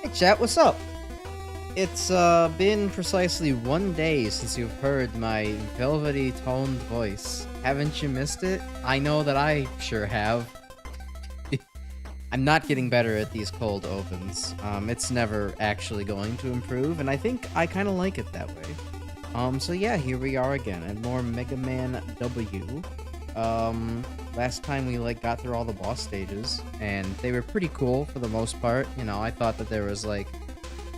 Hey chat, what's up? It's been precisely 1 day since you've heard my velvety toned voice. Haven't you missed it? I know that I sure have. I'm not getting better at these cold opens. It's never actually going to improve, and I think I kind of like it that way. So yeah, here we are again, and more Mega Man W. Last time we got through all the boss stages, and they were pretty cool for the most part. You know, I thought that there was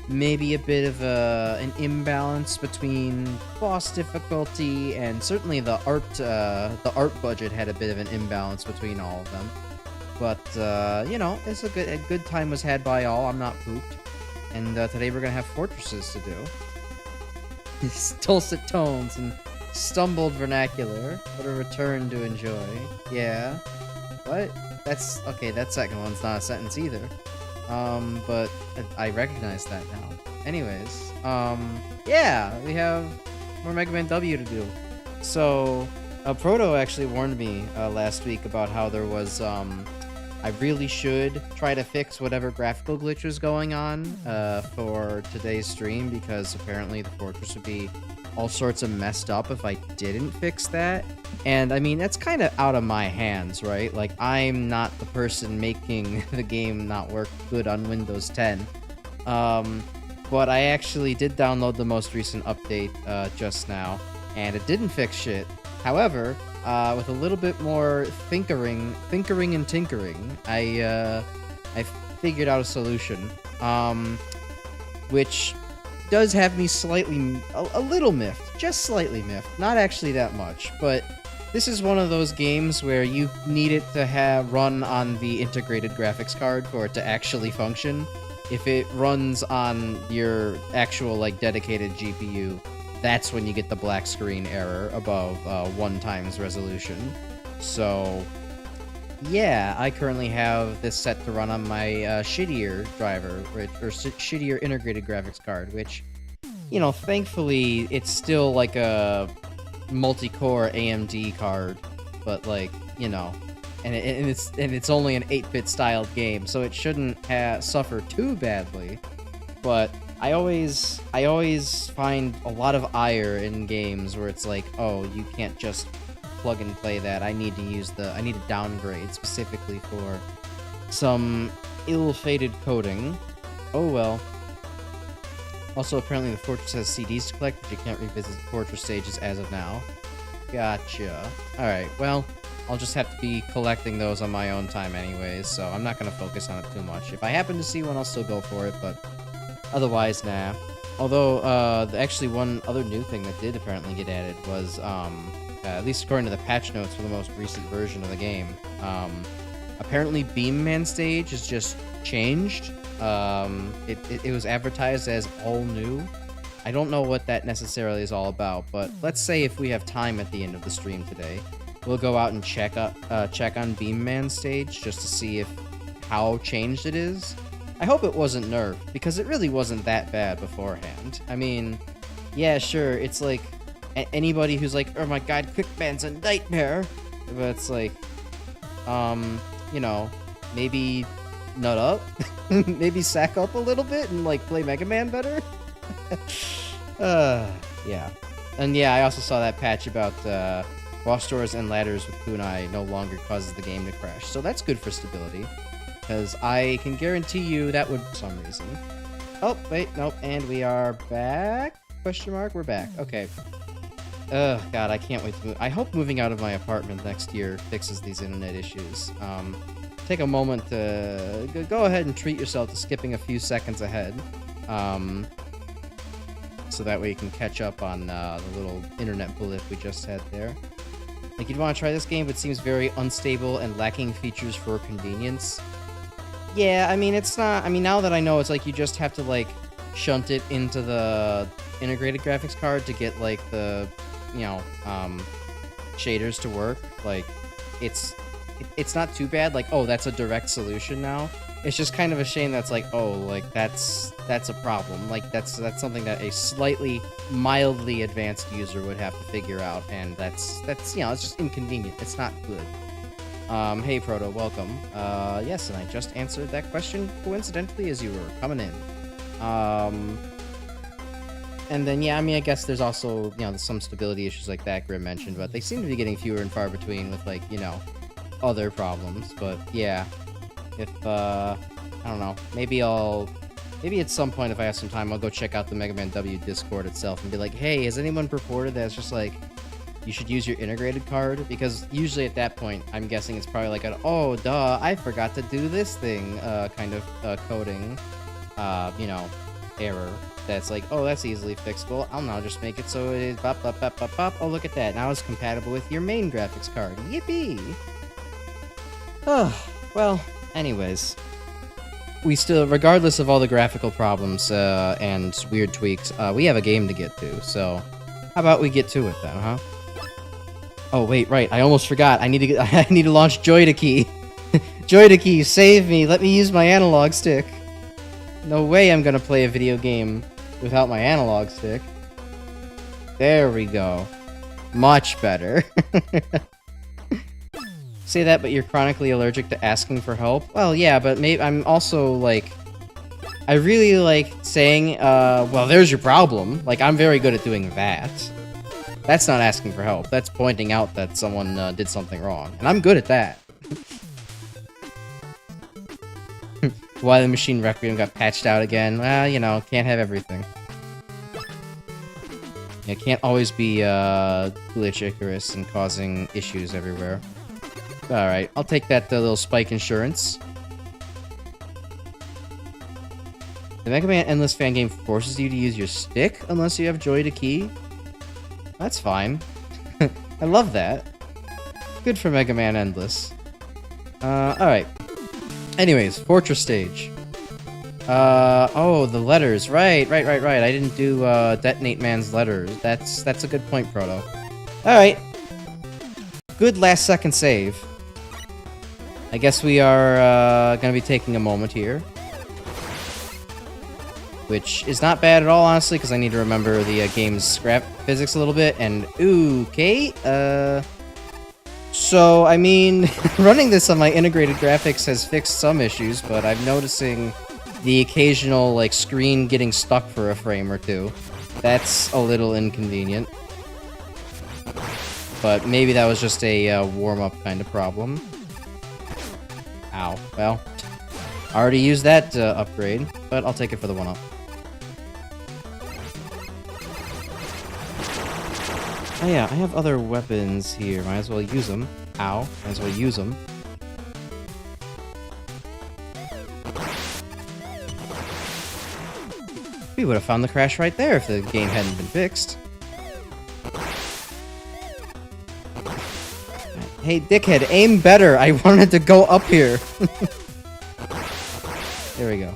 maybe a bit of an imbalance between boss difficulty, and certainly the art budget had a bit of an imbalance between all of them. But you know, it's a good time was had by all. I'm not pooped, and today we're gonna have fortresses to do. Dulcet tones and stumbled vernacular. What a return to enjoy. Yeah. What? That's okay. That second one's not a sentence either. But I recognize that now. Anyways, yeah, we have more Mega Man W to do. So, Proto actually warned me last week about how there was I really should try to fix whatever graphical glitch was going on for today's stream, because apparently the fortress would be all sorts of messed up if I didn't fix that. And I mean, that's kind of out of my hands, right? Like, I'm not the person making the game not work good on Windows 10. But I actually did download the most recent update just now, and it didn't fix shit. However, with a little bit more thinkering and tinkering, I figured out a solution, which does have me slightly, a little miffed, just slightly miffed, not actually that much, but this is one of those games where you need it to run on the integrated graphics card for it to actually function. If it runs on your actual dedicated GPU, that's when you get the black screen error above 1x resolution. So yeah, I currently have this set to run on my shittier driver, or shittier integrated graphics card, which, you know, thankfully it's still like a multi-core AMD card, but you know, and it's only an 8-bit styled game, so it shouldn't suffer too badly. But I always find a lot of ire in games where it's like, oh, you can't just plug and play that. I need to downgrade specifically for some ill-fated coding. Oh well. Also, apparently the fortress has CDs to collect, but you can't revisit fortress stages as of now. Gotcha. Alright, well, I'll just have to be collecting those on my own time anyways, so I'm not going to focus on it too much. If I happen to see one, I'll still go for it, but otherwise, nah. Although, actually one other new thing that did apparently get added was, at least according to the patch notes for the most recent version of the game, apparently Beam Man stage is just changed. It was advertised as all new. I don't know what that necessarily is all about, but let's say if we have time at the end of the stream today, we'll go out and check on Beam Man stage just to see how changed it is. I hope it wasn't nerfed, because it really wasn't that bad beforehand. I mean, yeah, sure, it's like anybody who's like, oh my god, Quickman's a nightmare, but it's like, you know, maybe nut up, maybe sack up a little bit and play Mega Man better. Yeah. And yeah, I also saw that patch about boss doors and ladders with kunai no longer causes the game to crash, so that's good for stability, because I can guarantee you that would for some reason. Oh wait, nope, and we are back? Question mark? We're back. Okay. Ugh, God, I can't wait to move. I hope moving out of my apartment next year fixes these internet issues. Take a moment to go ahead and treat yourself to skipping a few seconds ahead. So that way you can catch up on the little internet blip we just had there. You'd want to try this game, but it seems very unstable and lacking features for convenience. Yeah, I mean, it's not... I mean, now that I know, it's you just have to, shunt it into the integrated graphics card to get, the, you know, shaders to work. It's not too bad. Oh, that's a direct solution now. It's just kind of a shame that's oh, that's a problem. That's something that a slightly mildly advanced user would have to figure out, and that's you know, it's just inconvenient. It's not good. Hey Proto, welcome. Yes, and I just answered that question coincidentally as you were coming in. And then, yeah, I mean, I guess there's also, you know, some stability issues like that Grim mentioned, but they seem to be getting fewer and far between with, like, you know, other problems. But, yeah, if, I don't know, maybe at some point, if I have some time, I'll go check out the Mega Man W Discord itself and be like, hey, has anyone reported that it's just, like, you should use your integrated card? Because usually at that point, I'm guessing it's probably like an, oh, duh, I forgot to do this thing, kind of coding, you know, error. That's like, oh, that's easily fixable. I'll now just make it so it is bop, bop, bop, bop, bop. Oh, look at that. Now it's compatible with your main graphics card. Yippee! Oh, well, anyways. We still, regardless of all the graphical problems and weird tweaks, we have a game to get to, so how about we get to it then, huh? Oh, wait, right, I almost forgot. I need to launch JDE. JDE, save me. Let me use my analog stick. No way I'm gonna play a video game without my analog stick. There we go. Much better. Say that, but you're chronically allergic to asking for help? Well, yeah, but maybe I'm also, like... I really like saying, well, there's your problem. Like, I'm very good at doing that. That's not asking for help. That's pointing out that someone did something wrong. And I'm good at that. Why the Machine Requiem got patched out again? Well, you know, can't have everything. Yeah, can't always be Crash Icarus and causing issues everywhere. Alright, I'll take that little spike insurance. The Mega Man Endless fan game forces you to use your stick unless you have JDE. That's fine. I love that. Good for Mega Man Endless. Alright. Anyways, Fortress Stage. Oh, the letters. Right. I didn't do, Detonate Man's letters. That's a good point, Proto. Alright. Good last second save. I guess we are, gonna be taking a moment here. Which is not bad at all, honestly, because I need to remember the, game's scrap physics a little bit, and, ooh, okay, So, I mean, running this on my integrated graphics has fixed some issues, but I'm noticing the occasional, like, screen getting stuck for a frame or two. That's a little inconvenient. But maybe that was just a warm-up kind of problem. Ow. Well, I already used that upgrade, but I'll take it for the one-up. Oh yeah, I have other weapons here. Might as well use them. Ow. Might as well use them. We would have found the crash right there if the game hadn't been fixed. Hey, dickhead, aim better! I wanted to go up here! There we go.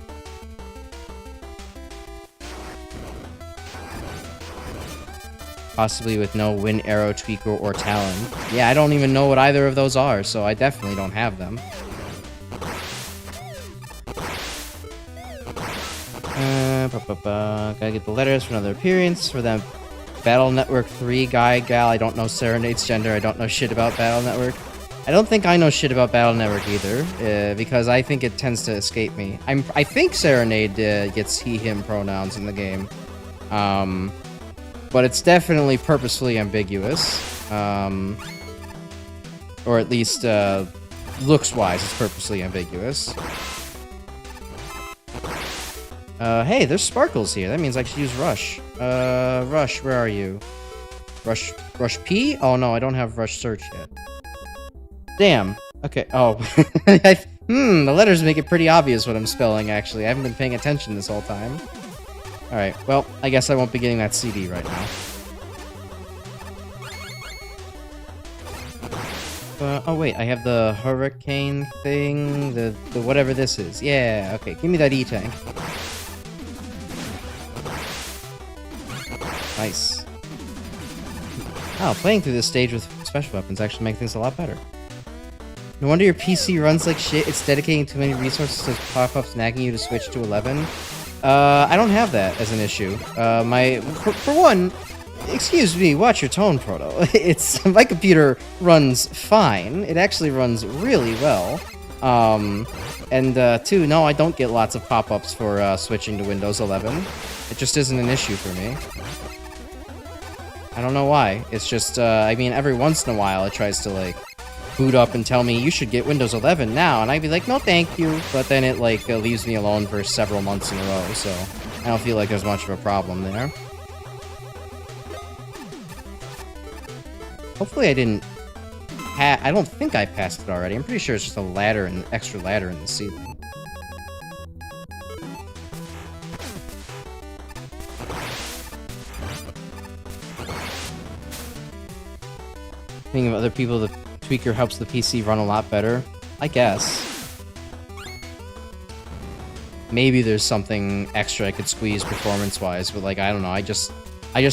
Possibly with no Wind Arrow, Tweaker, or Talon. Yeah, I don't even know what either of those are, so I definitely don't have them. Gotta get the letters for another appearance. For them, Battle Network 3 guy, gal. I don't know Serenade's gender. I don't know shit about Battle Network. I don't think I know shit about Battle Network either, because I think it tends to escape me. I think Serenade gets he/him pronouns in the game. But it's definitely purposefully ambiguous. Or at least, looks-wise, it's purposely ambiguous. Hey, there's sparkles here. That means I should use Rush. Rush, where are you? Rush P? Oh no, I don't have Rush Search yet. Damn. Okay, oh. The letters make it pretty obvious what I'm spelling, actually. I haven't been paying attention this whole time. Alright, well, I guess I won't be getting that CD right now. Oh wait, I have the hurricane thing, the whatever this is. Yeah, okay, give me that E-tank. Nice. Oh, playing through this stage with special weapons actually makes things a lot better. No wonder your PC runs like shit, it's dedicating too many resources to pop-ups nagging you to switch to 11. I don't have that as an issue. For one, excuse me, watch your tone, Proto. My computer runs fine. It actually runs really well. And two, no, I don't get lots of pop-ups for switching to Windows 11. It just isn't an issue for me. I don't know why. It's just, I mean, every once in a while it tries to, like, boot up and tell me, you should get Windows 11 now, and I'd be like, no thank you, but then it, like, leaves me alone for several months in a row, so I don't feel like there's much of a problem there. Hopefully I didn't... I don't think I passed it already. I'm pretty sure it's just a ladder and extra ladder in the ceiling. Thinking of other people, the tweaker helps the PC run a lot better. I guess. Maybe there's something extra I could squeeze performance-wise, but like I don't know. I just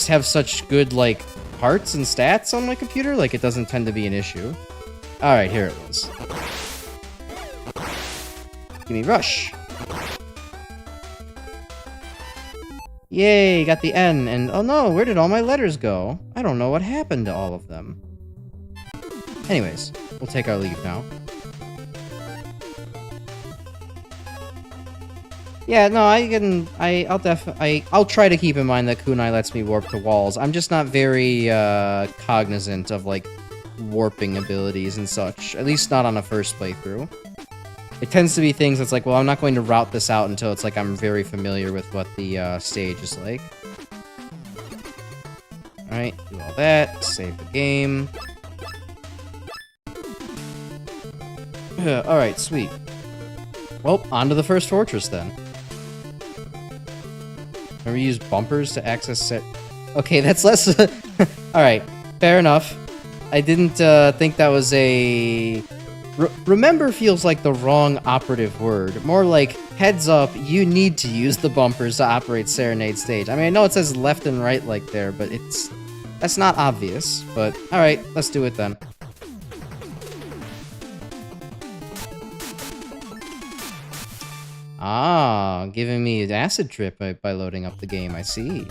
have such good like parts and stats on my computer, like it doesn't tend to be an issue. Alright, here it was. Give me rush. Yay, got the N, and oh no, where did all my letters go? I don't know what happened to all of them. Anyways, we'll take our leave now. Yeah, no, I'll try to keep in mind that kunai lets me warp to walls. I'm just not very cognizant of like warping abilities and such. At least not on a first playthrough. It tends to be things that's like, well, I'm not going to route this out until it's like I'm very familiar with what the stage is like. Alright, do all that, save the game. Alright, sweet. Well, on to the first fortress then. Remember, use bumpers to access set. Okay, that's less. Alright, fair enough. I didn't think that was a. Remember feels like the wrong operative word. More like, heads up, you need to use the bumpers to operate Serenade Stage. I mean, I know it says left and right like there, but that's not obvious. But, alright, let's do it then. Ah, giving me an acid trip by loading up the game, I see.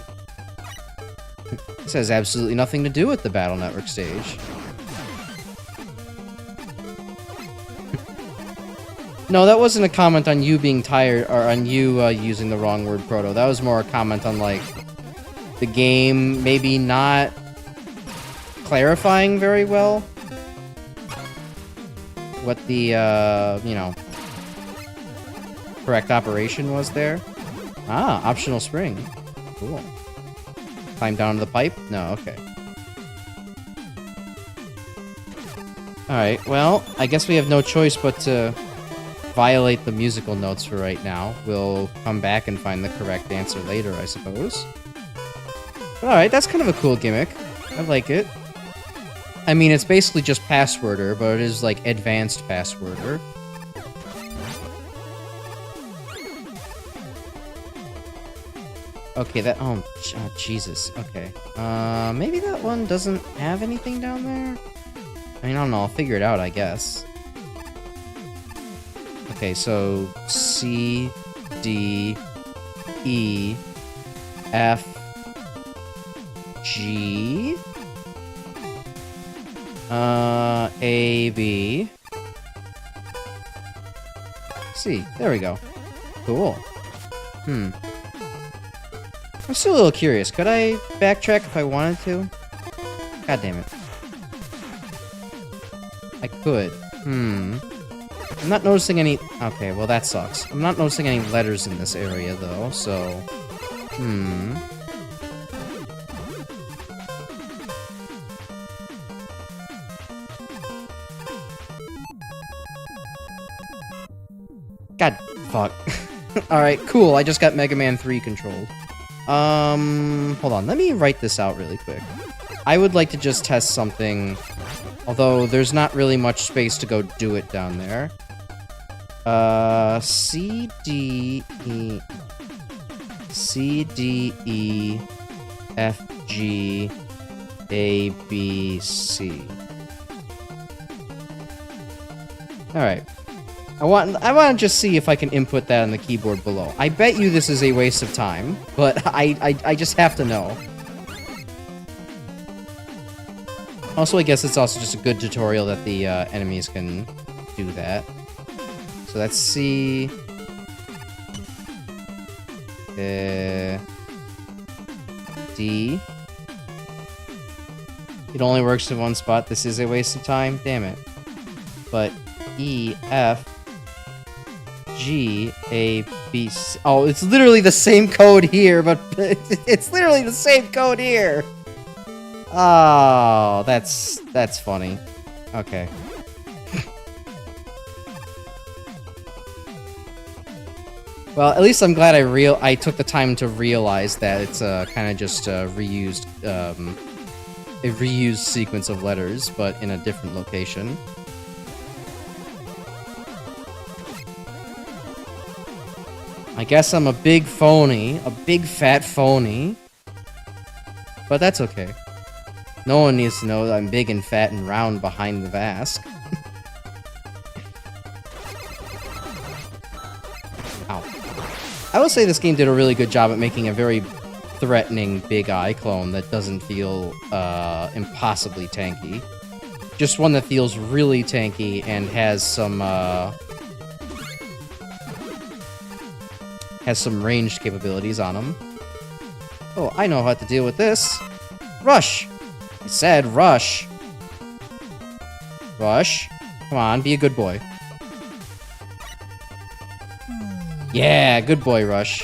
This has absolutely nothing to do with the Battle Network stage. No, that wasn't a comment on you being tired, or on you using the wrong word, Proto. That was more a comment on, like, the game maybe not clarifying very well what the, you know, correct operation was there. Ah, optional spring. Cool. Climb down to the pipe? No, okay. Alright, well, I guess we have no choice but to violate the musical notes for right now. We'll come back and find the correct answer later, I suppose. Alright, that's kind of a cool gimmick. I like it. I mean, it's basically just passworder, but it is, like, advanced passworder. Okay, that... Oh, Jesus. Okay. Maybe that one doesn't have anything down there? I mean, I don't know. I'll figure it out, I guess. Okay, so... C... D... E... F... G... A... B... C. There we go. Cool. I'm still a little curious. Could I backtrack if I wanted to? God damn it. I could. I'm not noticing any... Okay, well that sucks. I'm not noticing any letters in this area, though, so... God, fuck. Alright, cool. I just got Mega Man 3 controlled. Hold on. Let me write this out really quick. I would like to just test something, although there's not really much space to go do it down there. C, D, E... C, D, E, F, G, A, B, C. Alright. I want to just see if I can input that on the keyboard below. I bet you this is a waste of time, but I just have to know. Also, I guess it's also just a good tutorial that the enemies can do that. So that's C. D. It only works in one spot. This is a waste of time. Damn it. But E, F, G, A, B, C. Oh, it's literally the same code here, but it's literally the same code here. Oh, that's funny. Okay. Well, at least I'm glad I took the time to realize that it's kind of just a reused sequence of letters, but in a different location. I guess I'm a big phony, a big fat phony, but that's okay. No one needs to know that I'm big and fat and round behind the mask. Ow. I will say this game did a really good job at making a very threatening big eye clone that doesn't feel impossibly tanky. Just one that feels really tanky and has some ranged capabilities on him. Oh, I know how to deal with this. Rush! I said rush. Rush. Come on, be a good boy. Yeah, good boy, Rush.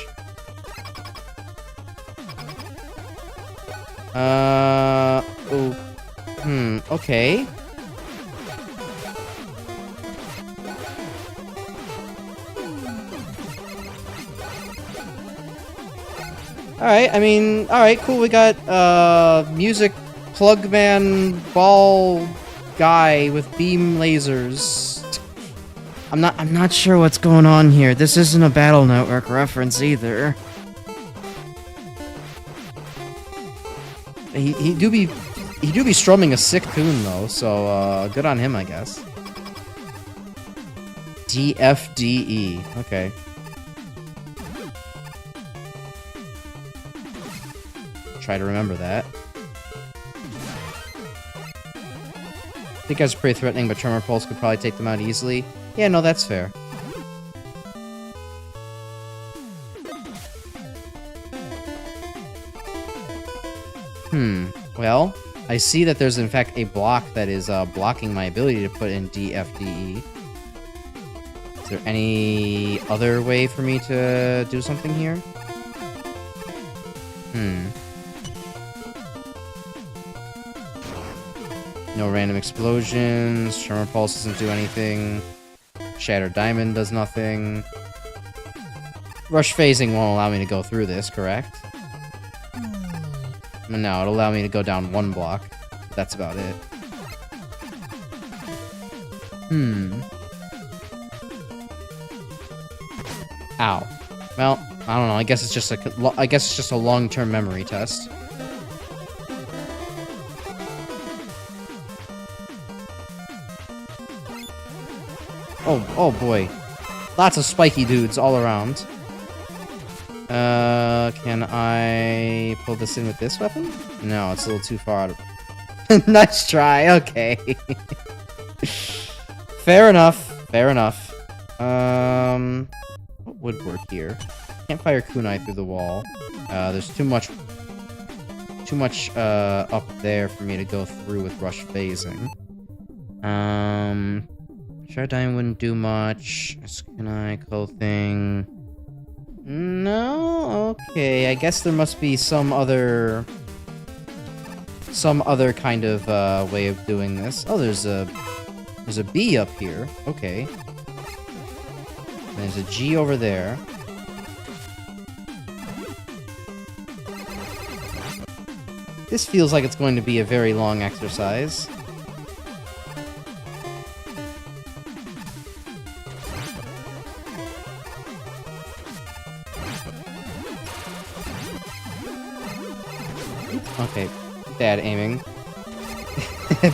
Okay. Alright, I mean, alright, cool, we got, music plug man ball guy with beam lasers. I'm not sure what's going on here. This isn't a Battle Network reference either. He do be strumming a sick tune though, so good on him, I guess. DFDE. Okay. Try to remember that. I think guys are pretty threatening, but Tremor Pulse could probably take them out easily. Yeah, no, that's fair. Well, I see that there's in fact a block that is blocking my ability to put in DFDE. Is there any other way for me to do something here? No random explosions. Tremor Pulse doesn't do anything. Shattered Diamond does nothing. Rush phasing won't allow me to go through this, correct? No, it'll allow me to go down one block. That's about it. Ow. Well, I don't know. I guess it's just a long-term memory test. Oh boy. Lots of spiky dudes all around. Can I pull this in with this weapon? No, it's a little too far out of... Nice try, okay. Fair enough, fair enough. What would work here? Can't fire kunai through the wall. There's too much up there for me to go through with rush phasing. Shattered Diamond wouldn't do much. Kunai clothing. No? Okay, I guess there must be some other kind of way of doing this. Oh, there's a B up here. Okay. And there's a G over there. This feels like it's going to be a very long exercise. Okay, bad aiming.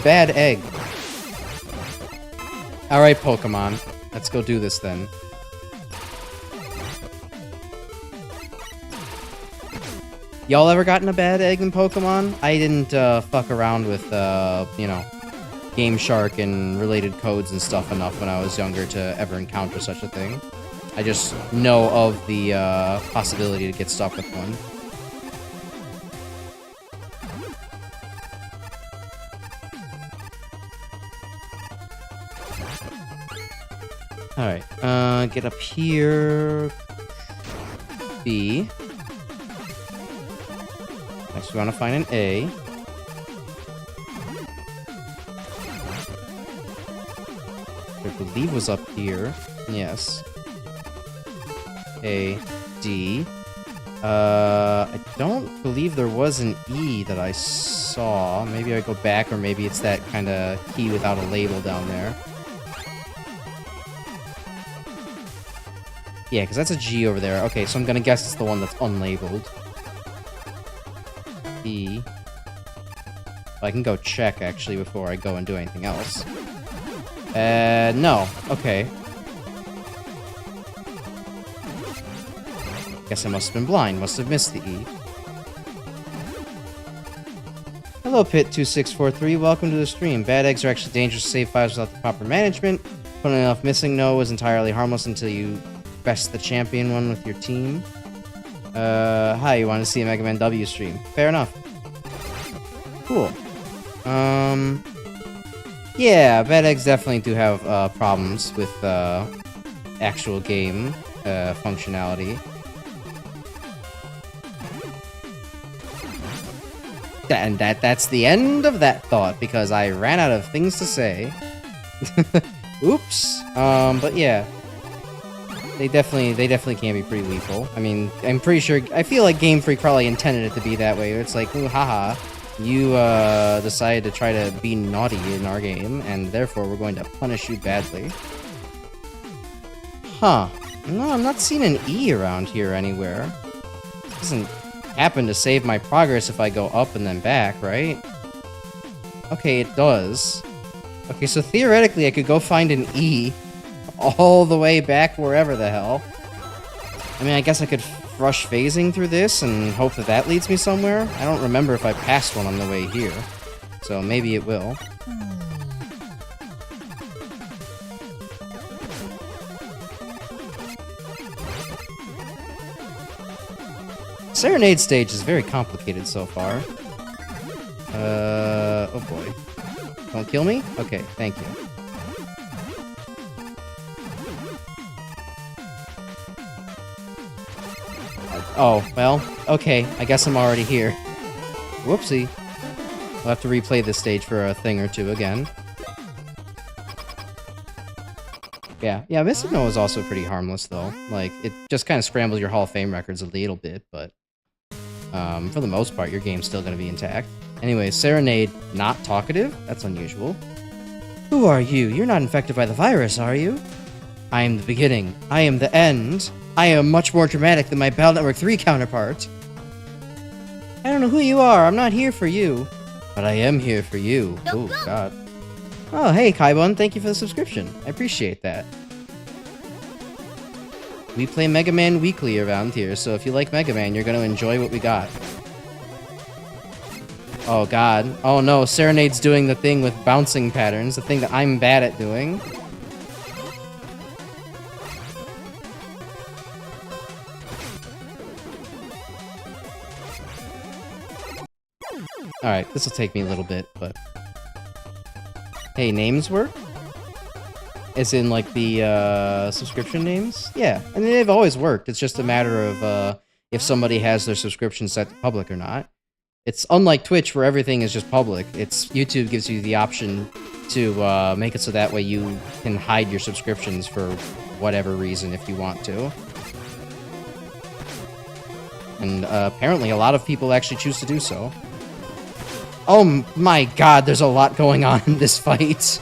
Bad egg. Alright, Pokemon. Let's go do this then. Y'all ever gotten a bad egg in Pokemon? I didn't fuck around with, you know, Game Shark and related codes and stuff enough when I was younger to ever encounter such a thing. I just know of the possibility to get stuck with one. Alright, get up here. B. Next we want to find an A. I believe was up here. Yes. A. D. I don't believe there was an E that I saw. Maybe I go back, or maybe it's that kind of key without a label down there. Yeah, because that's a G over there. Okay, so I'm gonna guess it's the one that's unlabeled. E. I can go check, actually, before I go and do anything else. No. Okay. Guess I must have been blind. Must have missed the E. Hello, Pit2643. Welcome to the stream. Bad eggs are actually dangerous to save files without the proper management. Putting enough missing no is entirely harmless until you best the champion one with your team. Hi, you want to see a Mega Man W stream? Fair enough. Cool. Yeah, bad eggs definitely do have problems with actual game functionality. And that's the end of that thought, because I ran out of things to say. Oops. But yeah. They definitely can be pretty lethal. I mean, I'm pretty sure, I feel like Game Freak probably intended it to be that way. It's like, ooh, haha, you decided to try to be naughty in our game, and therefore we're going to punish you badly. Huh. No, I'm not seeing an E around here anywhere. It doesn't happen to save my progress if I go up and then back, right? Okay, it does. Okay, so theoretically I could go find an E all the way back wherever the hell. I mean, I guess I could rush phasing through this and hope that that leads me somewhere. I don't remember if I passed one on the way here, so maybe it will. Serenade stage is very complicated so far. Oh boy. Don't kill me? Okay, thank you. Oh, well, okay, I guess I'm already here. Whoopsie. We'll have to replay this stage for a thing or two again. Yeah, Mystic Noah is also pretty harmless, though. Like, it just kind of scrambles your Hall of Fame records a little bit, but for the most part, your game's still going to be intact. Anyway, Serenade, not talkative? That's unusual. Who are you? You're not infected by the virus, are you? I am the beginning. I am the end. I am much more dramatic than my Battle Network 3 counterpart. I don't know who you are. I'm not here for you. But I am here for you. Oh, God. Oh, hey, Kaibon. Thank you for the subscription. I appreciate that. We play Mega Man weekly around here, so if you like Mega Man, you're going to enjoy what we got. Oh, God. Oh, no. Serenade's doing the thing with bouncing patterns, the thing that I'm bad at doing. Alright, this will take me a little bit, but... Hey, names work? As in, like, the, subscription names? Yeah, I mean, they've always worked. It's just a matter of, if somebody has their subscription set to public or not. It's unlike Twitch, where everything is just public. YouTube gives you the option to, make it so that way you can hide your subscriptions for whatever reason if you want to. And, apparently a lot of people actually choose to do so. Oh my God, there's a lot going on in this fight.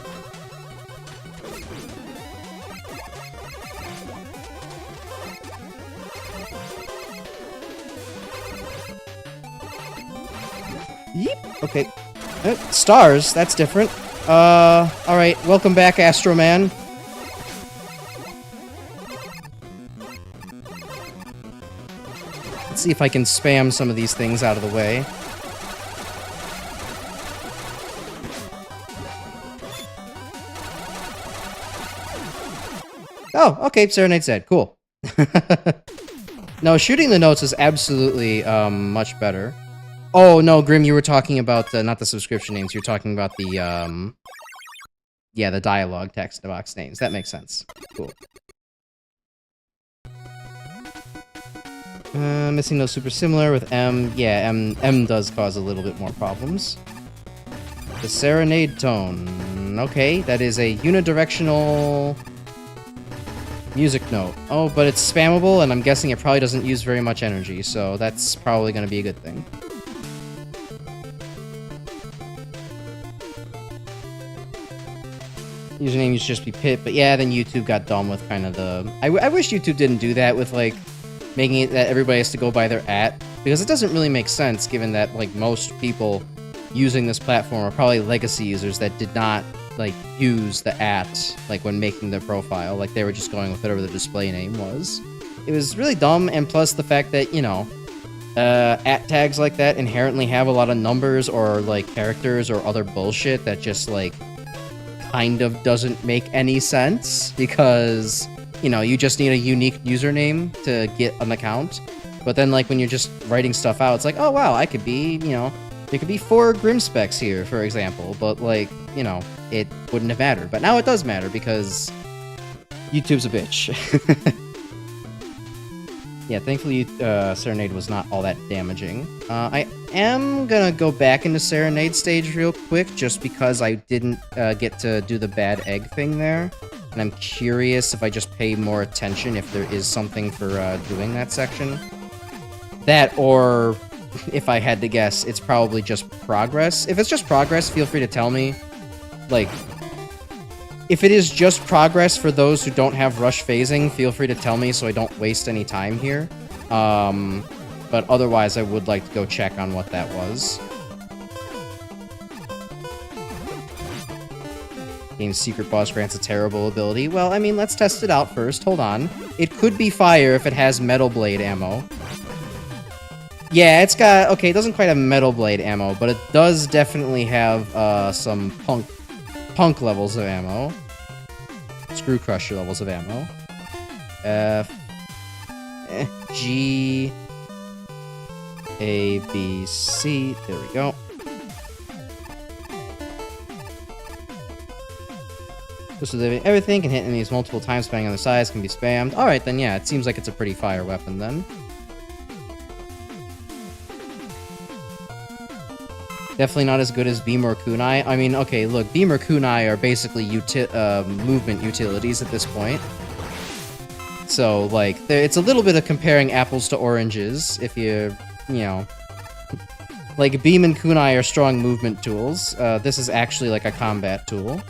Yeep. Okay. Stars, that's different. Alright, welcome back, Astro Man. Let's see if I can spam some of these things out of the way. Oh, okay, Serenade's dead. Cool. No, shooting the notes is absolutely much better. Oh, no, Grim, you were talking about not the subscription names. You're talking about the, yeah, the dialogue text box names. That makes sense. Cool. Missing no super similar with M. Yeah, M does cause a little bit more problems. The Serenade tone. Okay, that is a unidirectional music note. Oh, but it's spammable, and I'm guessing it probably doesn't use very much energy, so that's probably going to be a good thing. Username used to just be Pit, but yeah, then YouTube got dumb with kind of the... I wish YouTube didn't do that with, like, making it that everybody has to go by their @, because it doesn't really make sense, given that, like, most people using this platform are probably legacy users that did not, like, use the @ like, when making their profile. Like, they were just going with whatever the display name was. It was really dumb, and plus the fact that, you know, @tags like that inherently have a lot of numbers or, like, characters or other bullshit that just, like, kind of doesn't make any sense, because, you know, you just need a unique username to get an account. But then, like, when you're just writing stuff out, it's like, oh, wow, I could be, you know, there could be 4 GrimSpecs here, for example. But, like, you know, it wouldn't have mattered. But now it does matter, because YouTube's a bitch. Yeah, thankfully, Serenade was not all that damaging. I am gonna go back into Serenade stage real quick, just because I didn't get to do the bad egg thing there. And I'm curious if I just pay more attention if there is something for doing that section. That, or if I had to guess, it's probably just progress. If it's just progress, feel free to tell me. Like, if it is just progress for those who don't have rush phasing, feel free to tell me so I don't waste any time here. But otherwise, I would like to go check on what that was. Game's secret boss grants a terrible ability. Well, I mean, let's test it out first. Hold on. It could be fire if it has Metal Blade ammo. Yeah, it's got... Okay, it doesn't quite have Metal Blade ammo, but it does definitely have some punk levels of ammo. Screw Crusher levels of ammo. F... G... A, B, C. There we go. Just everything can hit enemies multiple times, depending on their size, can be spammed. Alright, then yeah, it seems like it's a pretty fire weapon then. Definitely not as good as Beam or Kunai. I mean, okay, look, Beam or Kunai are basically movement utilities at this point. So, like, it's a little bit of comparing apples to oranges, if you know... Like, Beam and Kunai are strong movement tools. This is actually, like, a combat tool.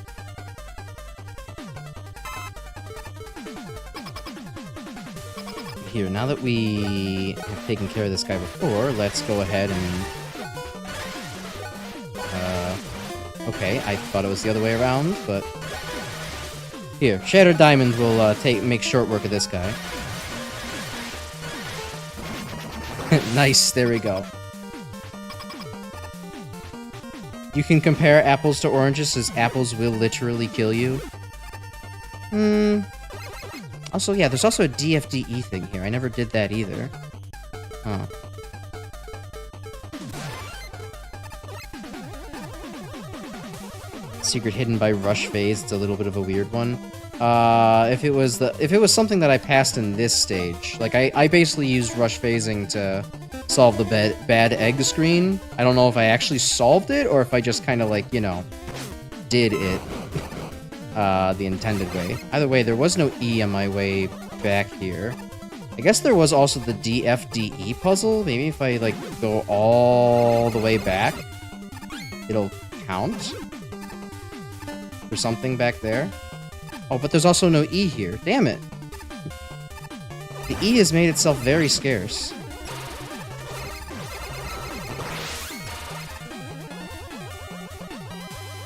Here, now that we have taken care of this guy before, let's go ahead and... okay, I thought it was the other way around, but... Here, Shattered Diamond will make short work of this guy. Nice, there we go. You can compare apples to oranges, as apples will literally kill you. Also, yeah, there's also a DFDE thing here. I never did that either. Huh. Secret hidden by rush phase. It's a little bit of a weird one. If it was something that I passed in this stage, like I basically used rush phasing to solve the bad egg screen. I don't know if I actually solved it or if I just kind of, like, you know, did it the intended way. Either way, there was no E on my way back here. I guess there was also the DFDE puzzle. Maybe if I, like, go all the way back, it'll count for something back there. Oh, but there's also no E here. Damn it. The E has made itself very scarce.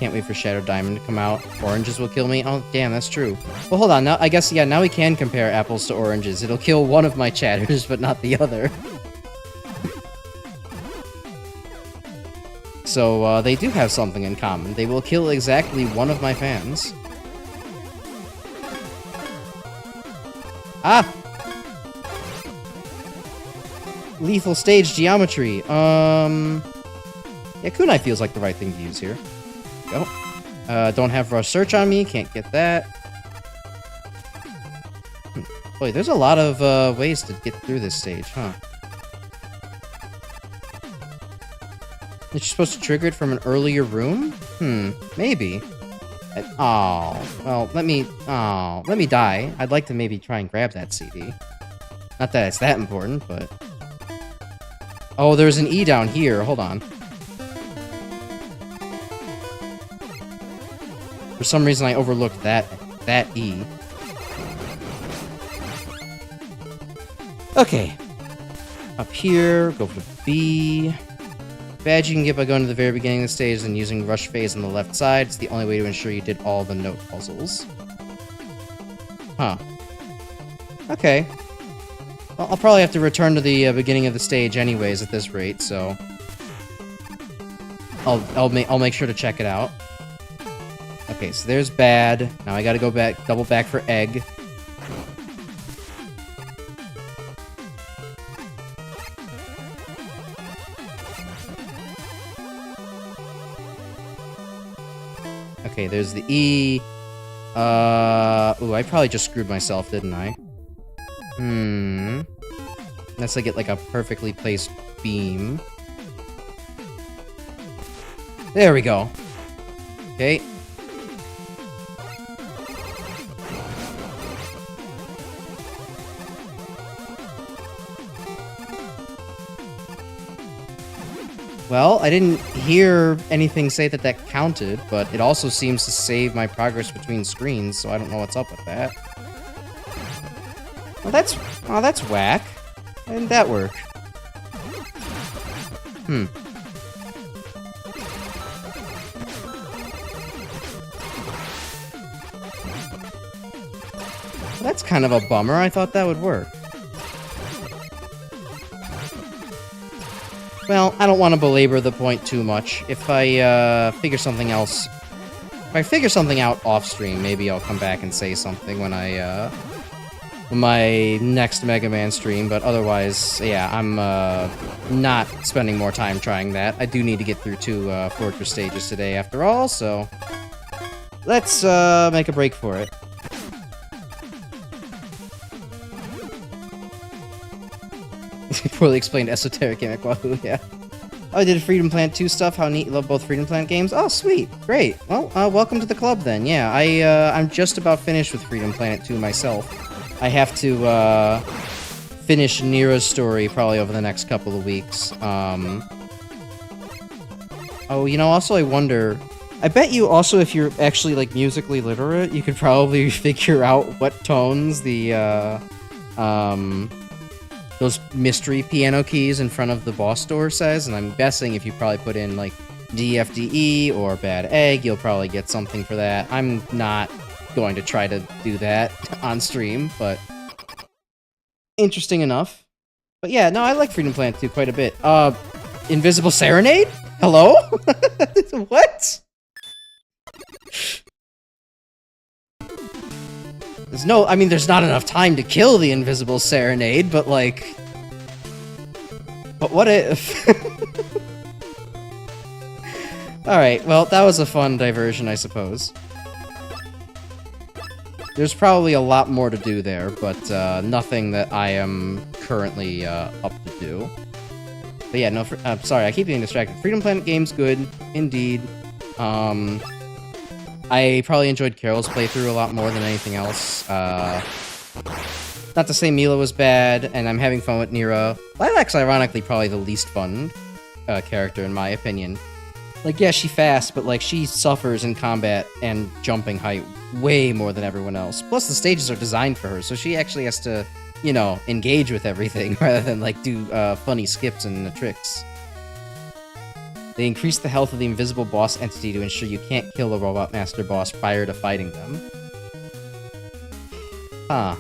Can't wait for Shadow Diamond to come out. Oranges will kill me. Oh, damn, that's true. Well, hold on. Now, I guess, yeah, now we can compare apples to oranges. It'll kill one of my chatters, but not the other. So, they do have something in common. They will kill exactly one of my fans. Ah! Lethal stage geometry. Yeah, kunai feels like the right thing to use here. Go. Don't have rush search on me. Can't get that. Boy, there's a lot of ways to get through this stage, huh? Is she supposed to trigger it from an earlier room? Maybe. Oh, well, let me die. I'd like to maybe try and grab that CD. Not that it's that important, but... Oh, there's an E down here. Hold on. For some reason, I overlooked that E. Okay. Up here, go for the B. Badge you can get by going to the very beginning of the stage and using rush phase on the left side. It's the only way to ensure you did all the note puzzles. Huh. Okay. Well, I'll probably have to return to the beginning of the stage anyways at this rate, so... I'll make sure to check it out. Okay, so there's bad. Now I gotta go back, double back for egg. Okay, there's the E. Ooh, I probably just screwed myself, didn't I? Unless I get, like, a perfectly placed beam. There we go. Okay. Well, I didn't hear anything say that that counted, but it also seems to save my progress between screens, so I don't know what's up with that. Well, that's whack. Why didn't that work? That's kind of a bummer. I thought that would work. Well, I don't want to belabor the point too much. If I figure something else... If I figure something out off-stream, maybe I'll come back and say something when I, my next Mega Man stream, but otherwise, yeah, I'm, not spending more time trying that. I do need to get through 2, Fortress stages today after all, so... Let's, make a break for it. Poorly explained esoteric gimmick, wahoo, yeah. Oh, I did Freedom Planet 2 stuff, how neat, love both Freedom Planet games. Oh, sweet, great. Well, welcome to the club then, yeah. I'm just about finished with Freedom Planet 2 myself. I have to, finish Nira's story probably over the next couple of weeks. Oh, you know, also I wonder... I bet you also, if you're actually, like, musically literate, you could probably figure out what tones the, those mystery piano keys in front of the boss door says, and I'm guessing if you probably put in, like, DFDE or Bad Egg, you'll probably get something for that. I'm not going to try to do that on stream, but interesting enough. But yeah, no, I like Freedom Planet 2 quite a bit. Invisible Serenade? Hello? What? There's no, I mean, there's not enough time to kill the Invisible Serenade, but like... But what if... Alright, well, that was a fun diversion, I suppose. There's probably a lot more to do there, but nothing that I am currently up to do. But yeah, no, sorry, I keep getting distracted. Freedom Planet game's good, indeed. I probably enjoyed Carol's playthrough a lot more than anything else. Not to say Mila was bad, and I'm having fun with Nira. Lilac's ironically probably the least fun character, in my opinion. Like, yeah, she's fast, but, like, she suffers in combat and jumping height way more than everyone else. Plus, the stages are designed for her, so she actually has to, you know, engage with everything rather than, like, do funny skips and tricks. They increase the health of the invisible boss entity to ensure you can't kill the Robot Master boss prior to fighting them. Huh.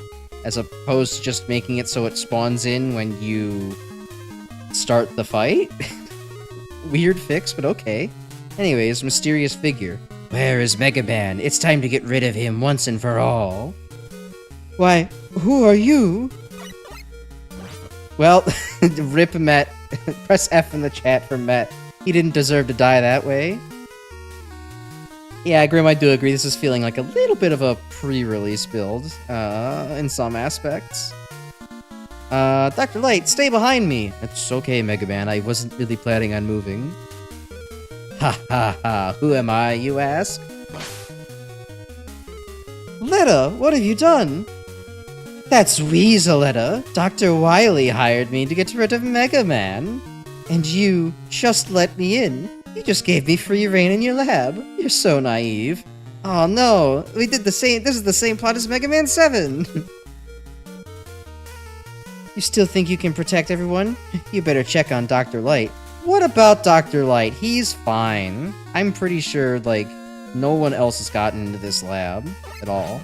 As opposed to just making it so it spawns in when you start the fight? Weird fix, but okay. Anyways, mysterious figure. Where is Mega Man? It's time to get rid of him once and for all. Why, who are you? Well, rip Met. Press F in the chat for Met. He didn't deserve to die that way. Yeah, Grim, I do agree. This is feeling like a little bit of a pre-release build, in some aspects. Dr. Light, stay behind me! It's okay, Mega Man. I wasn't really planning on moving. Ha ha ha. Who am I, you ask? Letta, what have you done? That's Weaseletta. Dr. Wily hired me to get rid of Mega Man. And you just let me in. You just gave me free reign in your lab. You're so naive. Oh no, we did the same. This is the same plot as Mega Man 7. You still think you can protect everyone? You better check on Dr. Light. What about Dr. Light? He's fine. I'm pretty sure, like, no one else has gotten into this lab at all.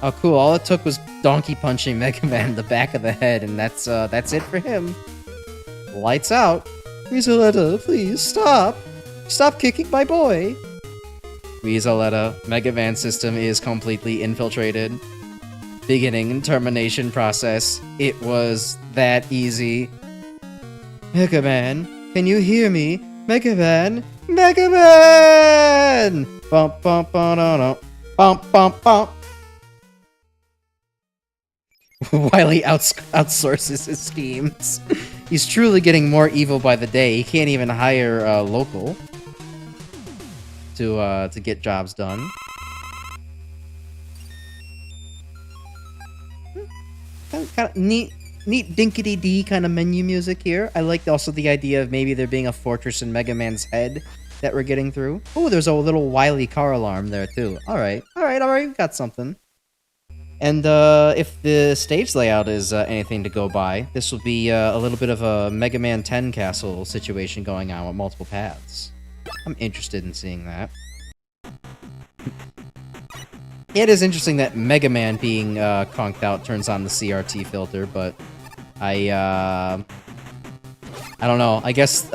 Oh, cool. All it took was donkey punching Mega Man in the back of the head, and that's it for him. Lights out. Weaseletta, please, stop! Stop kicking my boy! Weaseletta, Mega Man system is completely infiltrated. Beginning and termination process. It was that easy. Mega Man, can you hear me? Mega Man! Mega Man! Bump, bump, bump, bump, bump, bump. Wily outsources his schemes. He's truly getting more evil by the day. He can't even hire a local to get jobs done. Kind of neat dinkity-dee kind of menu music here. I liked also the idea of maybe there being a fortress in Mega Man's head that we're getting through. Oh, there's a little Wily car alarm there too. Alright, we got something. And if the stage layout is anything to go by, this will be a little bit of a Mega Man 10 castle situation going on with multiple paths. I'm interested in seeing that. It is interesting that Mega Man being conked out turns on the CRT filter, but I don't know. I guess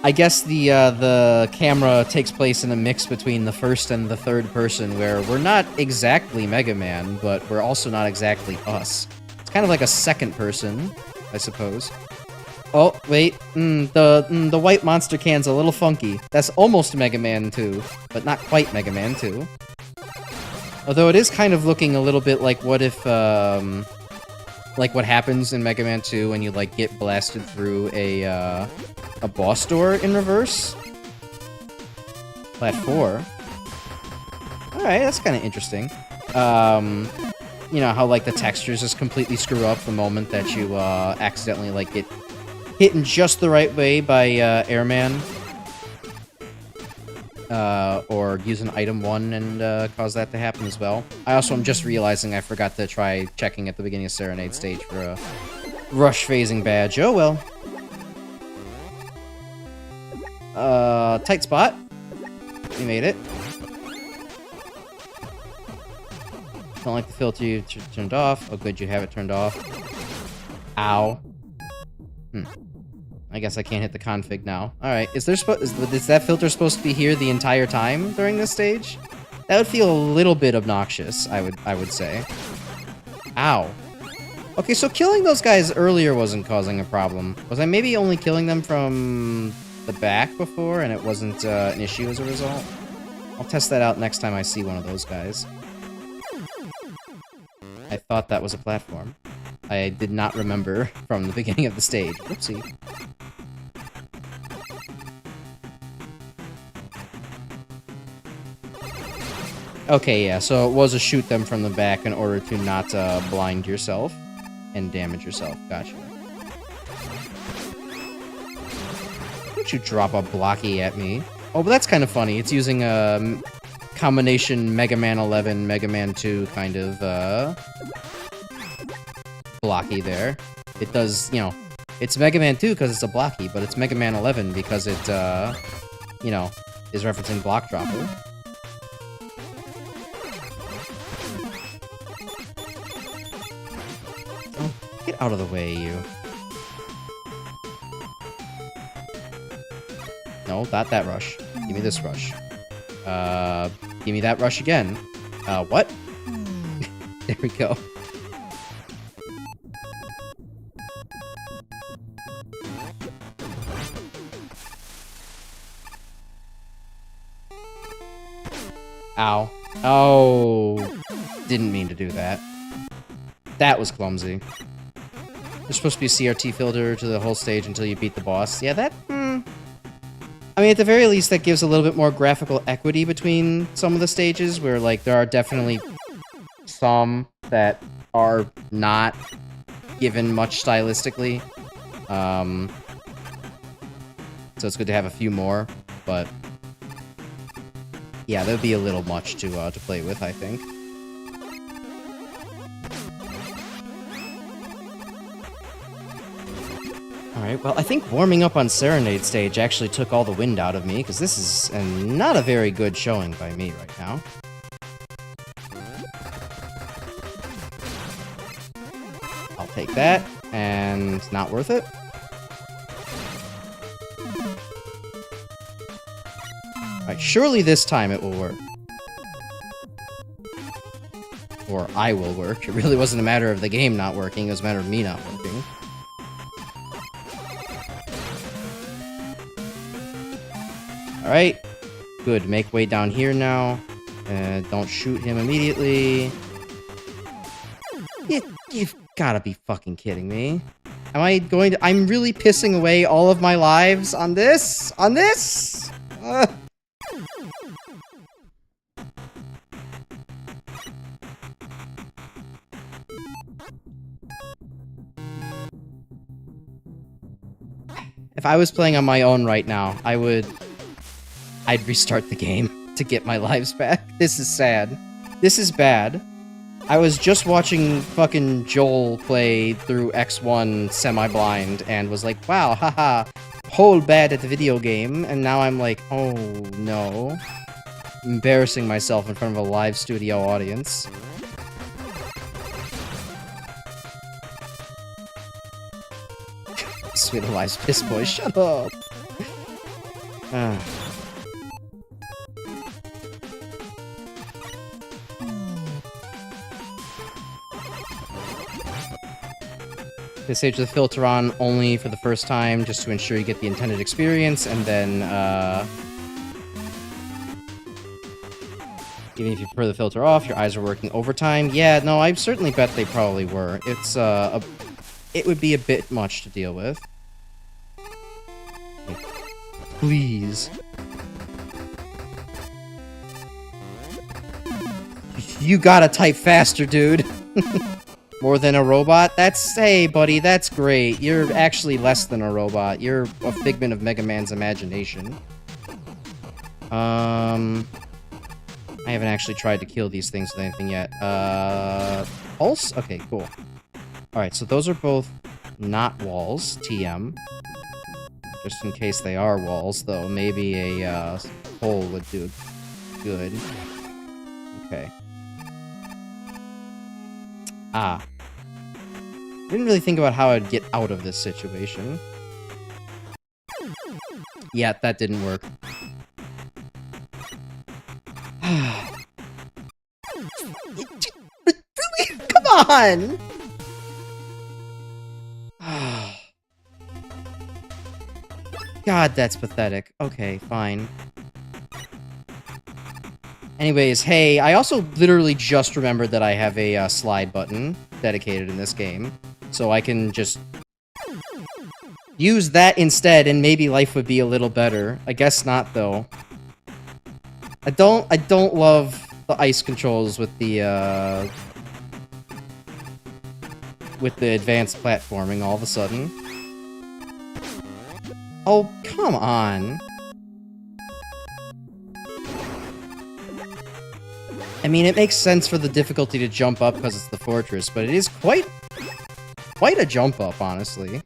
I guess the camera takes place in a mix between the first and the third person, where we're not exactly Mega Man, but we're also not exactly us. It's kind of like a second person, I suppose. Oh, wait. The white monster can's a little funky. That's almost Mega Man 2, but not quite Mega Man 2. Although it is kind of looking a little bit like what if, like what happens in Mega Man 2 when you, like, get blasted through a boss door in reverse. Plat 4. Alright, that's kind of interesting. You know, how, like, the textures just completely screw up the moment that you, accidentally, like, get hit in just the right way by, Airman. Or use an item 1 and, cause that to happen as well. I also am just realizing I forgot to try checking at the beginning of Serenade stage for a rush phasing badge. Oh well. Tight spot. You made it. Don't like the filter you turned off. Oh good, you have it turned off. Ow. I guess I can't hit the config now. Alright, is that filter supposed to be here the entire time during this stage? That would feel a little bit obnoxious, I would say. Ow. Okay, so killing those guys earlier wasn't causing a problem. Was I maybe only killing them from the back before and it wasn't an issue as a result? I'll test that out next time I see one of those guys. I thought that was a platform. I did not remember from the beginning of the stage. Whoopsie. Okay, yeah, so it was a shoot them from the back in order to not blind yourself and damage yourself. Gotcha. Don't you drop a blocky at me? Oh, but that's kind of funny. It's using a combination Mega Man 11, Mega Man 2 kind of blocky there. It does, you know, it's Mega Man 2 because it's a blocky, but it's Mega Man 11 because it, you know, is referencing block dropper. Oh, get out of the way, you. No, not that rush. Give me this rush. Give me that rush again. What? There we go. Ow. Oh. Didn't mean to do that. That was clumsy. There's supposed to be a CRT filter to the whole stage until you beat the boss. Yeah, that... I mean, at the very least, that gives a little bit more graphical equity between some of the stages, where, like, there are definitely some that are not given much stylistically. So it's good to have a few more, but... yeah, that would be a little much to play with, I think. Alright, well, I think warming up on Serenade stage actually took all the wind out of me, because this is not a very good showing by me right now. I'll take that, and not worth it. Alright, surely this time it will work. Or I will work. It really wasn't a matter of the game not working, it was a matter of me not working. Alright. Good. Make way down here now. Don't shoot him immediately. You've gotta be fucking kidding me. Am I going to... I'm really pissing away all of my lives on this? On this? If I was playing on my own right now, I'd restart the game to get my lives back. This is sad. This is bad. I was just watching fucking Joel play through X1 semi-blind and was like, wow, haha, whole bad at the video game, and now I'm like, oh no. Embarrassing myself in front of a live studio audience. Sweet Elias Piss Boy, shut up! They stage the filter on only for the first time, just to ensure you get the intended experience, and then, even if you prefer the filter off, your eyes are working overtime. Yeah, no, I certainly bet they probably were. It's, it would be a bit much to deal with. Please. You gotta type faster, dude. More than a robot? That's... hey, buddy, that's great. You're actually less than a robot. You're a figment of Mega Man's imagination. I haven't actually tried to kill these things with anything yet. Pulse? Okay, cool. Alright, so those are both not walls. TM. Just in case they are walls, though. Maybe a, hole would do good. Okay. Ah. Didn't really think about how I'd get out of this situation. Yeah, that didn't work. Come on! God, that's pathetic. Okay, fine. Anyways, hey, I also literally just remembered that I have a slide button dedicated in this game. So I can just use that instead, and maybe life would be a little better. I guess not, though. I don't love the ice controls with the advanced platforming all of a sudden. Oh, come on. I mean, it makes sense for the difficulty to jump up because it's the fortress, but it is quite a jump up, honestly.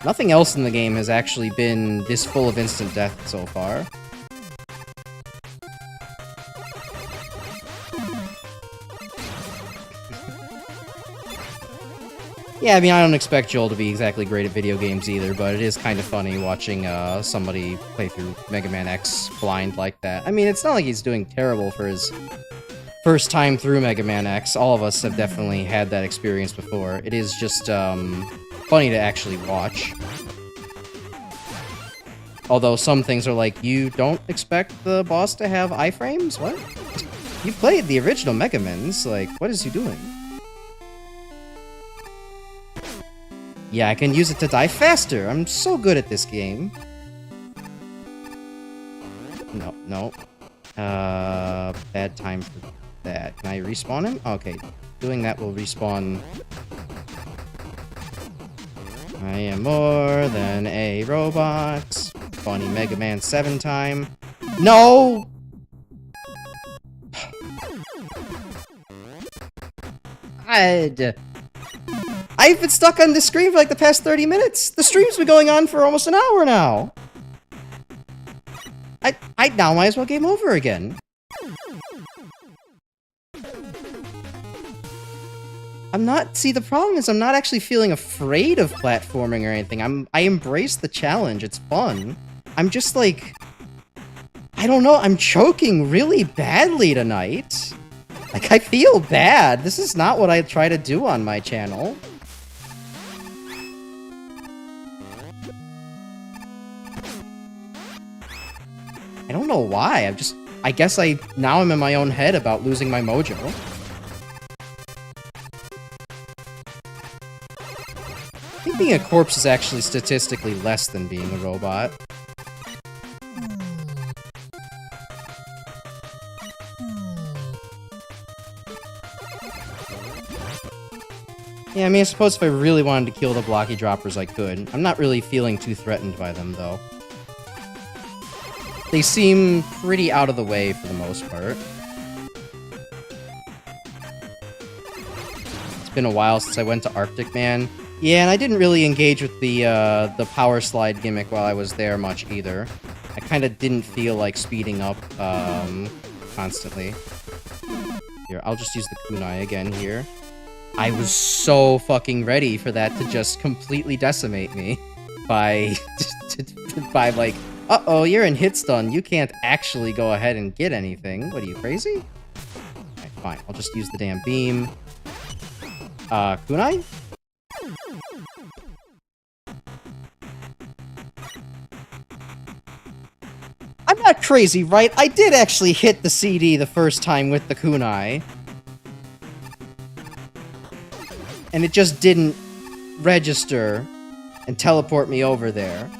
Nothing else in the game has actually been this full of instant death so far. Yeah, I mean, I don't expect Joel to be exactly great at video games either, but it is kind of funny watching somebody play through Mega Man X blind like that. I mean, it's not like he's doing terrible for his first time through Mega Man X. All of us have definitely had that experience before. It is just funny to actually watch. Although some things are like, you don't expect the boss to have iframes? What? You played the original Mega Mans, like, what is he doing? Yeah, I can use it to die faster. I'm so good at this game. No, no. Bad time for that. Can I respawn him? Okay, doing that will respawn. I am more than a robot. Funny Mega Man 7 time. No! I've been stuck on this screen for like the past 30 minutes. The stream's been going on for almost an hour now. I now might as well game over again. See, the problem is I'm not actually feeling afraid of platforming or anything. I embrace the challenge. It's fun. I'm just like, I don't know, I'm choking really badly tonight. Like, I feel bad. This is not what I try to do on my channel. I don't know why. I guess now I'm in my own head about losing my mojo. I think being a corpse is actually statistically less than being a robot. Yeah, I mean, I suppose if I really wanted to kill the blocky droppers, I could. I'm not really feeling too threatened by them, though. They seem pretty out of the way for the most part. It's been a while since I went to Arctic Man. Yeah, and I didn't really engage with the power slide gimmick while I was there much either. I kind of didn't feel like speeding up constantly. Here, I'll just use the kunai again here. I was so fucking ready for that to just completely decimate me by like, uh-oh, you're in hit stun. You can't actually go ahead and get anything. What are you, crazy? Okay, fine. I'll just use the damn beam. Kunai? I'm not crazy, right? I did actually hit the CD the first time with the kunai. And it just didn't register and teleport me over there.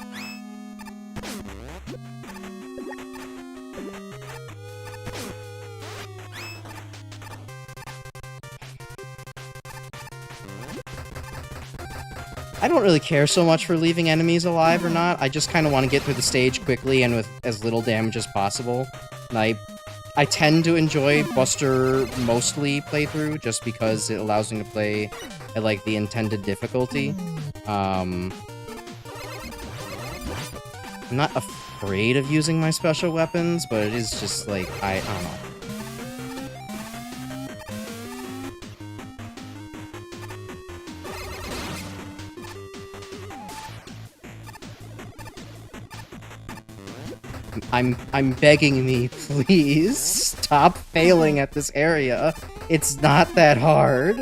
I don't really care so much for leaving enemies alive or not. I just kind of want to get through the stage quickly and with as little damage as possible. And I tend to enjoy Buster Mostly playthrough just because it allows me to play at like the intended difficulty. I'm not afraid of using my special weapons, but it is just like, I don't know. I'm begging me, please stop failing at this area. It's not that hard.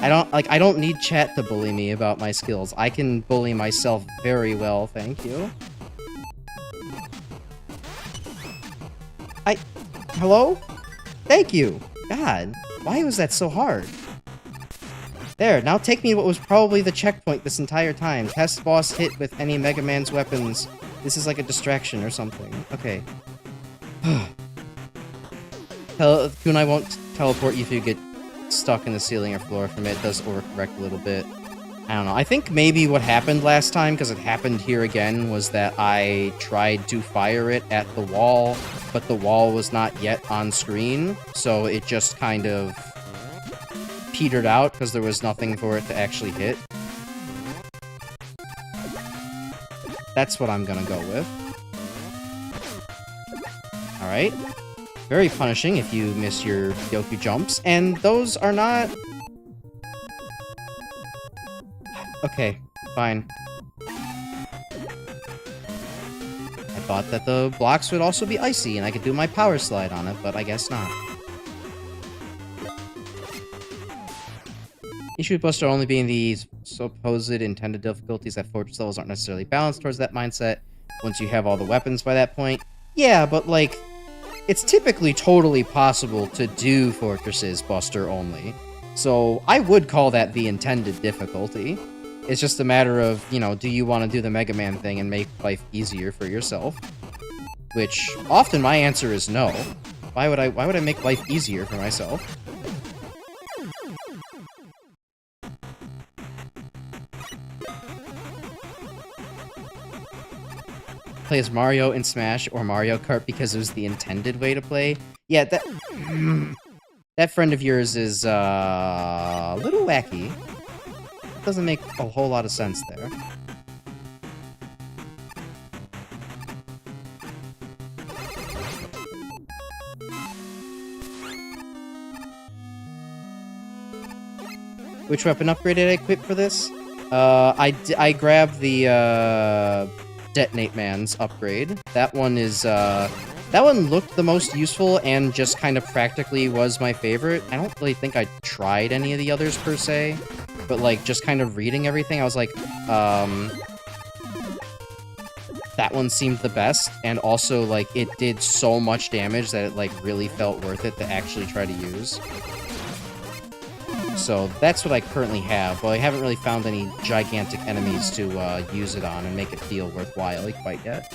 I don't need chat to bully me about my skills. I can bully myself very well, thank you. Hello? Thank you. God, why was that so hard? There, now take me to what was probably the checkpoint this entire time. Test boss hit with any Mega Man's weapons. This is like a distraction or something. Okay. Kunai won't teleport you if you get stuck in the ceiling or floor from it. It does overcorrect a little bit. I don't know. I think maybe what happened last time, because it happened here again, was that I tried to fire it at the wall, but the wall was not yet on screen, so it just kind of petered out because there was nothing for it to actually hit. That's what I'm gonna go with. Alright. very punishing if you miss your Yoku jumps, and those are not... Okay, fine. I thought that the blocks would also be icy, and I could do my power slide on it, but I guess not. Issue with Buster only being the supposed intended difficulties that Fortress levels aren't necessarily balanced towards that mindset once you have all the weapons by that point. Yeah, but, like, it's typically totally possible to do Fortresses Buster only. So I would call that the intended difficulty. It's just a matter of, you know, do you want to do the Mega Man thing and make life easier for yourself? Which, often my answer is no. Why would I make life easier for myself? Play as Mario in Smash or Mario Kart because it was the intended way to play. Yeah, that friend of yours is a little wacky. Doesn't make a whole lot of sense there. Which weapon upgrade did I equip for this? I grabbed the Detonate Man's upgrade. That one is, that one looked the most useful and just kind of practically was my favorite. I don't really think I tried any of the others per se, but like just kind of reading everything, I was like, that one seemed the best, and also like it did so much damage that it like really felt worth it to actually try to use. So that's what I currently have, but I haven't really found any gigantic enemies to use it on and make it feel worthwhile quite yet.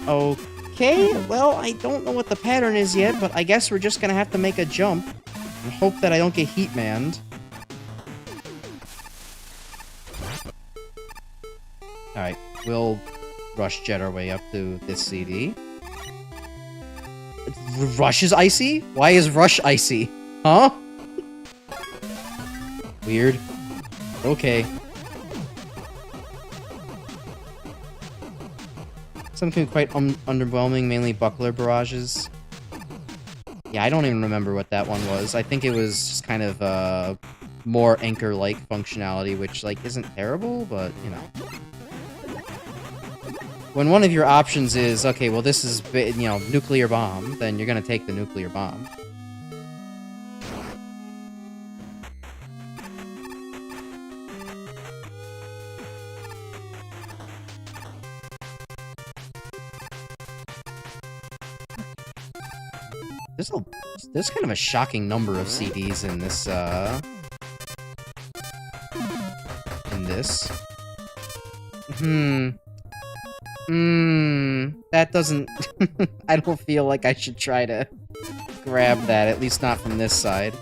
Okay, well, I don't know what the pattern is yet, but I guess we're just gonna have to make a jump and hope that I don't get heat-manned. Alright, we'll rush jet our way up to this CD. Rush is icy? Why is Rush icy? Huh? Weird. Okay. Something quite underwhelming, mainly buckler barrages. Yeah, I don't even remember what that one was. I think it was just kind of more anchor-like functionality, which like isn't terrible, but you know. When one of your options is, okay, well this is, you know, nuclear bomb, then you're gonna take the nuclear bomb. There's kind of a shocking number of CDs in this, that doesn't... I don't feel like I should try to grab that, at least not from this side.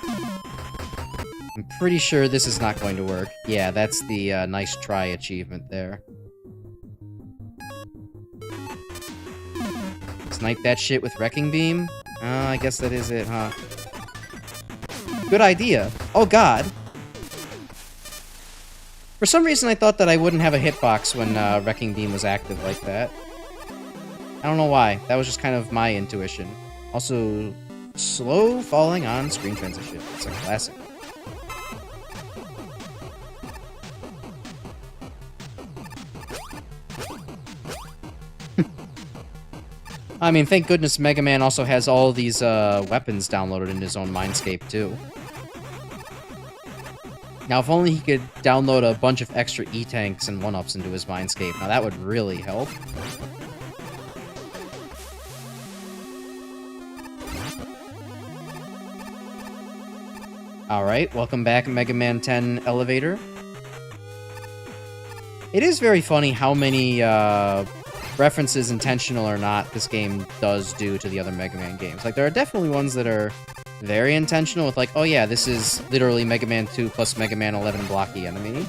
I'm pretty sure this is not going to work. Yeah, that's the nice try achievement there. Snipe that shit with Wrecking Beam? I guess that is it, huh? Good idea. Oh god. For some reason I thought that I wouldn't have a hitbox when Wrecking Beam was active like that. I don't know why. That was just kind of my intuition. Also, slow falling on screen transition. It's a classic. I mean, thank goodness Mega Man also has all these weapons downloaded in his own Mindscape, too. Now, if only he could download a bunch of extra E-Tanks and 1-ups into his Mindscape. Now, that would really help. Alright, welcome back, Mega Man 10 Elevator. It is very funny how many references, intentional or not, this game does do to the other Mega Man games. Like, there are definitely ones that are very intentional with like, oh yeah, this is literally Mega Man 2 plus Mega Man 11 blocky enemy.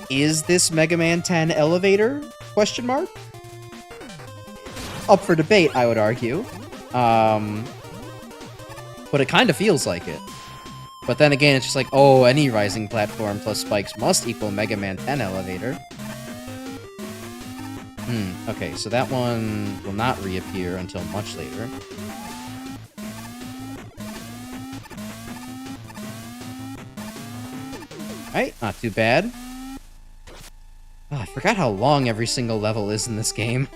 Is this Mega Man 10 Elevator? Question mark? Up for debate, I would argue. But it kind of feels like it. But then again, it's just like, oh, any rising platform plus spikes must equal Mega Man 10 Elevator. Okay, so that one will not reappear until much later. Alright, not too bad. Oh, I forgot how long every single level is in this game.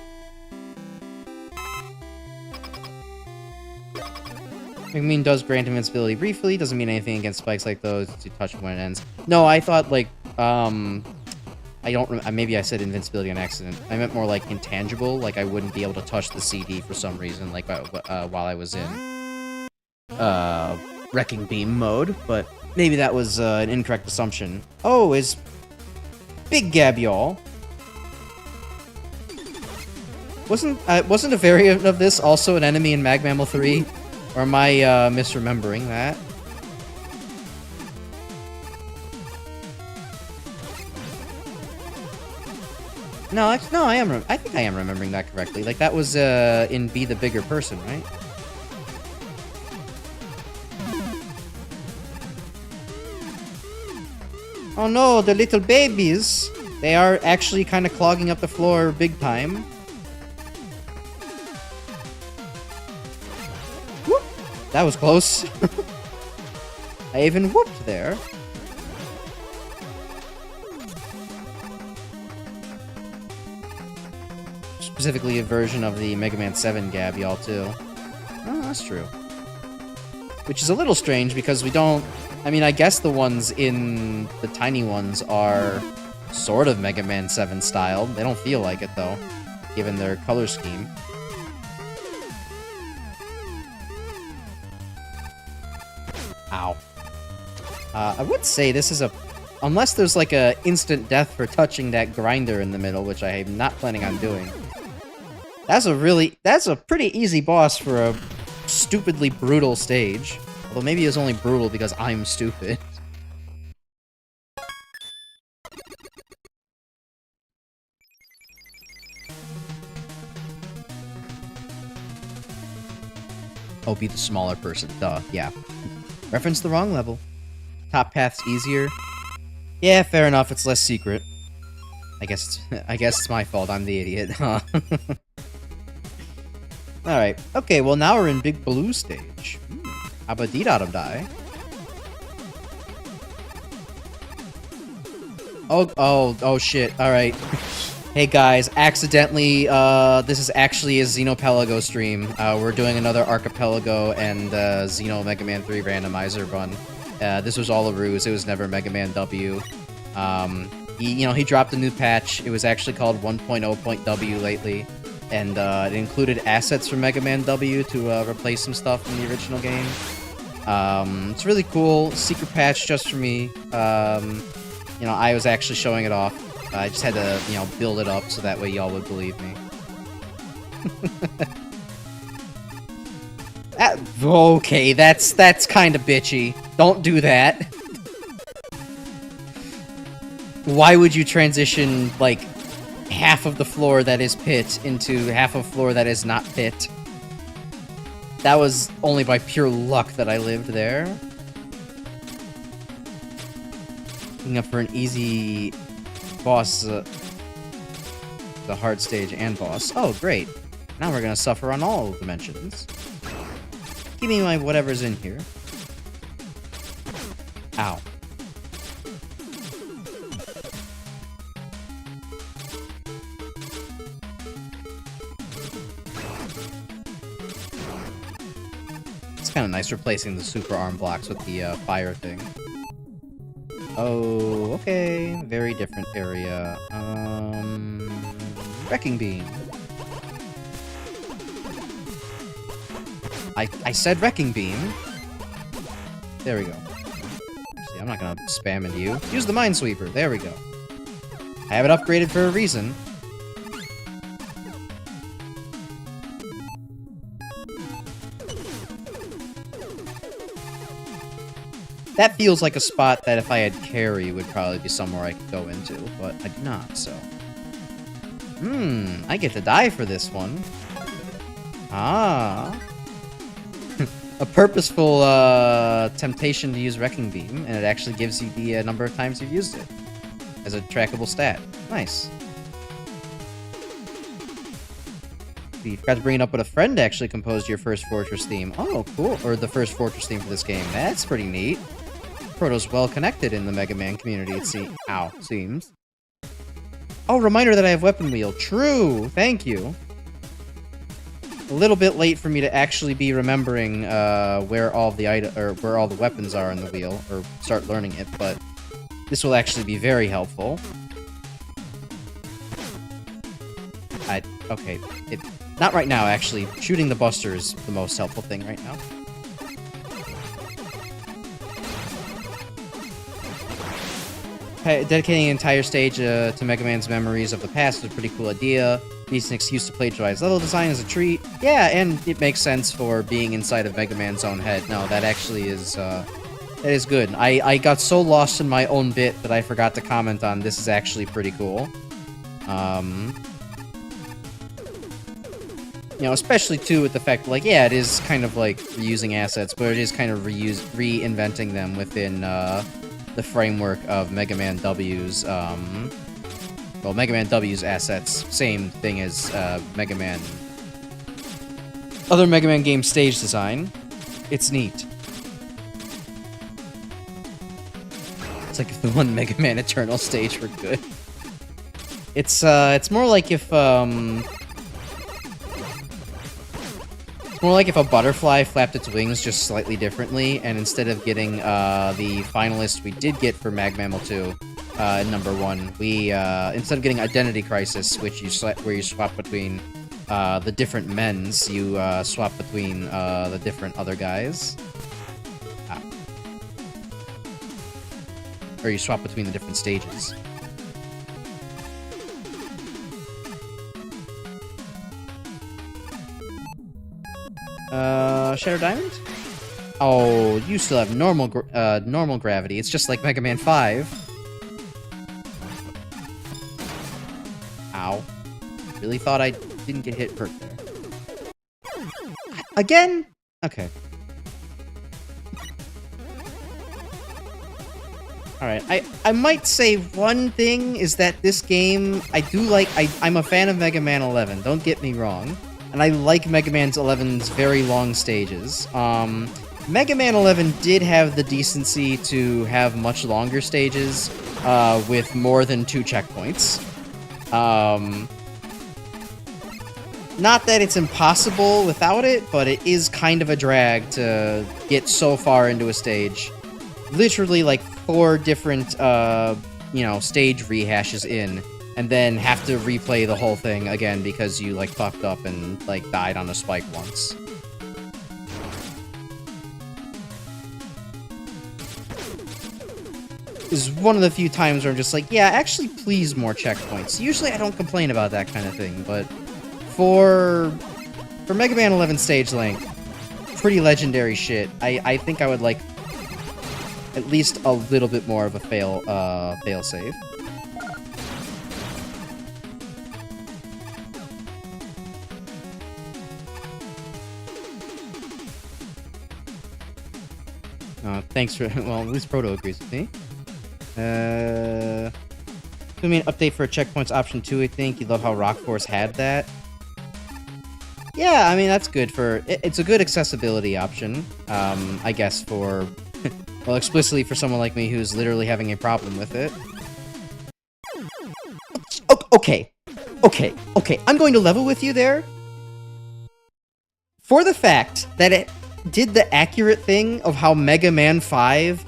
Mega Man does grant invincibility briefly, doesn't mean anything against spikes like those to touch when it ends. No, I thought, like, I don't maybe I said invincibility on accident. I meant more like intangible, like I wouldn't be able to touch the CD for some reason, like while I was in Wrecking Beam mode, but maybe that was an incorrect assumption. Oh, is Big Gab, y'all. Wasn't a variant of this also an enemy in Mag Mammal 3? Or am I misremembering that? No, I think I am remembering that correctly. Like, that was in Be the Bigger Person, right? Oh no, the little babies! They are actually kind of clogging up the floor big time. Whoop! That was close. I even whooped there. Specifically a version of the Mega Man 7 Gab, y'all, too. Oh, that's true. Which is a little strange, because we don't... I mean, I guess the ones in the tiny ones are sort of Mega Man 7 style. They don't feel like it, though, given their color scheme. Ow. I would say this is a... Unless there's, like, a instant death for touching that grinder in the middle, which I am not planning on doing. That's a pretty easy boss for a stupidly brutal stage. Although maybe it's only brutal because I'm stupid. Oh, be the smaller person. Duh, yeah. Reference the wrong level. Top path's easier. Yeah, fair enough, it's less secret. I guess it's my fault, I'm the idiot, huh? Alright, okay, well now we're in Big Blue stage. Abadee-da-dum-die. Oh shit, alright. Hey guys, accidentally, this is actually a Xenopelago stream. We're doing another Archipelago and Xeno Mega Man 3 randomizer run. This was all a ruse, it was never Mega Man W. He dropped a new patch. It was actually called 1.0.W lately. And it included assets from Mega Man W to replace some stuff from the original game. It's really cool. Secret patch just for me. I was actually showing it off. I just had to, build it up so that way y'all would believe me. Okay, that's kind of bitchy. Don't do that. Why would you transition, like, half of the floor that is pit into half of floor that is not pit? That was only by pure luck that I lived there. Looking up for an easy boss, the hard stage and boss. Oh, great. Now we're gonna suffer on all dimensions. Give me my whatever's in here. Ow. It's kind of nice replacing the super arm blocks with the fire thing. Oh, okay. Very different area. Wrecking Beam. I said Wrecking Beam. There we go. Actually, I'm not gonna spam into you. Use the Minesweeper. There we go. I have it upgraded for a reason. That feels like a spot that if I had carry would probably be somewhere I could go into, but I do not, so. I get to die for this one. Ah. A purposeful temptation to use Wrecking Beam, and it actually gives you the number of times you've used it as a trackable stat. Nice. You forgot to bring it up, but a friend actually composed your first Fortress theme. Oh, cool. Or the first Fortress theme for this game. That's pretty neat. Proto's well connected in the Mega Man community, it seems. Oh, reminder that I have Weapon Wheel. True! Thank you. A little bit late for me to actually be remembering where all the weapons are in the wheel, or start learning it, but this will actually be very helpful. Okay, not right now, actually. Shooting the Buster is the most helpful thing right now. Dedicating an entire stage to Mega Man's memories of the past is a pretty cool idea. It's an excuse to plagiarize level design as a treat. Yeah, and it makes sense for being inside of Mega Man's own head. No, that actually is, that is good. I got so lost in my own bit that I forgot to comment on this is actually pretty cool. You know, especially, too, with the fact, like, yeah, it is kind of, like, reusing assets, but it is kind of reinventing them within, the framework of Mega Man W's, well, Mega Man W's assets, same thing as, Mega Man... Other Mega Man game stage design. It's neat. It's like if the one Mega Man Eternal stage were good. It's more like if, It's more like if a butterfly flapped its wings just slightly differently, and instead of getting the finalist we did get for Mag Mammal 2 in number 1, we instead of getting Identity Crisis, which where you swap between the different men's, you swap between the different other guys. Or you swap between the different stages. Shadow Diamond? Oh, you still have normal gravity. It's just like Mega Man 5. Ow. Really thought I didn't get hurt there. Again? Okay. Alright, I might say one thing is that this game, I'm a fan of Mega Man 11, don't get me wrong. And I like Mega Man 11's very long stages. Mega Man 11 did have the decency to have much longer stages with more than 2 checkpoints. Not that it's impossible without it, but it is kind of a drag to get so far into a stage. Literally like 4 different, stage rehashes in. And then have to replay the whole thing again because you, like, fucked up and, like, died on a spike once. This is one of the few times where I'm just like, yeah, actually, please more checkpoints. Usually I don't complain about that kind of thing, but for Mega Man 11 stage length, pretty legendary shit. I think I would like at least a little bit more of a fail save. Thanks for... Well, at least Proto agrees with me. I mean, update for checkpoints option 2, I think. You love how Rock Force had that. Yeah, I mean, that's good for... It's a good accessibility option, I guess, for... well, explicitly for someone like me who's literally having a problem with it. Okay. I'm going to level with you there. For the fact that it did the accurate thing of how Mega Man 5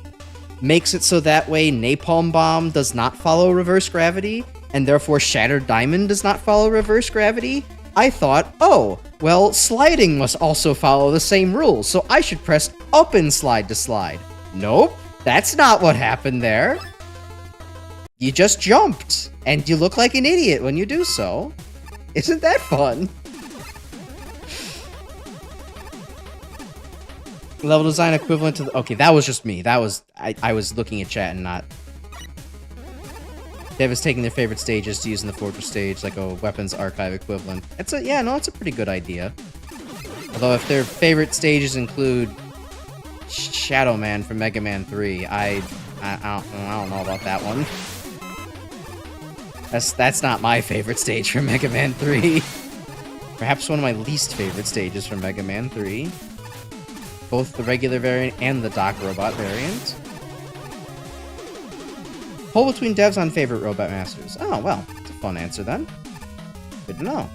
makes it so that way Napalm Bomb does not follow reverse gravity, and therefore Shattered Diamond does not follow reverse gravity, I thought, oh, well, sliding must also follow the same rules, so I should press up and slide to slide. Nope, that's not what happened there. You just jumped, and you look like an idiot when you do so. Isn't that fun? Level design equivalent to the... Okay, that was just me. That was... I was looking at chat and not... Dev is taking their favorite stages to use in the Fortress stage, like a weapons archive equivalent. It's a... Yeah, no, it's a pretty good idea. Although if their favorite stages include... Shadow Man from Mega Man 3, I don't know about that one. That's not my favorite stage from Mega Man 3. Perhaps one of my least favorite stages from Mega Man 3. Both the regular variant and the Doc Robot variant. Poll between devs on favorite Robot Masters. Oh, well, it's a fun answer then. Good to know.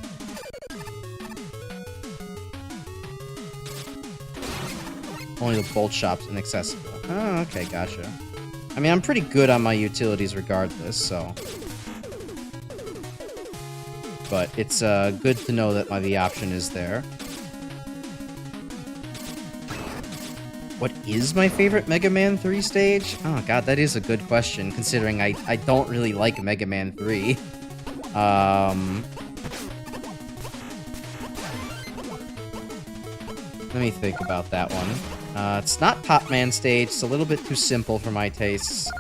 Only the Bolt Shop's inaccessible. Oh, okay, gotcha. I mean, I'm pretty good on my utilities regardless, so... But it's good to know that the option is there. What is my favorite Mega Man 3 stage? Oh god, that is a good question, considering I don't really like Mega Man 3. Let me think about that one. It's not Top Man stage, it's a little bit too simple for my tastes.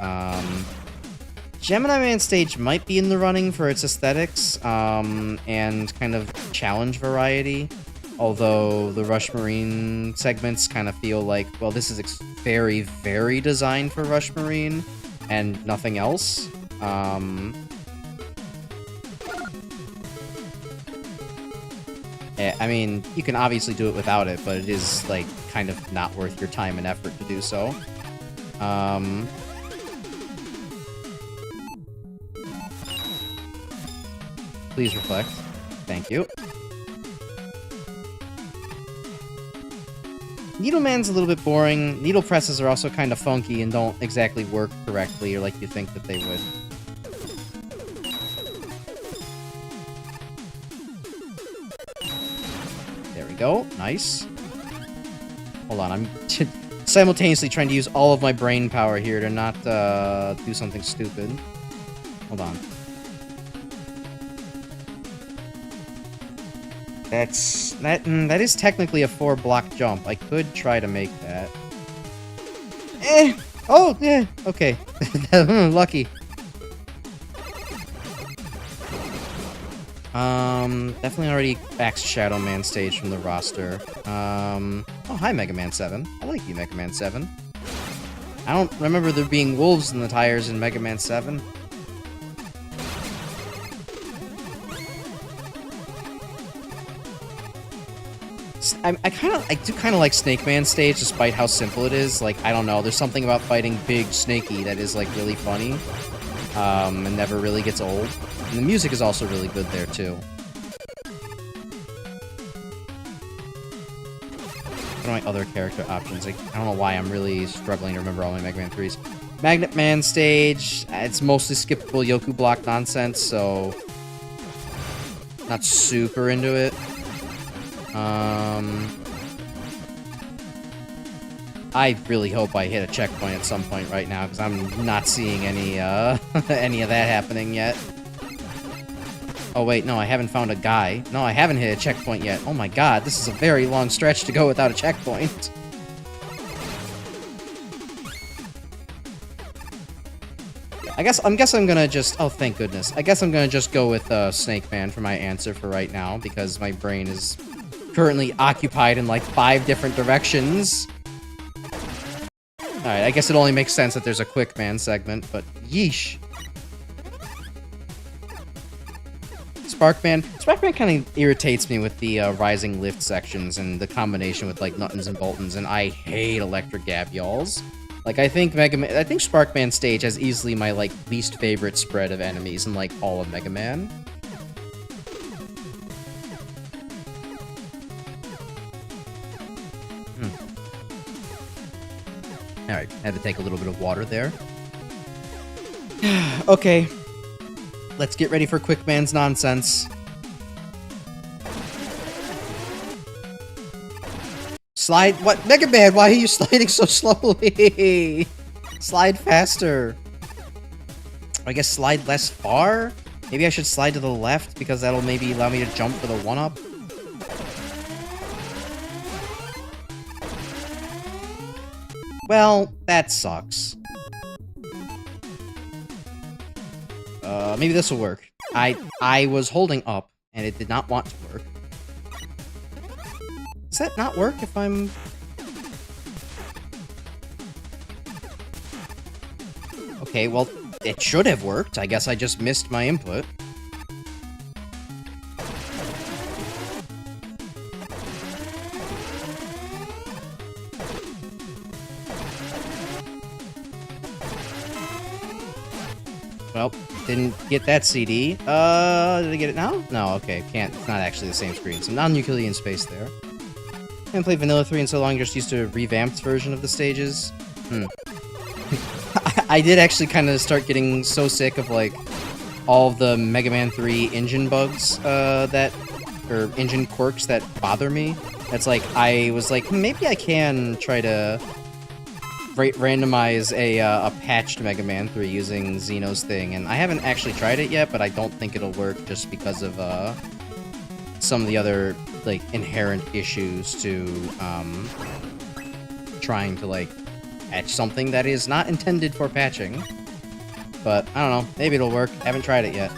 Gemini Man stage might be in the running for its aesthetics, and kind of challenge variety. Although the Rush Marine segments kind of feel like, well, this is very, very designed for Rush Marine, and nothing else. I mean, you can obviously do it without it, but it is, like, kind of not worth your time and effort to do so. Please reflect. Thank you. Needleman's a little bit boring. Needle presses are also kind of funky and don't exactly work correctly or like you think that they would. There we go. Nice. Hold on, I'm simultaneously trying to use all of my brain power here to not do something stupid. Hold on. That is technically a 4-block jump. I could try to make that. Oh, yeah. Okay. Lucky. Definitely already axed Shadow Man stage from the roster. Oh, hi, Mega Man 7. I like you, Mega Man 7. I don't remember there being wolves in the tires in Mega Man 7. I do kind of like Snake Man stage, despite how simple it is. Like, I don't know, there's something about fighting Big Snakey that is, like, really funny. And never really gets old. And the music is also really good there, too. What are my other character options? Like, I don't know why I'm really struggling to remember all my Mega Man 3s. Magnet Man stage, it's mostly skippable Yoku block nonsense, so... not super into it. I really hope I hit a checkpoint at some point right now, because I'm not seeing any, any of that happening yet. Oh wait, no, I haven't found a guy. No, I haven't hit a checkpoint yet. Oh my god, this is a very long stretch to go without a checkpoint. I guess I'm gonna just... oh, thank goodness. I guess I'm gonna just go with, Snake Man for my answer for right now, because my brain is currently occupied in, like, 5 different directions. Alright, I guess it only makes sense that there's a Quick Man segment, but yeesh. Sparkman kind of irritates me with the rising lift sections and the combination with, like, Nuttons and Boltons, and I hate electric Gabyals. Like, I think Sparkman stage has easily my, like, least favorite spread of enemies in, like, all of Mega Man. Alright, had to take a little bit of water there. Okay. Let's get ready for Quick Man's nonsense. Slide- what? Mega Man, why are you sliding so slowly? Slide faster. I guess slide less far? Maybe I should slide to the left, because that'll maybe allow me to jump for the 1-up? Well, that sucks. Maybe this will work. I was holding up, and it did not want to work. Does that not work if I'm... okay, well, it should have worked. I guess I just missed my input. Well, didn't get that CD. Did I get it now? No, okay, can't. It's not actually the same screen. Some non-Euclidean space there. Haven't played Vanilla 3 in so long, just used to a revamped version of the stages. I did actually kind of start getting so sick of, like, all of the Mega Man 3 engine bugs, or engine quirks that bother me. That's like, I was like, maybe I can try to randomize a patched Mega Man 3 using Xeno's thing, and I haven't actually tried it yet, but I don't think it'll work just because of, some of the other, like, inherent issues to, trying to, like, patch something that is not intended for patching. But, I don't know, maybe it'll work. Haven't tried it yet.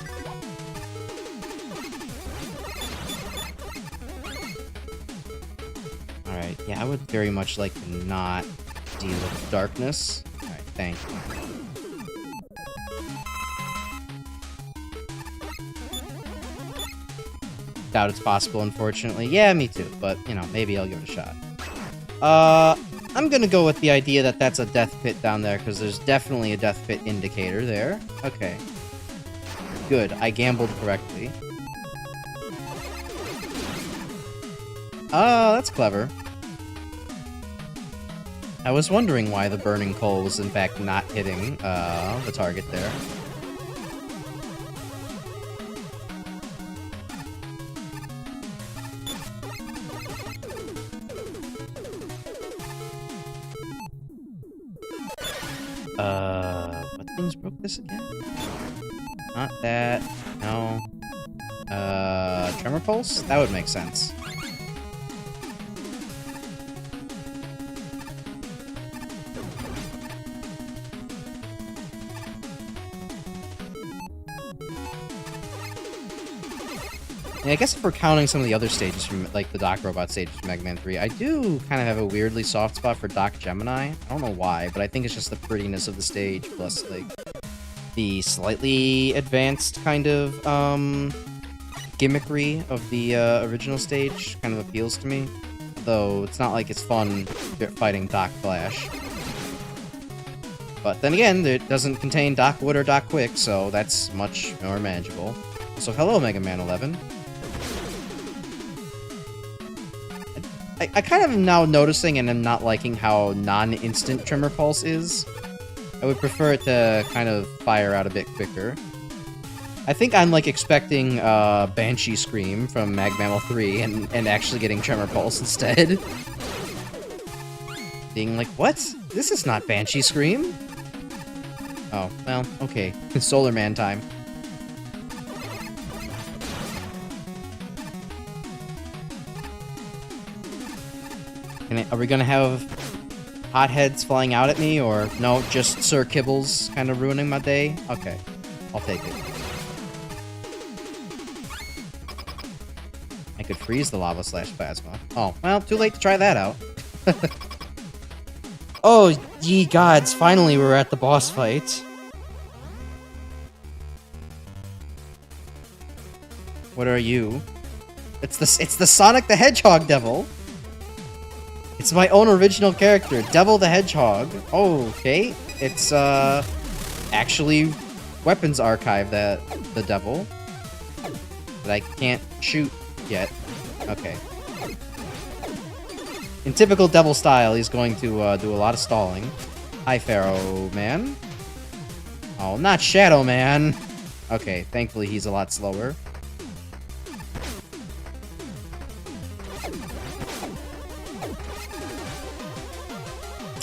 Alright, yeah, I would very much like to not deal with darkness. Alright, thank you. Doubt it's possible, unfortunately. Yeah, me too, but, you know, maybe I'll give it a shot. I'm gonna go with the idea that that's a death pit down there, because there's definitely a death pit indicator there. Okay. Good, I gambled correctly. That's clever. I was wondering why the burning coal was in fact not hitting, the target there. What things broke this again? Not that. No. Tremor pulse? That would make sense. Yeah, I guess if we're counting some of the other stages from, like, the Doc Robot stages from Mega Man 3, I do kind of have a weirdly soft spot for Doc Gemini. I don't know why, but I think it's just the prettiness of the stage, plus, like, the slightly advanced kind of, gimmickry of the, original stage kind of appeals to me. Though, it's not like it's fun fighting Doc Flash. But then again, it doesn't contain Doc Wood or Doc Quick, so that's much more manageable. So hello, Mega Man 11. I kind of am now noticing and am not liking how non-instant Tremor Pulse is. I would prefer it to kind of fire out a bit quicker. I think I'm, like, expecting Banshee Scream from Mag Mammal 3 and actually getting Tremor Pulse instead. Being like, what? This is not Banshee Scream? Oh, well, okay. Solar Man time. Are we gonna have hotheads flying out at me, or no, just Sir Kibbles kind of ruining my day? Okay, I'll take it. I could freeze the lava slash plasma. Oh, well, too late to try that out. Oh, ye gods, finally we're at the boss fight. What are you? It's the Sonic the Hedgehog devil. It's my own original character, Devil the Hedgehog. Oh, okay. It's, actually weapons archive the devil. That I can't shoot yet. Okay. In typical devil style, he's going to, do a lot of stalling. Hi, Pharaoh Man. Oh, not Shadow Man. Okay, thankfully he's a lot slower.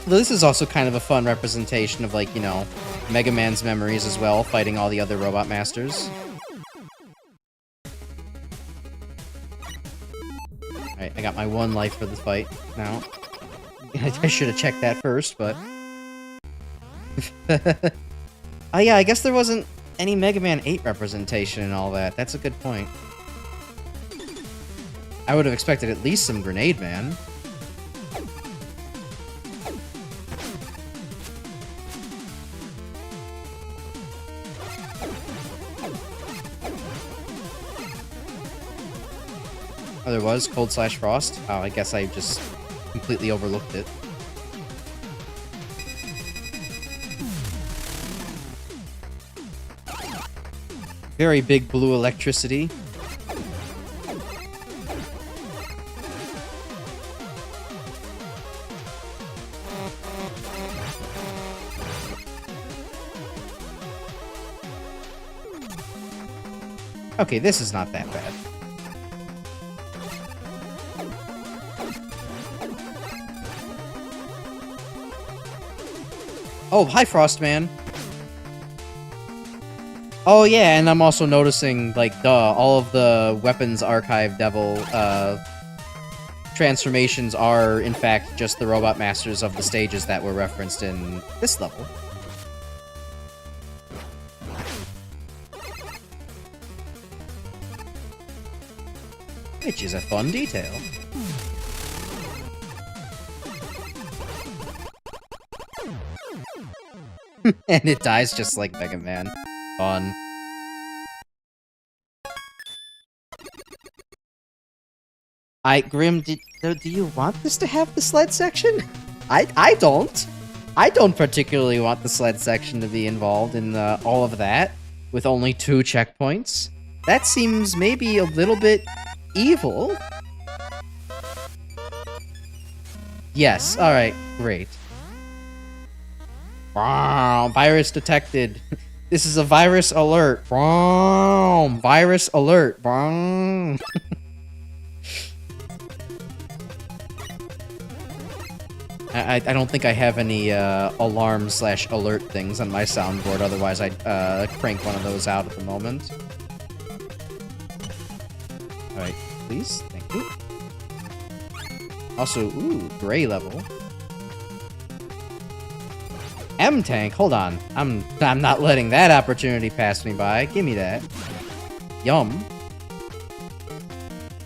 This is also kind of a fun representation of, like, you know, Mega Man's memories as well, fighting all the other Robot Masters. Alright, I got my one life for the fight now. I should have checked that first, but... Oh yeah, I guess there wasn't any Mega Man 8 representation and all that. That's a good point. I would have expected at least some Grenade Man. Oh, there was Cold Slash Frost? Oh, I guess I just completely overlooked it. Very big blue electricity. Okay, this is not that bad. Oh, hi, Frostman. Oh, yeah, and I'm also noticing, like, all of the Weapons Archive Devil, transformations are, in fact, just the Robot Masters of the stages that were referenced in this level. Which is a fun detail. And it dies just like Mega Man. Fun. Grim, do you want this to have the sled section? I don't. I don't particularly want the sled section to be involved in all of that, with only 2 checkpoints. That seems maybe a little bit evil. Yes, alright, great. Wow, virus detected. This is a virus alert. Wow, virus alert. Wow. I don't think I have any alarm/alert things on my soundboard, otherwise I'd crank one of those out at the moment. Alright, please, thank you. Also, ooh, gray level. M-Tank, hold on. I'm not letting that opportunity pass me by. Give me that. Yum.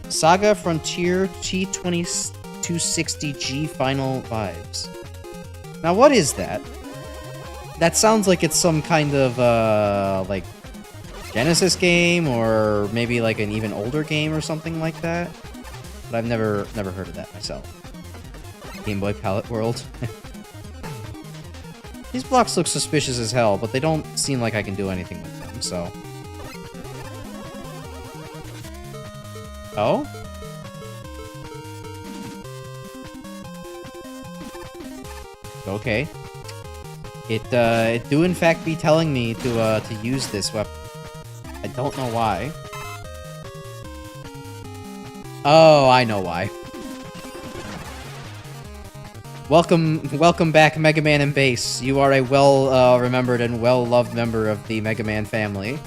Saga Frontier T2260G Final Vibes. Now, what is that? That sounds like it's some kind of, like, Genesis game, or maybe like an even older game or something like that. But I've never heard of that myself. Game Boy Palette World. These blocks look suspicious as hell, but they don't seem like I can do anything with them, so... Oh? Okay. It do in fact be telling me to use this weapon. I don't know why. Oh, I know why. Welcome back, Mega Man and Bass. You are a well remembered and well-loved member of the Mega Man family.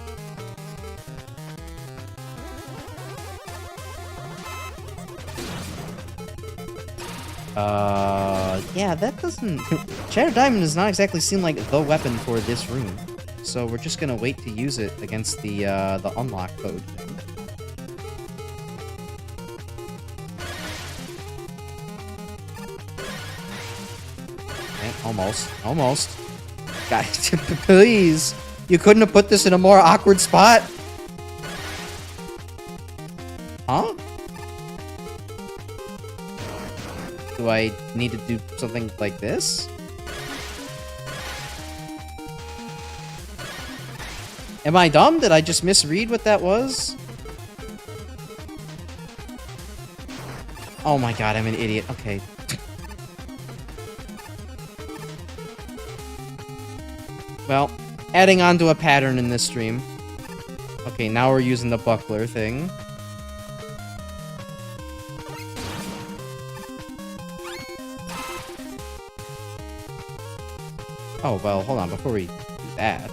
Yeah, that doesn't... Shattered Diamond does not exactly seem like the weapon for this room. So we're just gonna wait to use it against the unlock code thing. Almost. Guys, please! You couldn't have put this in a more awkward spot? Huh? Do I need to do something like this? Am I dumb? Did I just misread what that was? Oh my god, I'm an idiot. Okay. Well, adding on to a pattern in this stream. Okay, now we're using the buckler thing. Oh, well, hold on, before we do that.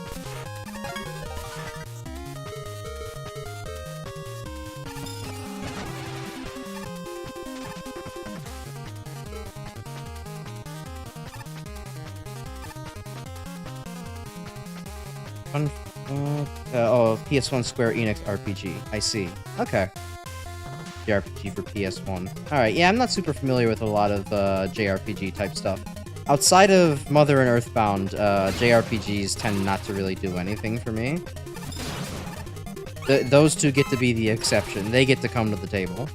Oh, PS1 Square Enix RPG. I see. Okay. JRPG for PS1. Alright, yeah, I'm not super familiar with a lot of JRPG type stuff. Outside of Mother and Earthbound, JRPGs tend not to really do anything for me. Those two get to be the exception. They get to come to the table.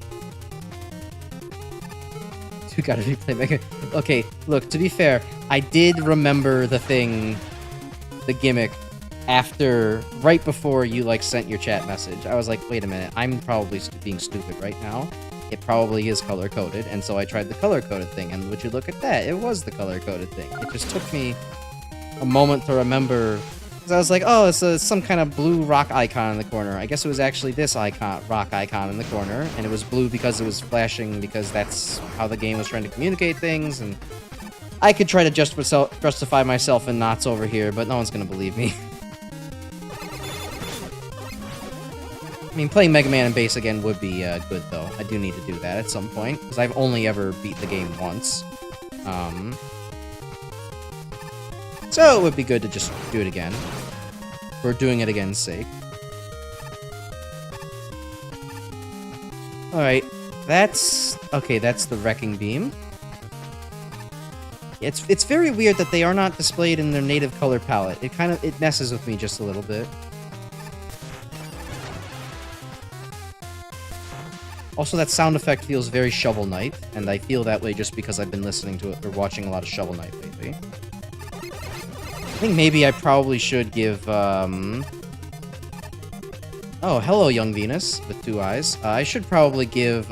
You gotta replay Mega... Okay, look, to be fair, I did remember the thing, the gimmick, right before you, like, sent your chat message. I was like, wait a minute, I'm probably being stupid right now. It probably is color-coded, and so I tried the color-coded thing, and would you look at that? It was the color-coded thing. It just took me a moment to remember, because I was like, oh, it's some kind of blue rock icon in the corner. I guess it was actually this rock icon in the corner, and it was blue because it was flashing, because that's how the game was trying to communicate things, and I could try to justify myself in knots over here, but no one's gonna believe me. I mean, playing Mega Man and Bass again would be good, though. I do need to do that at some point, because I've only ever beat the game once. So it would be good to just do it again, for doing it again's sake. Alright, that's the Wrecking Beam. It's very weird that they are not displayed in their native color palette. It messes with me just a little bit. Also, that sound effect feels very Shovel Knight, and I feel that way just because I've been listening to it or watching a lot of Shovel Knight lately. I think maybe I probably should give, Oh, hello, Young Venus, with 2 eyes. I should probably give,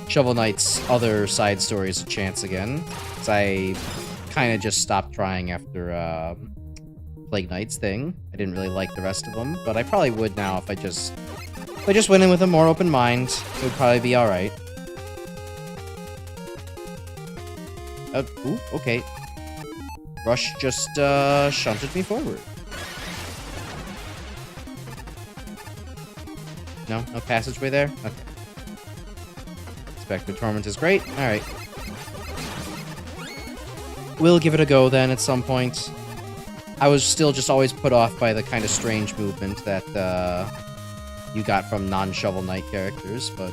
Shovel Knight's other side stories a chance again, because I kind of just stopped trying after, Plague Knight's thing. I didn't really like the rest of them, but I probably would now if I just went in with a more open mind. It would probably be alright. Ooh, okay. Rush just, shunted me forward. No passageway there? Okay. Spectre Torment is great. Alright. We'll give it a go then at some point. I was still just always put off by the kind of strange movement that, you got from non-Shovel Knight characters, but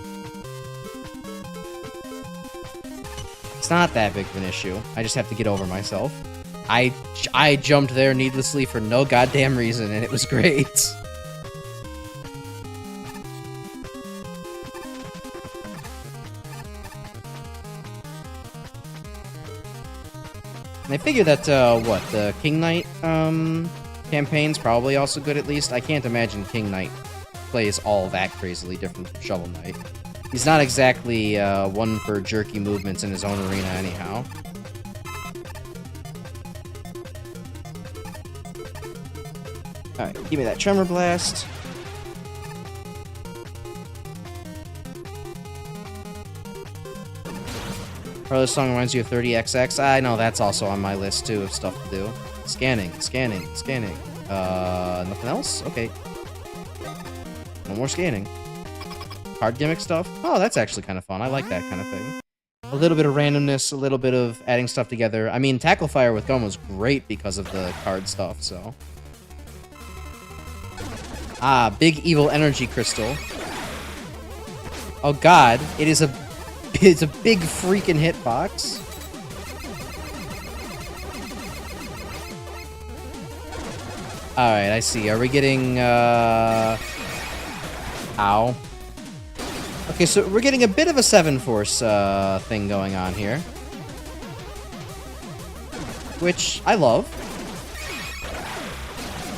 it's not that big of an issue. I just have to get over myself. I jumped there needlessly for no goddamn reason, and it was great. And I figure that, the King Knight, campaign's probably also good at least. I can't imagine King Knight plays all that crazily different from Shovel Knight. He's not exactly one for jerky movements in his own arena anyhow. Alright, give me that Tremor Blast. Part of the song reminds you of 30XX. I know that's also on my list too of stuff to do. Scanning. Nothing else? Okay. No more scanning. Card gimmick stuff? Oh, that's actually kind of fun. I like that kind of thing. A little bit of randomness, a little bit of adding stuff together. I mean, Tackle Fire with Gum was great because of the card stuff, so. Ah, Big Evil Energy Crystal. Oh god, it's a big freaking hitbox. Alright, I see. Are we getting, Ow. Okay, so we're getting a bit of a 7-force, thing going on here. Which I love.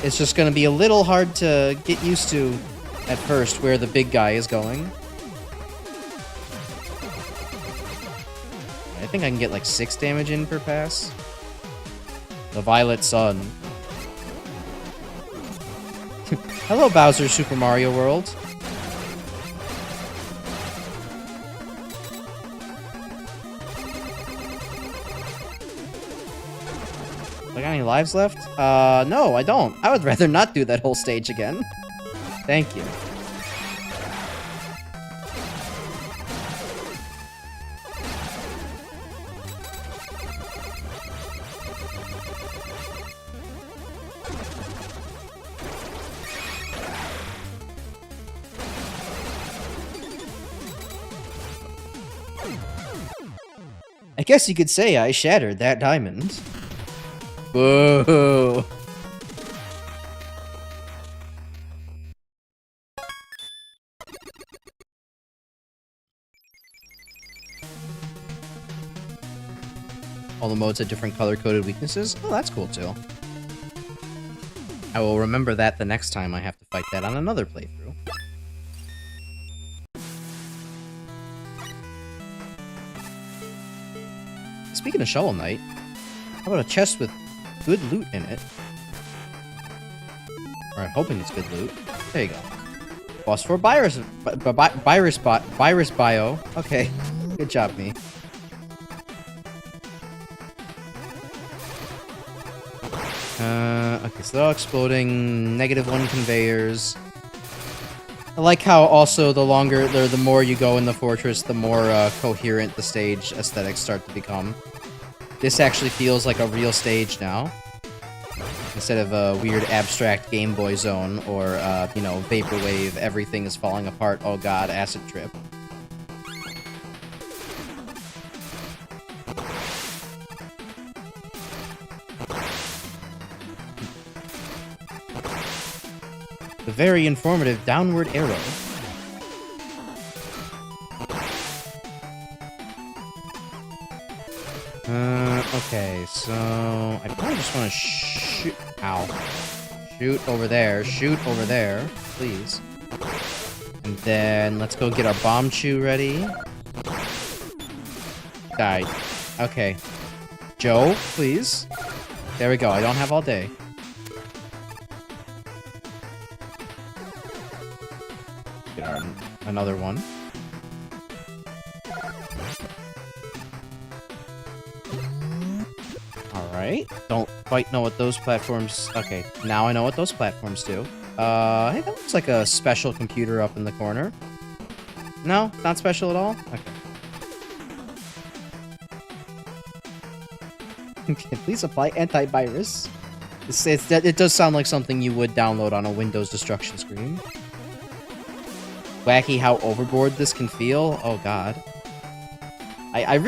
It's just gonna be a little hard to get used to at first where the big guy is going. I think I can get like 6 damage in per pass. The Violet Sun. Hello, Bowser Super Mario World. Do I got any lives left? No, I don't. I would rather not do that whole stage again. Thank you. I guess you could say I shattered that diamond. Whoa. All the modes had different color-coded weaknesses? Oh, that's cool, too. I will remember that the next time I have to fight that on another playthrough. Speaking of Shovel Knight, how about a chest with good loot in it? Or I'm hoping it's good loot. There you go. Boss for Virus Bio. Okay. Good job, me. Okay, so they're all exploding. -1 conveyors. I like how also the more you go in the fortress, the more coherent the stage aesthetics start to become. This actually feels like a real stage now. Instead of a weird abstract Game Boy zone or, you know, vaporwave, everything is falling apart, oh god, acid trip. The very informative downward arrow. Okay, so I probably just want to shoot. Ow. Shoot over there. Shoot over there, please. And then let's go get our bomb chew ready. Die. Okay. Joe, please. There we go. I don't have all day. Get our another one. Alright. Don't quite know what those platforms... Okay, now I know what those platforms do. Hey, that looks like a special computer up in the corner. No? Not special at all? Okay. Please apply antivirus. It does sound like something you would download on a Windows destruction screen. Wacky how overboard this can feel. Oh god. I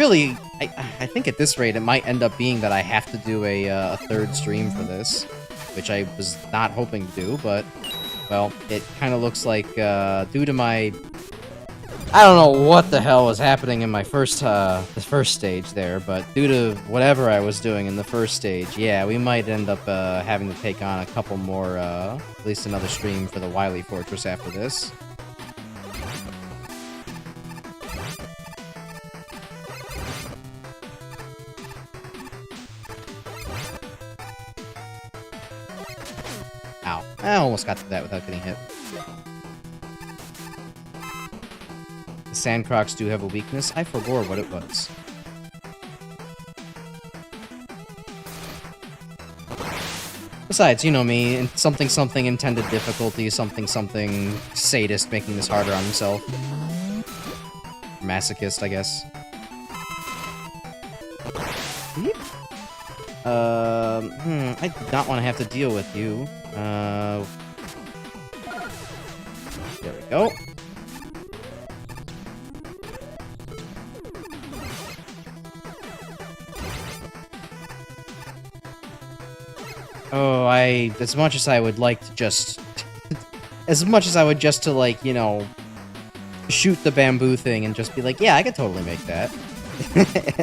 think at this rate it might end up being that I have to do a third stream for this, which I was not hoping to do, but well, it kind of looks like due to my... I don't know what the hell was happening in my the first stage there, but due to whatever I was doing in the first stage, yeah, we might end up having to take on a couple more, at least another stream for the Wily Fortress after this. Ow. I almost got to that without getting hit. The Sandcrocs do have a weakness. I forgot what it was. Besides, you know me, something intended difficulty, something sadist making this harder on himself. Masochist, I guess. I did not want to have to deal with you. There we go. Oh, as much as I would like to just... as much as I would just to, like, you know, shoot the bamboo thing and just be like, yeah, I could totally make that.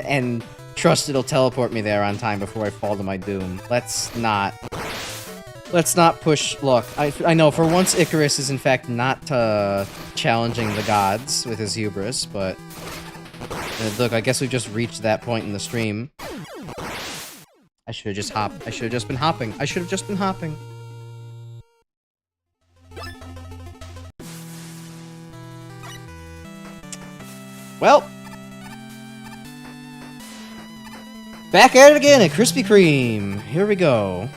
And trust it'll teleport me there on time before I fall to my doom. Let's not push... Look, I know, for once Icarus is in fact not challenging the gods with his hubris, but... look, I guess we've just reached that point in the stream. I should have just hopped. I should have just been hopping. I should have just been hopping. Well. Back at it again at Krispy Kreme. Here we go.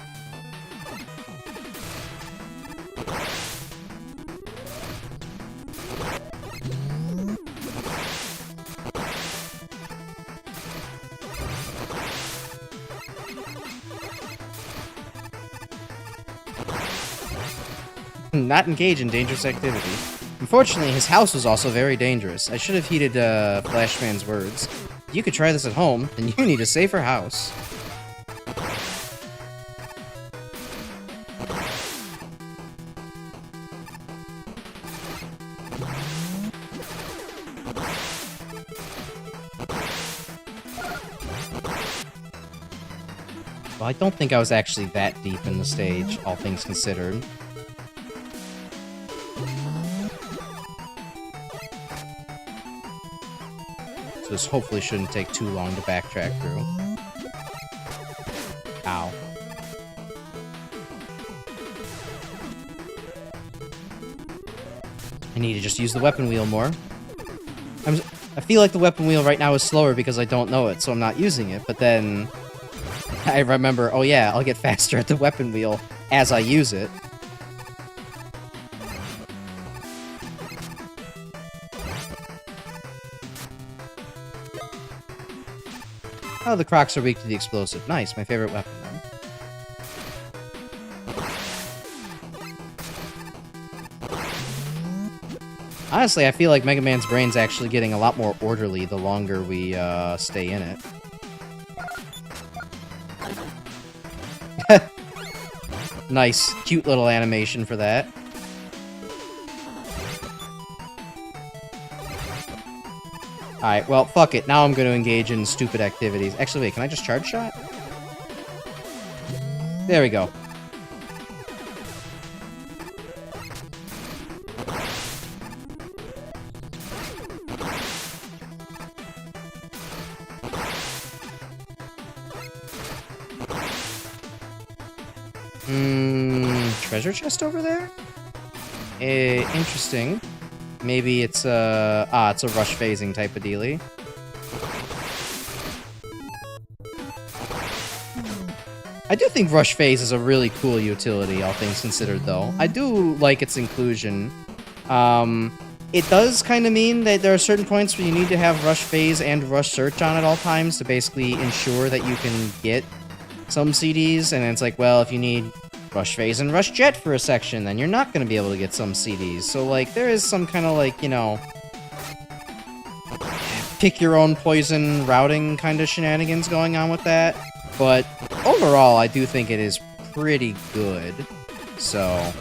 Not engage in dangerous activity. Unfortunately, his house was also very dangerous. I should have heeded Flashman's words. If you could try this at home, then you need a safer house. Well, I don't think I was actually that deep in the stage, all things considered. So this hopefully shouldn't take too long to backtrack through. Ow. I need to just use the weapon wheel more. I feel like the weapon wheel right now is slower because I don't know it, so I'm not using it, but then I remember, oh yeah, I'll get faster at the weapon wheel as I use it. Oh, the Crocs are weak to the explosive. Nice, my favorite weapon, then. Honestly, I feel like Mega Man's brain's actually getting a lot more orderly the longer we stay in it. Nice, cute little animation for that. Alright, well, fuck it. Now I'm going to engage in stupid activities. Actually, wait, can I just charge shot? There we go. Treasure chest over there? Interesting. Maybe it's it's a rush phasing type of dealie. I do think rush phase is a really cool utility, all things considered, though. I do like its inclusion. It does kind of mean that there are certain points where you need to have rush phase and rush search on at all times to basically ensure that you can get some CDs, and it's like, well, if you need rush phase and rush jet for a section, then you're not going to be able to get some CDs. So, like, there is some kind of, like, you know, pick your own poison routing kind of shenanigans going on with that. But overall, I do think it is pretty good. So,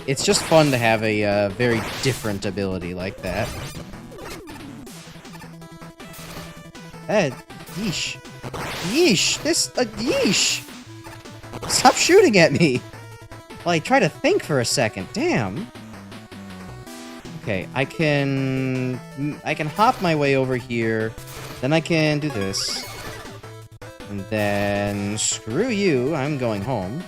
it's just fun to have a very different ability like that. Yeesh. Yeesh! Yeesh! Stop shooting at me! Like, try to think for a second. Damn. Okay, I can hop my way over here. Then I can do this. And then, screw you, I'm going home.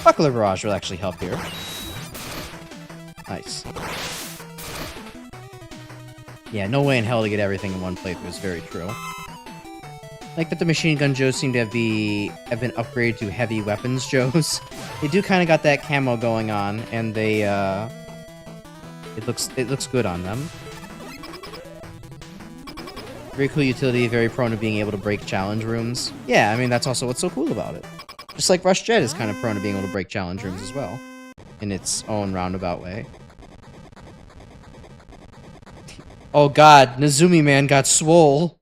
Buckler Barrage will actually help here. Nice. Yeah, no way in hell to get everything in one playthrough is very true. Like that the machine gun Joes seem to have been upgraded to heavy weapons Joes. They do kind of got that camo going on, and they it looks good on them. Very cool utility, very prone to being able to break challenge rooms. Yeah, I mean that's also what's so cool about it. Just like Rush Jet is kind of prone to being able to break challenge rooms as well, in its own roundabout way. Oh god, Nezumi Man got swole.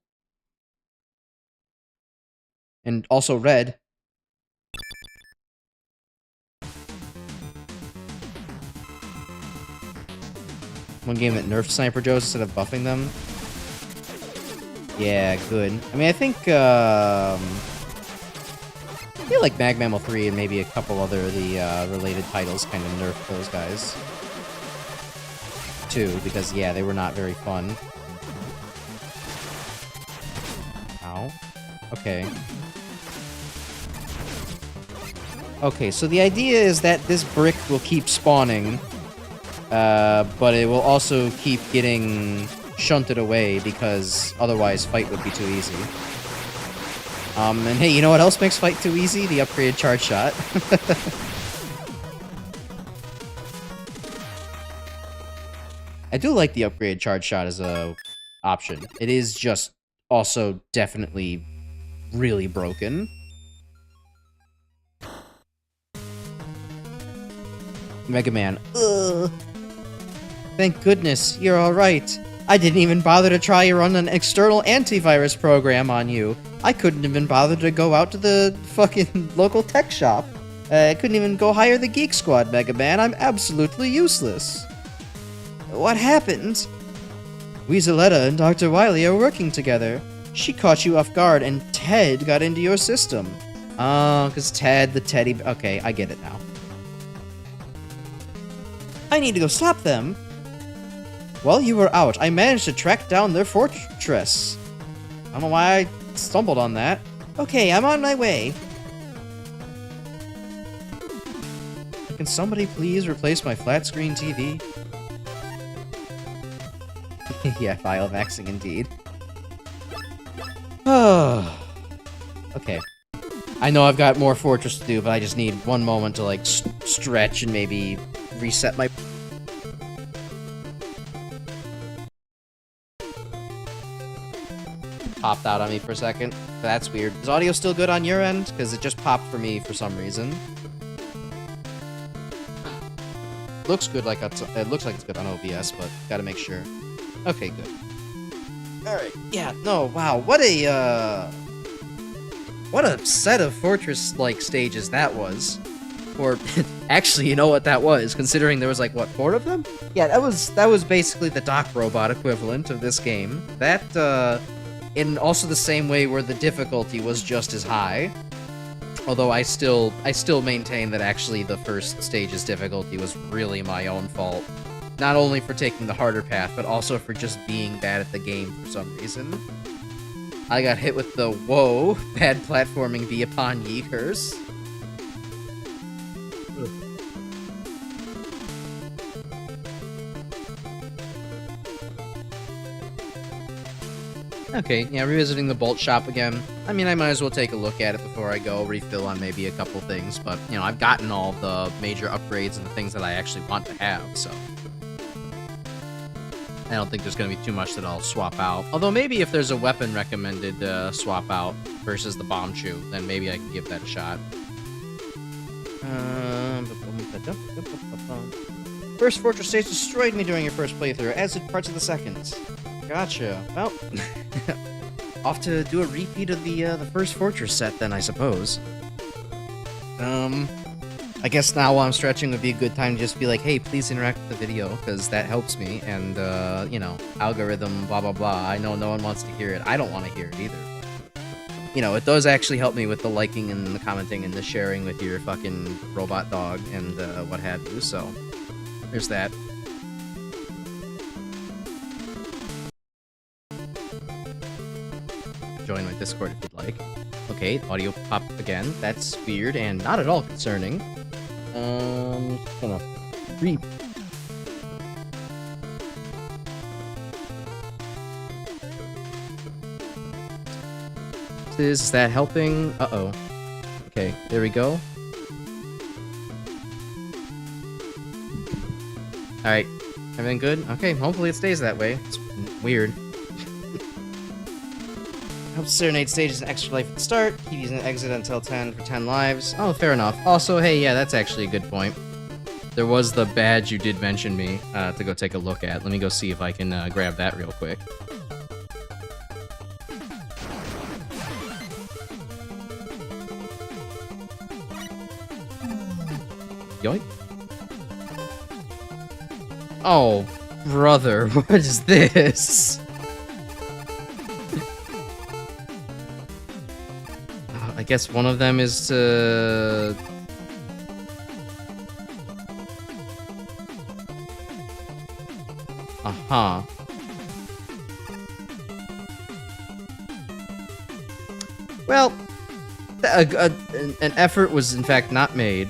And also red. One game that nerfed Sniper Joes instead of buffing them. Yeah, good. I mean, I think, I feel like Mag Mammal 3 and maybe a couple other of the related titles kind of nerfed those guys. Too, because, yeah, they were not very fun. Ow. Okay. Okay, so the idea is that this brick will keep spawning, but it will also keep getting shunted away because otherwise fight would be too easy. And hey, you know what else makes fight too easy? The upgraded charge shot. I do like the upgraded charge shot as a option. It is just also definitely really broken. Mega Man. Ugh. Thank goodness, you're alright. I didn't even bother to try to run an external antivirus program on you. I couldn't even bother to go out to the fucking local tech shop. I couldn't even go hire the Geek Squad, Mega Man. I'm absolutely useless. What happened? Weaseletta and Dr. Wily are working together. She caught you off guard, and Ted got into your system. Because Ted, the teddy... Okay, I get it now. I need to go stop them. While you were out, I managed to track down their fortress. I don't know why I stumbled on that. Okay, I'm on my way. Can somebody please replace my flat screen TV? Yeah, file maxing indeed. Oh. Okay. I know I've got more Fortress to do, but I just need one moment to, like, stretch and maybe reset my... Popped out on me for a second. That's weird. Is audio still good on your end? Because it just popped for me for some reason. Looks good, like it looks like it's good on OBS, but gotta make sure. Okay, good. Alright, yeah, no, wow, what a set of Fortress-like stages that was. Or, actually, you know what that was, considering there was, like, what, 4 of them? Yeah, that was basically the Doc Robot equivalent of this game. That, in also the same way where the difficulty was just as high. Although I still maintain that actually the first stage's difficulty was really my own fault. Not only for taking the harder path, but also for just being bad at the game for some reason. I got hit with the, whoa, bad platforming be upon ye curse. Okay, yeah, revisiting the Bolt Shop again. I mean, I might as well take a look at it before I go refill on maybe a couple things, but, you know, I've gotten all the major upgrades and the things that I actually want to have, so... I don't think there's going to be too much that I'll swap out. Although maybe if there's a weapon recommended swap out versus the Bomb Chew, then maybe I can give that a shot. First Fortress stage destroyed me during your first playthrough, as did parts of the second. Gotcha. Well, off to do a repeat of the first Fortress set then, I suppose. I guess now while I'm stretching would be a good time to just be like, hey, please interact with the video, because that helps me, and, you know, algorithm, blah, blah, blah. I know no one wants to hear it. I don't want to hear it either. You know, it does actually help me with the liking and the commenting and the sharing with your fucking robot dog and what have you, so there's that. Join my Discord if you'd like. Okay, audio popped again. That's weird and not at all concerning. Just gonna reap. Is that helping? Uh-oh. Okay, there we go. Alright, everything good? Okay, hopefully it stays that way. It's weird. Help Serenade stage is an extra life at the start. Keep using the exit until 10 for 10 lives. Oh, fair enough. Also, hey, yeah, that's actually a good point. There was the badge you did mention me to go take a look at. Let me go see if I can grab that real quick. Yoink. Oh, brother, what is this? I guess one of them is to... Uh-huh. Well, an effort was in fact not made.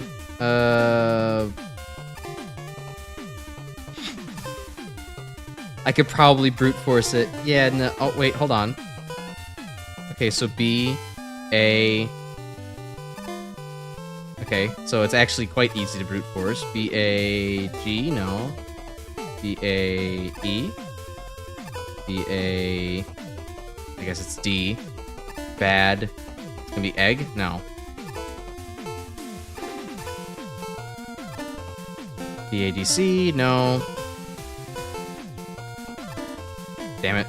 I could probably brute force it. Yeah, no. Oh, wait, hold on. Okay, so B, A. Okay, so it's actually quite easy to brute force. B, A, G, no. B, A, E. B, A. I guess it's D. Bad. It's gonna be egg? No. B, A, D, C, no. Damn it.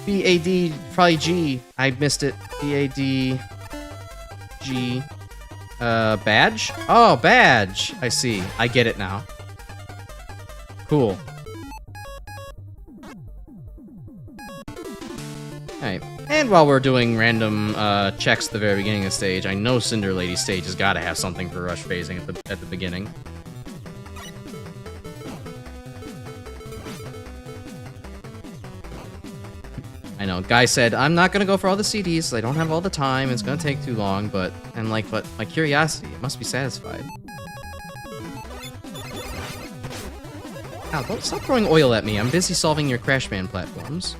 B-A-D, probably G. I missed it. B-A-D. G. Badge? Oh, badge! I see. I get it now. Cool. Alright. And while we're doing random checks at the very beginning of the stage, I know Cinder Lady's stage has got to have something for rush phasing at the beginning. I know, Guy said, I'm not gonna go for all the CDs, I don't have all the time, it's gonna take too long, but I'm like, but my curiosity, it must be satisfied. Ow, don't stop throwing oil at me, I'm busy solving your Crash Man platforms.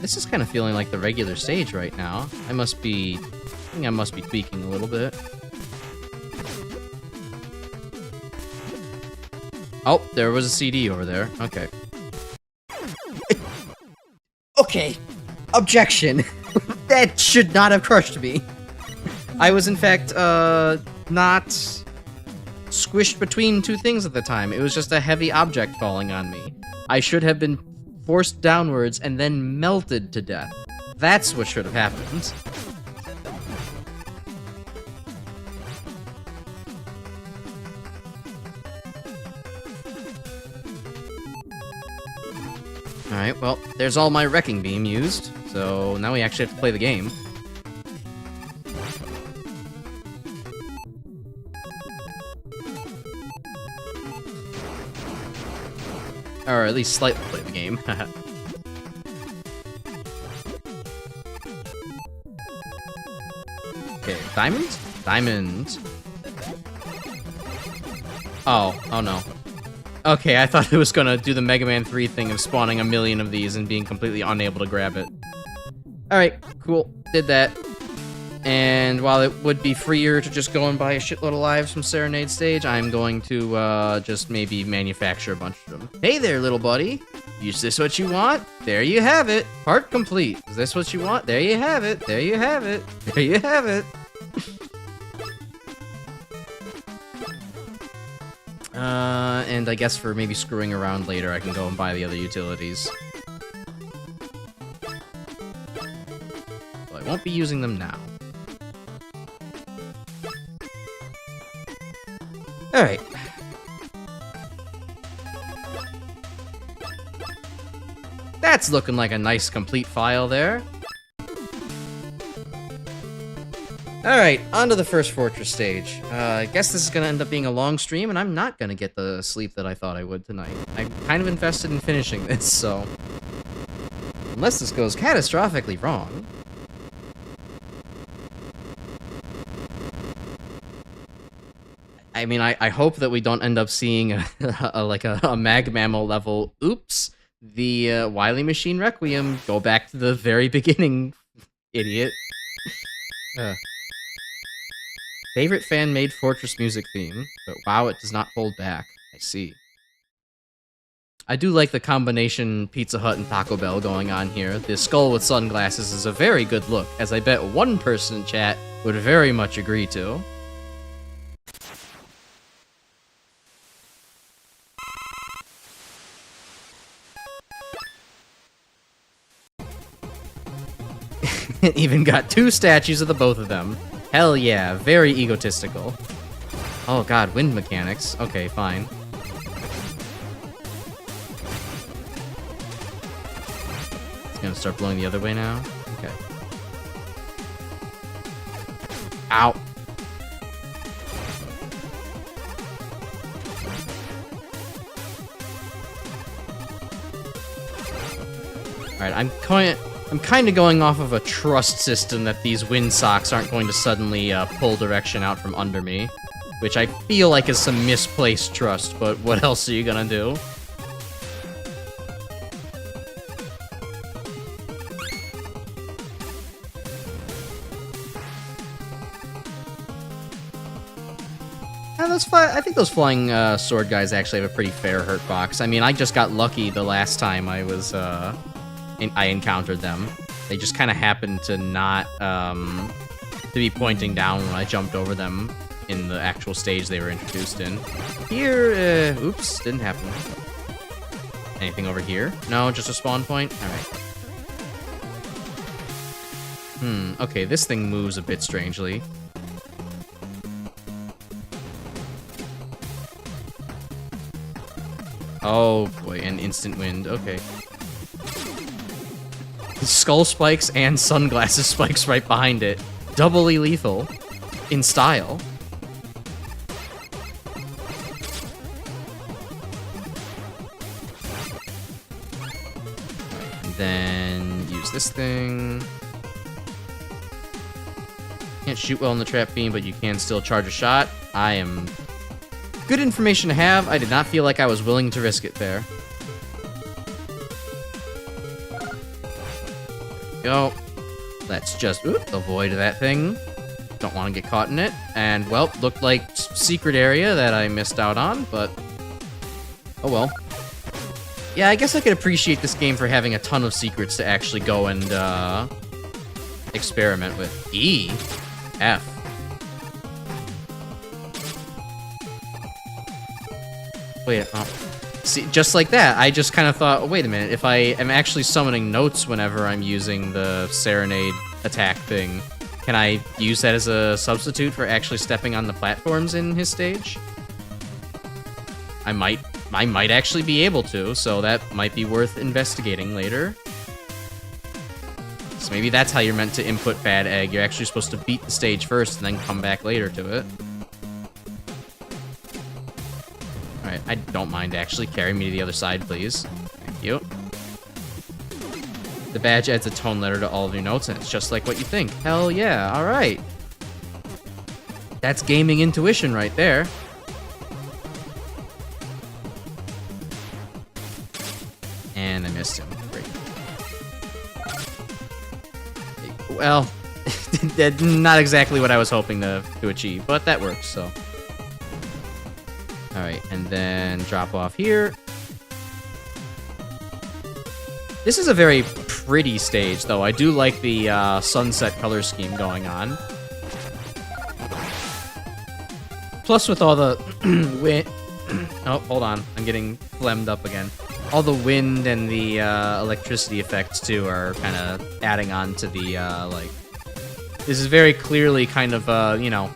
This is kind of feeling like the regular stage right now. I think I must be tweaking a little bit. Oh, there was a CD over there. Okay. Okay. Objection. That should not have crushed me. I was, in fact, not squished between two things at the time. It was just a heavy object falling on me. I should have been forced downwards and then melted to death. That's what should have happened. Alright, well, there's all my wrecking beam used, so now we actually have to play the game. Or at least slightly play the game. Okay, diamond? Diamond. Oh no. Okay, I thought it was gonna do the Mega Man 3 thing of spawning a million of these and being completely unable to grab it. Alright, cool. Did that. And while it would be freer to just go and buy a shitload of lives from Serenade Stage, I'm going to just maybe manufacture a bunch of them. Hey there, little buddy. Is this what you want? There you have it. Part complete. Is this what you want? There you have it. There you have it. There you have it. And I guess for maybe screwing around later, I can go and buy the other utilities. Well, I won't be using them now. Alright. That's looking like a nice complete file there. Alright, on to the first fortress stage. I guess this is gonna end up being a long stream, and I'm not gonna get the sleep that I thought I would tonight. I'm kind of invested in finishing this, so... Unless this goes catastrophically wrong... I mean, I hope that we don't end up seeing a Mag Mammal level, oops, the Wily Machine Requiem. Go back to the very beginning, idiot. Favorite fan-made fortress music theme, but wow, it does not hold back. I see. I do like the combination Pizza Hut and Taco Bell going on here. The skull with sunglasses is a very good look, as I bet one person in chat would very much agree to. It even got two statues of the both of them. Hell yeah, very egotistical. Oh god, wind mechanics. Okay, fine. It's gonna start blowing the other way now? Okay. Ow. Alright, I'm kind of going off of a trust system that these wind socks aren't going to suddenly pull direction out from under me, which I feel like is some misplaced trust, but what else are you gonna do? I think those flying sword guys actually have a pretty fair hurt box. I mean, I just got lucky the last time I was I encountered them. They just kind of happened to not to be pointing down when I jumped over them in the actual stage they were introduced in. Here, oops, didn't happen. Anything over here? No, just a spawn point? Alright. Okay, this thing moves a bit strangely. Oh boy, and instant wind, okay. Skull spikes and sunglasses spikes right behind it. Doubly lethal. In style. And then use this thing. Can't shoot well in the trap beam, but you can still charge a shot. I am... Good information to have. I did not feel like I was willing to risk it there. Go. Let's just avoid that thing. Don't want to get caught in it. And, well, looked like secret area that I missed out on, but... Oh well. Yeah, I guess I could appreciate this game for having a ton of secrets to actually go and, experiment with. E? F. Wait, see, just like that, I just kind of thought, oh, wait a minute, if I am actually summoning notes whenever I'm using the Serenade attack thing, can I use that as a substitute for actually stepping on the platforms in his stage? I might actually be able to, so that might be worth investigating later. So maybe that's how you're meant to input Bad Egg. You're actually supposed to beat the stage first and then come back later to it. Alright, I don't mind actually. Carry me to the other side, please. Thank you. The badge adds a tone letter to all of your notes, and it's just like what you think. Hell yeah, alright. That's gaming intuition right there. And I missed him. Great. Well, not exactly what I was hoping to achieve, but that works, so... Alright, and then drop off here. This is a very pretty stage, though. I do like the sunset color scheme going on. Plus, with all the wind... Oh, hold on. I'm getting phlegmed up again. All the wind and the electricity effects, too, are kind of adding on to the, like... This is very clearly kind of, you know...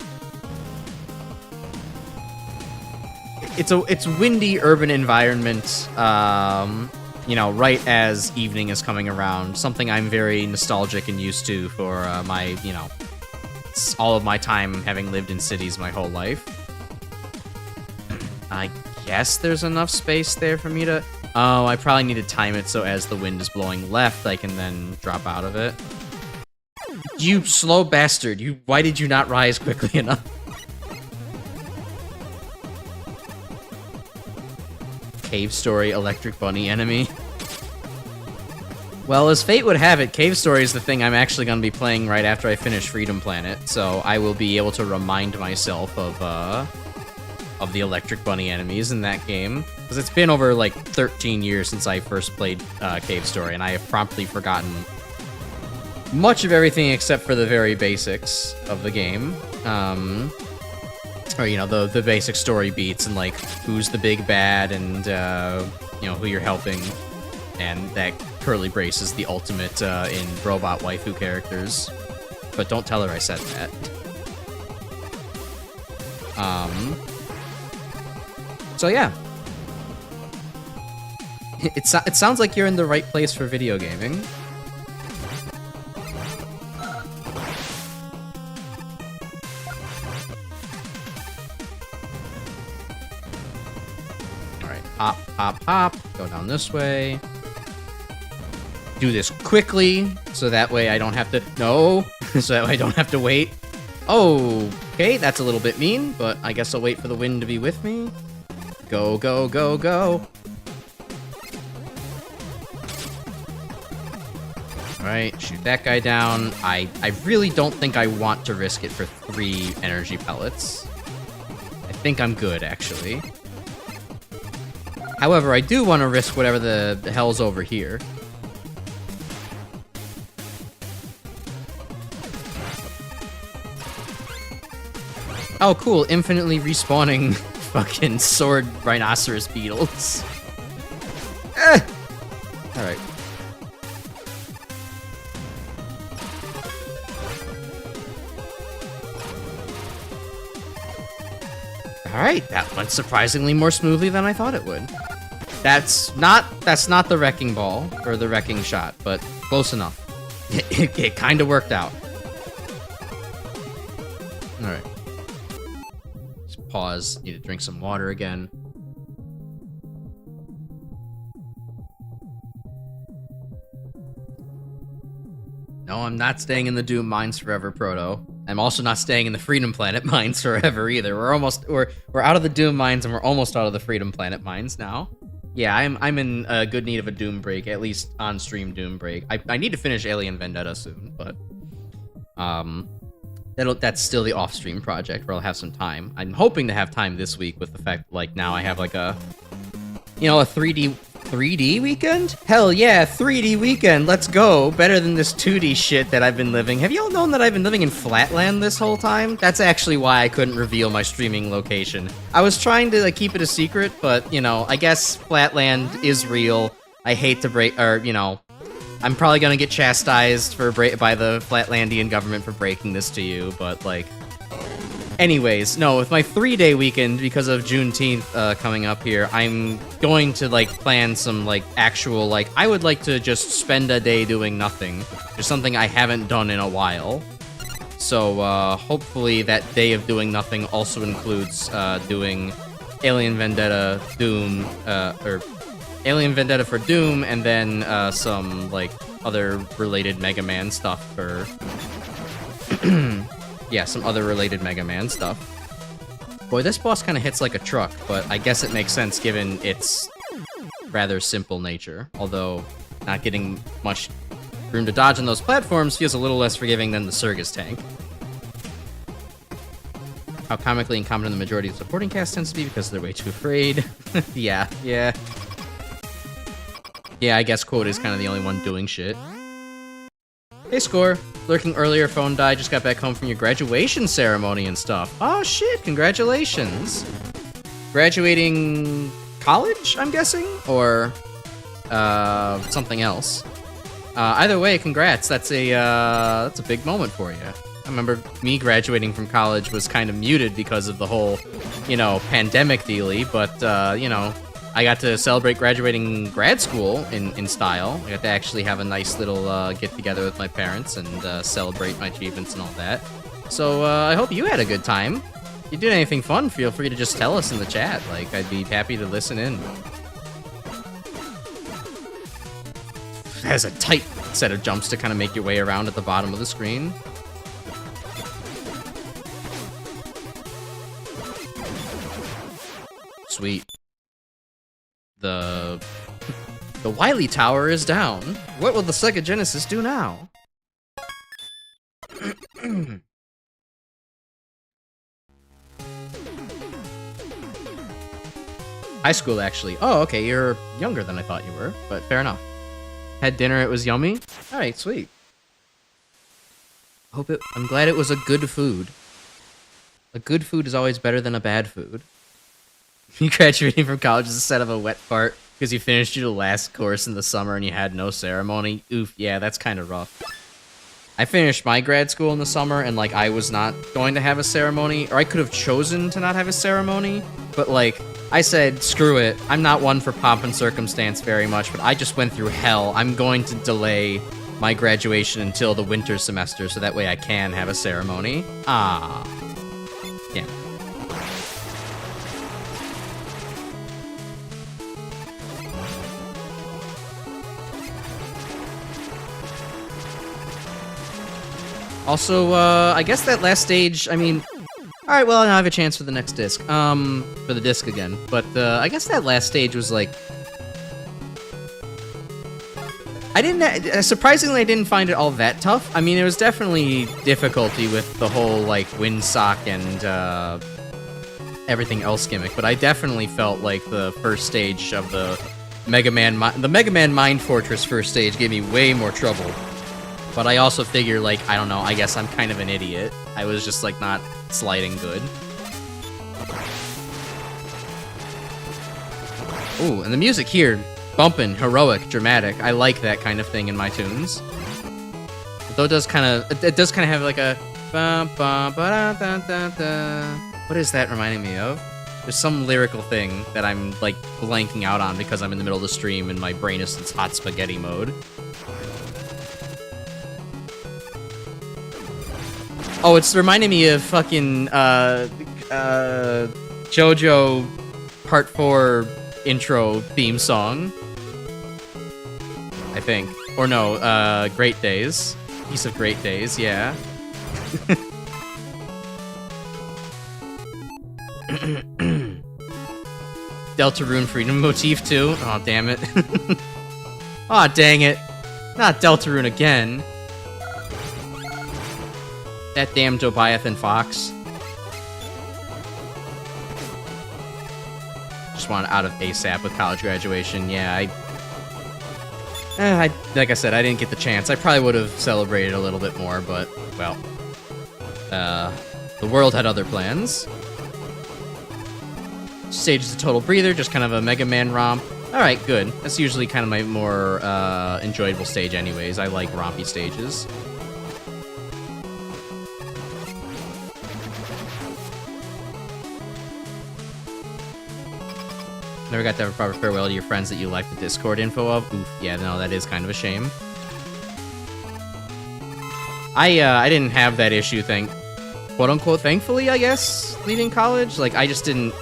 It's windy urban environment, you know, right as evening is coming around. Something I'm very nostalgic and used to for my, you know, all of my time having lived in cities my whole life. I guess there's enough space there for me to... Oh, I probably need to time it so as the wind is blowing left, I can then drop out of it. You slow bastard! Why did you not rise quickly enough? Cave Story Electric Bunny enemy. Well, as fate would have it, Cave Story is the thing I'm actually going to be playing right after I finish Freedom Planet, so I will be able to remind myself of the Electric Bunny enemies in that game. Because it's been over, like, 13 years since I first played Cave Story, and I have promptly forgotten much of everything except for the very basics of the game. Or, you know, the basic story beats and, like, who's the big bad and, you know, who you're helping. And that curly brace is the ultimate in robot waifu characters. But don't tell her I said that. So, yeah. It sounds like you're in the right place for video gaming. Hop, hop, hop. Go down this way. Do this quickly, so that way I don't have to... No! So that way I don't have to wait. Oh, okay, that's a little bit mean, but I guess I'll wait for the wind to be with me. Go, go, go, go. Alright, shoot that guy down. I really don't think I want to risk it for 3 energy pellets. I think I'm good, actually. However, I do want to risk whatever the hell's over here. Oh, cool. Infinitely respawning fucking sword rhinoceros beetles. Alright. Alright, that went surprisingly more smoothly than I thought it would. That's not the wrecking ball, or the wrecking shot, but close enough. It kind of worked out. Alright. Just pause. Need to drink some water again. No, I'm not staying in the Doom mines forever, Proto. I'm also not staying in the Freedom Planet mines forever either. We're out of the Doom mines and we're almost out of the Freedom Planet mines now. Yeah, I'm in good need of a Doom break, at least on-stream Doom break. I need to finish Alien Vendetta soon, but that's still the off-stream project where I'll have some time. I'm hoping to have time this week with the fact like now I have like a 3D weekend? Hell yeah, 3D weekend, let's go. Better than this 2D shit that I've been living. Have y'all known that I've been living in Flatland this whole time? That's actually why I couldn't reveal my streaming location. I was trying to like keep it a secret, but I guess Flatland is real. I hate to break, I'm probably gonna get chastised by the Flatlandian government for breaking this to you, but like... Anyways, no, with my 3-day weekend, because of Juneteenth coming up here, I'm going to, like, plan some, like, actual, like, I would like to just spend a day doing nothing. Just something I haven't done in a while. So, hopefully that day of doing nothing also includes, doing Alien Vendetta Doom, or Alien Vendetta for Doom, and then, some, like, other related Mega Man stuff for... Yeah, some other related Mega Man stuff. Boy, this boss kind of hits like a truck, but I guess it makes sense given its rather simple nature. Although, not getting much room to dodge on those platforms feels a little less forgiving than the Surgus tank. How comically incompetent the majority of the supporting cast tends to be because they're way too afraid. Yeah. Yeah, I guess Quote is kind of the only one doing shit. Hey, Score. Lurking earlier, phone died, just got back home from your graduation ceremony and stuff. Oh, shit, congratulations. Graduating college, I'm guessing? Or, something else. Either way, congrats. That's a big moment for you. I remember me graduating from college was kind of muted because of the whole, pandemic dealy, but, I got to celebrate graduating grad school in style. I got to actually have a nice little get-together with my parents and celebrate my achievements and all that. So I hope you had a good time. If you did anything fun, feel free to just tell us in the chat. Like, I'd be happy to listen in. It has a tight set of jumps to kind of make your way around at the bottom of the screen. Sweet. The Wily Tower is down. What will the Sega Genesis do now? High school, actually. Oh, okay, you're younger than I thought you were, but fair enough. Had dinner, it was yummy? Alright, sweet. I'm glad it was a good food. A good food is always better than a bad food. You graduating from college is a set of a wet fart because you finished your last course in the summer and you had no ceremony. Oof, yeah, that's kind of rough. I finished my grad school in the summer and, like, I was not going to have a ceremony, or I could have chosen to not have a ceremony, but, like, I said, screw it. I'm not one for pomp and circumstance very much, but I just went through hell. I'm going to delay my graduation until the winter semester so that way I can have a ceremony. Ah. Yeah. Also, I guess that last stage, I mean... Alright, well, now I have a chance for the next disc. For the disc again. But, I guess that last stage was, like... Surprisingly, I didn't find it all that tough. I mean, there was definitely difficulty with the whole, like, windsock and, everything else gimmick. But I definitely felt like the first stage of the Mega Man Mind Fortress first stage gave me way more trouble. But I also figure, like, I don't know, I guess I'm kind of an idiot. I was just, like, not sliding good. Ooh, and the music here, bumping, heroic, dramatic. I like that kind of thing in my tunes. Though it does kind of have like a bum, bum, ba-da-da-da-da. What is that reminding me of? There's some lyrical thing that I'm like blanking out on because I'm in the middle of the stream and my brain is in hot spaghetti mode. Oh, it's reminding me of fucking JoJo Part 4 intro theme song. I think. Or no, Great Days. Piece of Great Days, yeah. Deltarune Freedom motif too. Oh damn it. Aw, oh, dang it. Not Deltarune again. That damn Jobiathan Fox. Just want out of ASAP with college graduation. Yeah, like I said, I didn't get the chance. I probably would have celebrated a little bit more, but, well. The world had other plans. Stage is a total breather, just kind of a Mega Man romp. Alright, good. That's usually kind of my more enjoyable stage anyways. I like rompy stages. Never got to have a proper farewell to your friends that you left the Discord info of. Oof, yeah, no, that is kind of a shame. I didn't have that issue, quote-unquote, thankfully, I guess, leaving college. Like, I just didn't...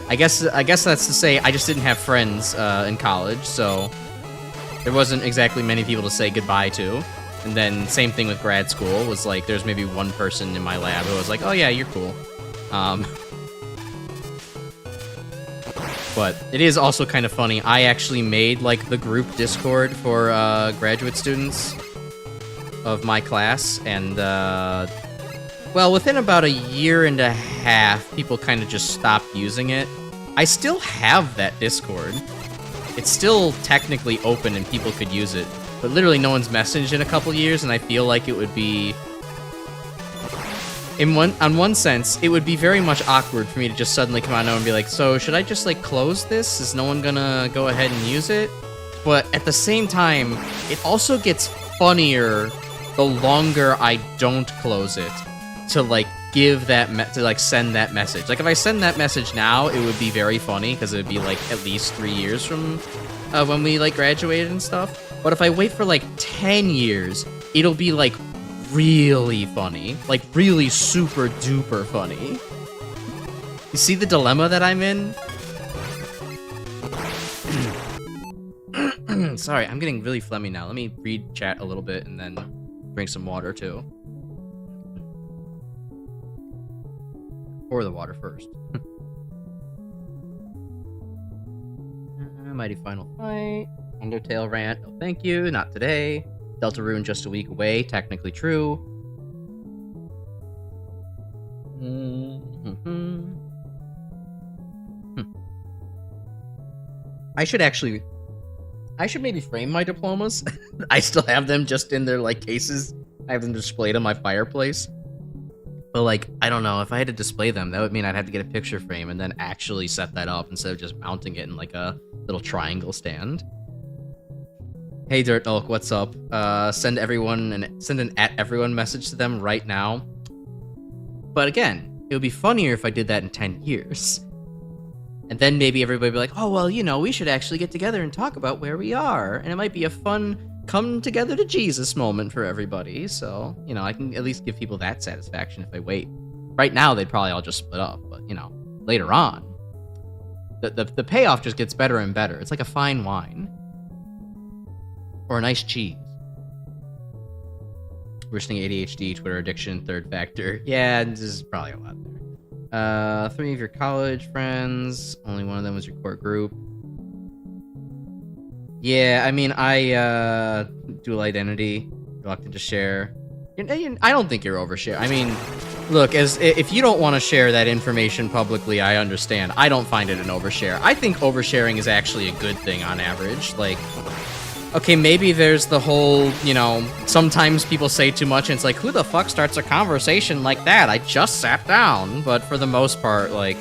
I guess that's to say I just didn't have friends in college, so there wasn't exactly many people to say goodbye to. And then same thing with grad school, was like there's maybe one person in my lab who was like, oh yeah, you're cool. But it is also kind of funny. I actually made like the group Discord for graduate students of my class, and well, within about a year and a half, people kind of just stopped using it. I still have that Discord. It's still technically open and people could use it, but literally no one's messaged in a couple years, and I feel like it would be... on one sense, it would be very much awkward for me to just suddenly come out now and be like, so should I just like close this? Is no one gonna go ahead and use it? But at the same time, it also gets funnier the longer I don't close it to like give that send that message. Like if I send that message now, it would be very funny because it would be like at least 3 years from when we like graduated and stuff. But if I wait for like 10 years, it'll be like really funny, like really super duper funny. You see the dilemma that I'm in? Sorry, I'm getting really phlegmy now. Let me read chat a little bit and then drink some water too. Pour the water first. Mighty Final Fight. Undertale rant. No, thank you. Not today. Deltarune just a week away. Technically true. I should maybe frame my diplomas. I still have them just in their like cases. I have them displayed on my fireplace. But like, I don't know, if I had to display them, that would mean I'd have to get a picture frame and then actually set that up instead of just mounting it in like a little triangle stand. Hey Dirt Elk, what's up? Send an @everyone message to them right now. But again, it would be funnier if I did that in 10 years. And then maybe everybody would be like, oh, well, you know, we should actually get together and talk about where we are. And it might be a fun come together to Jesus moment for everybody. So, you know, I can at least give people that satisfaction if I wait. Right now, they'd probably all just split up. But, you know, later on, the payoff just gets better and better. It's like a fine wine. Or a nice cheese. Worsening ADHD, Twitter addiction, third factor. Yeah, this is probably a lot there. 3 of your college friends. Only one of them was your core group. Yeah, I mean, I, dual identity. Reluctant to share. I don't think you're overshare. I mean, look, if you don't want to share that information publicly, I understand. I don't find it an overshare. I think oversharing is actually a good thing on average. Like, okay, maybe there's the whole, you know, sometimes people say too much and it's like, who the fuck starts a conversation like that? I just sat down. But for the most part, like,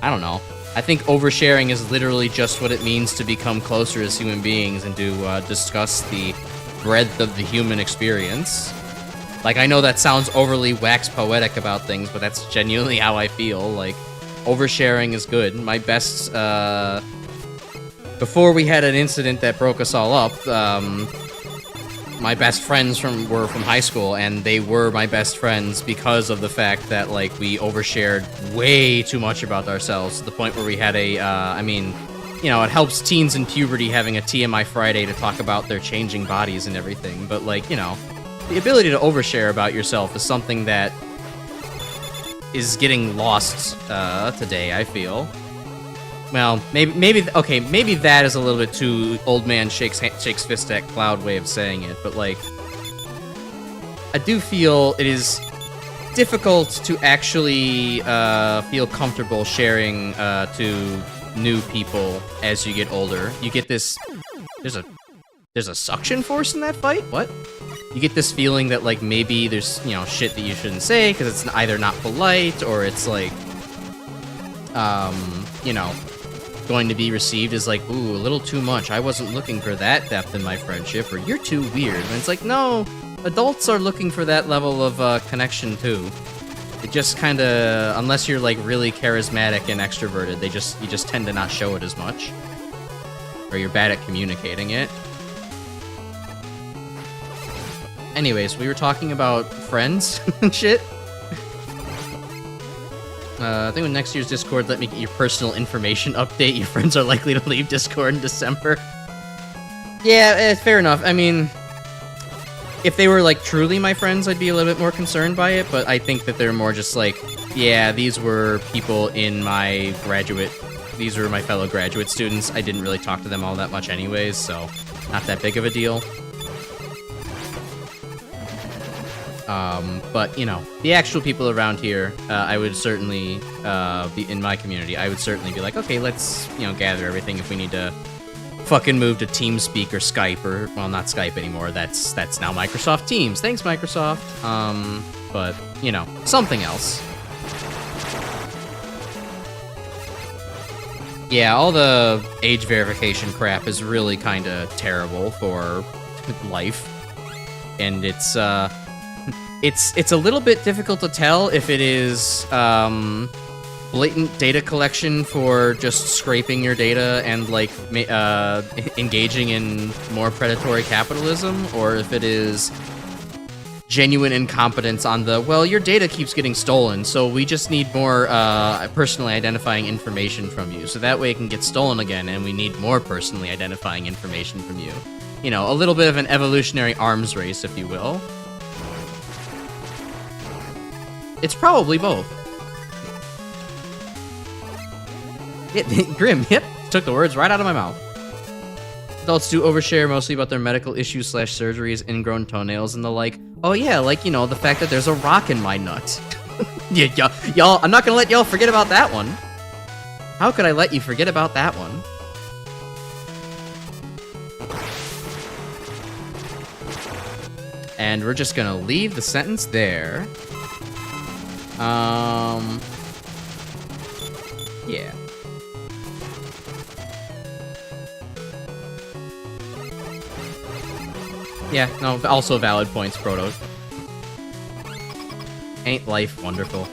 I don't know. I think oversharing is literally just what it means to become closer as human beings and to discuss the breadth of the human experience. Like, I know that sounds overly wax poetic about things, but that's genuinely how I feel. Like, oversharing is good. My best, before we had an incident that broke us all up, my best friends were from high school, and they were my best friends because of the fact that, like, we overshared way too much about ourselves to the point where we had I mean, you know, it helps teens in puberty having a TMI Friday to talk about their changing bodies and everything, but, like, you know, the ability to overshare about yourself is something that is getting lost today, I feel. Well, maybe that is a little bit too old man shakes fist at cloud way of saying it, but, like, I do feel it is difficult to actually feel comfortable sharing to new people as you get older. You get this... There's a suction force in that fight? What? You get this feeling that, like, maybe there's, you know, shit that you shouldn't say because it's either not polite or it's, like, you know, going to be received as, like, ooh, a little too much. I wasn't looking for that depth in my friendship, or you're too weird. And it's like, no, adults are looking for that level of connection, too. It just kind of, unless you're, like, really charismatic and extroverted, you just tend to not show it as much. Or you're bad at communicating it. Anyways, we were talking about friends and shit. I think when next year's Discord, let me get your personal information update. Your friends are likely to leave Discord in December. Yeah, fair enough. I mean, if they were, like, truly my friends, I'd be a little bit more concerned by it, but I think that they're more just like, yeah, these were people in my these were my fellow graduate students. I didn't really talk to them all that much anyways, so not that big of a deal. But, you know, the actual people around here, I would certainly, be in my community, I would certainly be like, okay, let's, you know, gather everything if we need to fucking move to TeamSpeak or Skype, or, well, not Skype anymore, that's now Microsoft Teams. Thanks, Microsoft. But, you know, something else. Yeah, all the age verification crap is really kind of terrible for life. And it's a little bit difficult to tell if it is blatant data collection for just scraping your data and, like, engaging in more predatory capitalism, or if it is genuine incompetence on the, well, your data keeps getting stolen, so we just need more personally identifying information from you, so that way it can get stolen again, and we need more personally identifying information from you. You know, a little bit of an evolutionary arms race, if you will. It's probably both. Grim, yep, took the words right out of my mouth. Adults do overshare mostly about their medical issues / surgeries, ingrown toenails, and the like. Oh yeah, like, you know, the fact that there's a rock in my nut. Yeah, y'all, I'm not gonna let y'all forget about that one. How could I let you forget about that one? And we're just gonna leave the sentence there. Yeah. Yeah, no, also valid points, Proto. Ain't life wonderful?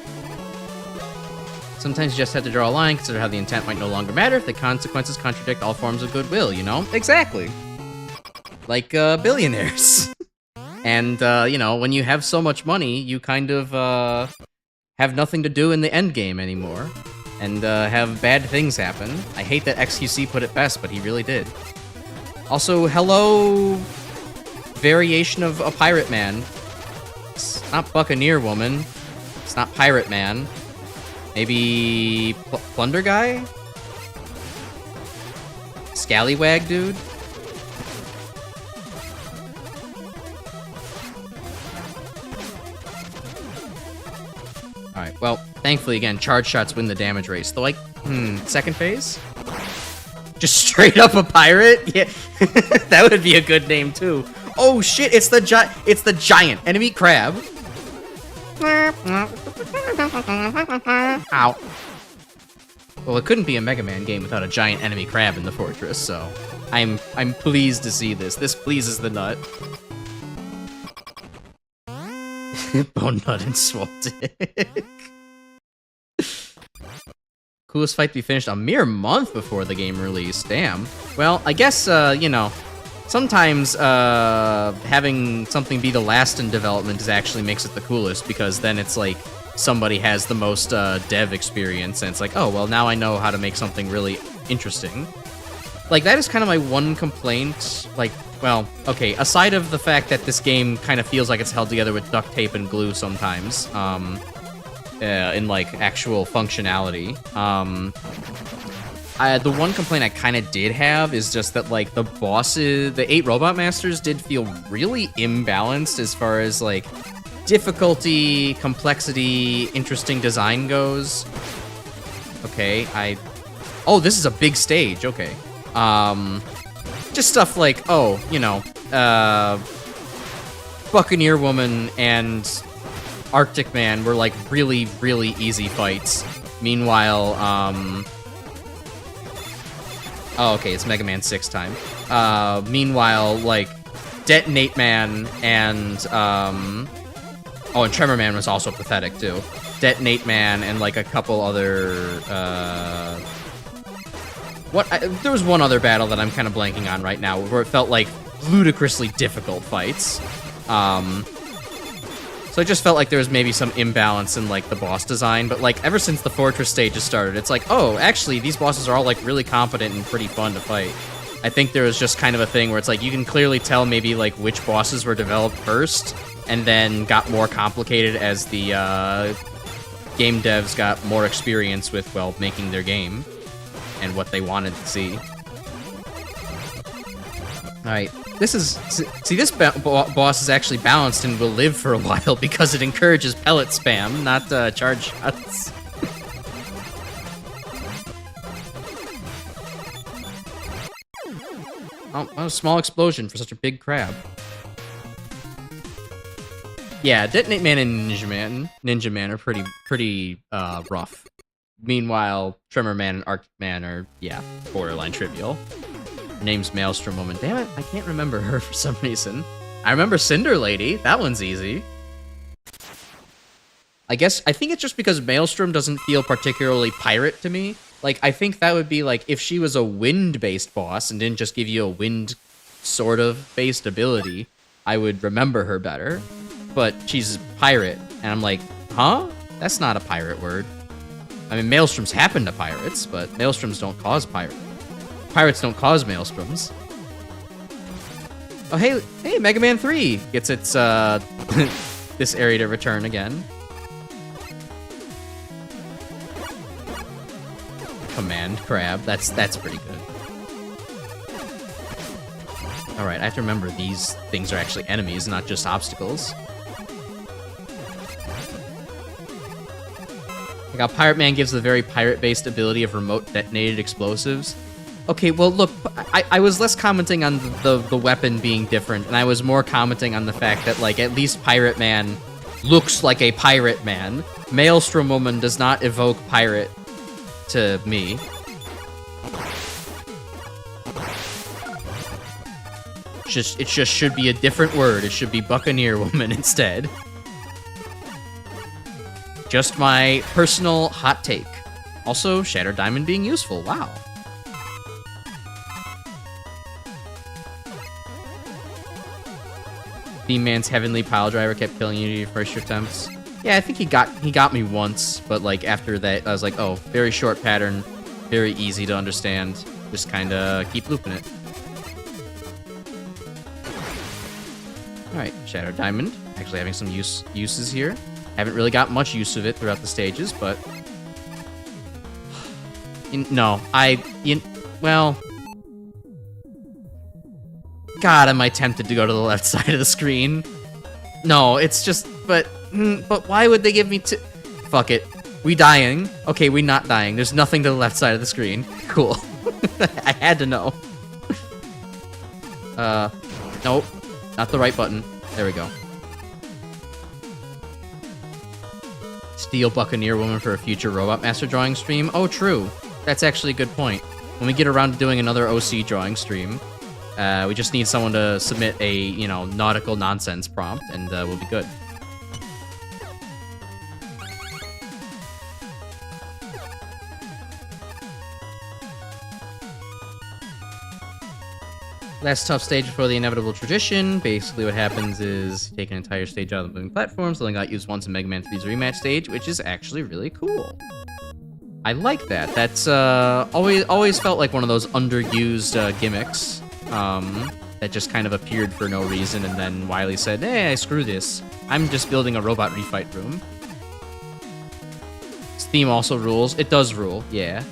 Sometimes you just have to draw a line, consider how the intent might no longer matter if the consequences contradict all forms of goodwill, you know? Exactly. Like, billionaires. And, you know, when you have so much money, you kind of, have nothing to do in the end game anymore. And, have bad things happen. I hate that XQC put it best, but he really did. Also, hello... variation of a pirate man. It's not Buccaneer Woman. It's not Pirate Man. Maybe... Plunder Guy? Scallywag Dude? Alright, well, thankfully, again, charge shots win the damage race. Though, like, second phase? Just straight up a pirate? Yeah, that would be a good name, too. Oh, shit, it's the giant enemy crab. Ow. Well, it couldn't be a Mega Man game without a giant enemy crab in the fortress, so I'm pleased to see this. This pleases the nut. Bone Nut and Swoltic. Coolest fight to be finished a mere month before the game release. Damn. Well, I guess, you know, sometimes having something be the last in development actually makes it the coolest, because then it's like somebody has the most dev experience, and it's like, oh, well, now I know how to make something really interesting. Like, that is kind of my one complaint. Like, well, okay, aside of the fact that this game kind of feels like it's held together with duct tape and glue sometimes, in, like, actual functionality. The one complaint I kind of did have is just that, like, the bosses, the 8 Robot Masters did feel really imbalanced as far as, like, difficulty, complexity, interesting design goes. Okay, oh, this is a big stage, okay. Just stuff like, oh, you know, Buccaneer Woman and Arctic Man were, like, really, really easy fights. Meanwhile, oh, okay, it's Mega Man 6 time. Meanwhile, like, Detonate Man and, oh, and Tremor Man was also pathetic, too. Detonate Man and, like, a couple other, there was one other battle that I'm kind of blanking on right now, where it felt like ludicrously difficult fights. So I just felt like there was maybe some imbalance in, like, the boss design, but, like, ever since the Fortress stages started, it's like, oh, actually, these bosses are all, like, really competent and pretty fun to fight. I think there was just kind of a thing where it's like, you can clearly tell maybe, like, which bosses were developed first, and then got more complicated as the, game devs got more experience with, well, making their game, and what they wanted to see. Alright, this is... See, this boss is actually balanced and will live for a while because it encourages pellet spam, not charge shots. Oh, a small explosion for such a big crab. Yeah, Detonate Man and Ninja Man are pretty rough. Meanwhile, Tremor Man and Arctic Man are, yeah, borderline trivial. Her name's Maelstrom Woman. Damn it, I can't remember her for some reason. I remember Cinder Lady. That one's easy. I think it's just because Maelstrom doesn't feel particularly pirate to me. Like, I think that would be, like, if she was a wind-based boss and didn't just give you a wind sort of based ability, I would remember her better. But she's a pirate, and I'm like, huh? That's not a pirate word. I mean, Maelstroms happen to pirates, but Maelstroms don't cause pirates. Pirates don't cause Maelstroms. Oh, hey, Mega Man 3 gets its, this area to return again. Command Crab, that's pretty good. Alright, I have to remember these things are actually enemies, not just obstacles. Like how Pirate Man gives the very pirate-based ability of remote detonated explosives. Okay, well, look, I was less commenting on the weapon being different, and I was more commenting on the fact that, like, at least Pirate Man looks like a pirate man. Maelstrom Woman does not evoke pirate to me. It just should be a different word. It should be Buccaneer Woman instead. Just my personal hot take. Also, Shattered Diamond being useful. Wow. Beam Man's Heavenly Pile Driver kept killing you your first attempts. Yeah, I think he got me once, but like after that, I was like, oh, very short pattern, very easy to understand. Just kind of keep looping it. All right, Shattered Diamond. Actually having some uses here. Haven't really got much use of it throughout the stages, but no, well, God, am I tempted to go to the left side of the screen? No, it's just, but why would they give me fuck it. We dying. Okay, we not dying. There's nothing to the left side of the screen. Cool. I had to know. Nope. Not the right button. There we go. Steal Buccaneer Woman for a future Robot Master drawing stream? Oh, true. That's actually a good point. When we get around to doing another OC drawing stream, we just need someone to submit a, you know, nautical nonsense prompt, and we'll be good. Last tough stage before the inevitable tradition. Basically what happens is you take an entire stage out of the moving platforms, letting out used once in Mega Man 3's rematch stage, which is actually really cool. I like that. That's always felt like one of those underused gimmicks that just kind of appeared for no reason, and then Wily said, hey, screw this. I'm just building a robot refight room. This theme also rules. It does rule, yeah.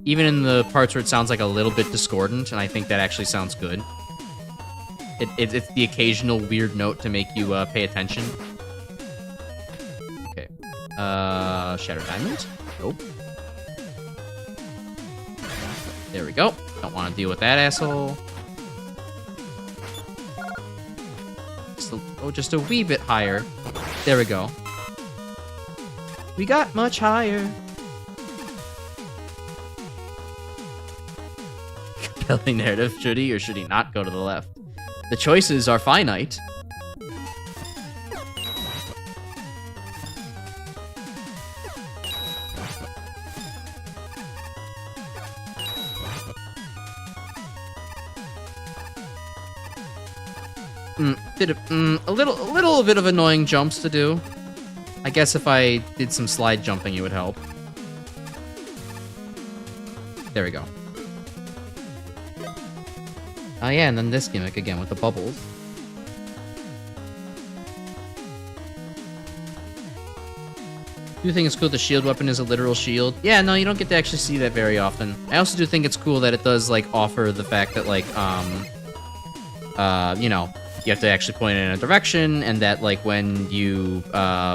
Even in the parts where it sounds like a little bit discordant, and I think that actually sounds good. It's the occasional weird note to make you pay attention. Okay. Shattered Diamond? Nope. There we go. Don't want to deal with that asshole. Just a wee bit higher. There we go. We got much higher. Compelling narrative. Should he or should he not go to the left? The choices are finite. A little bit of annoying jumps to do. I guess if I did some slide jumping, it would help. There we go. Oh yeah, and then this gimmick again with the bubbles. Do you think it's cool the shield weapon is a literal shield? Yeah, no, you don't get to actually see that very often. I also do think it's cool that it does, like, offer the fact that, like, you know, you have to actually point it in a direction, and that, like, when you,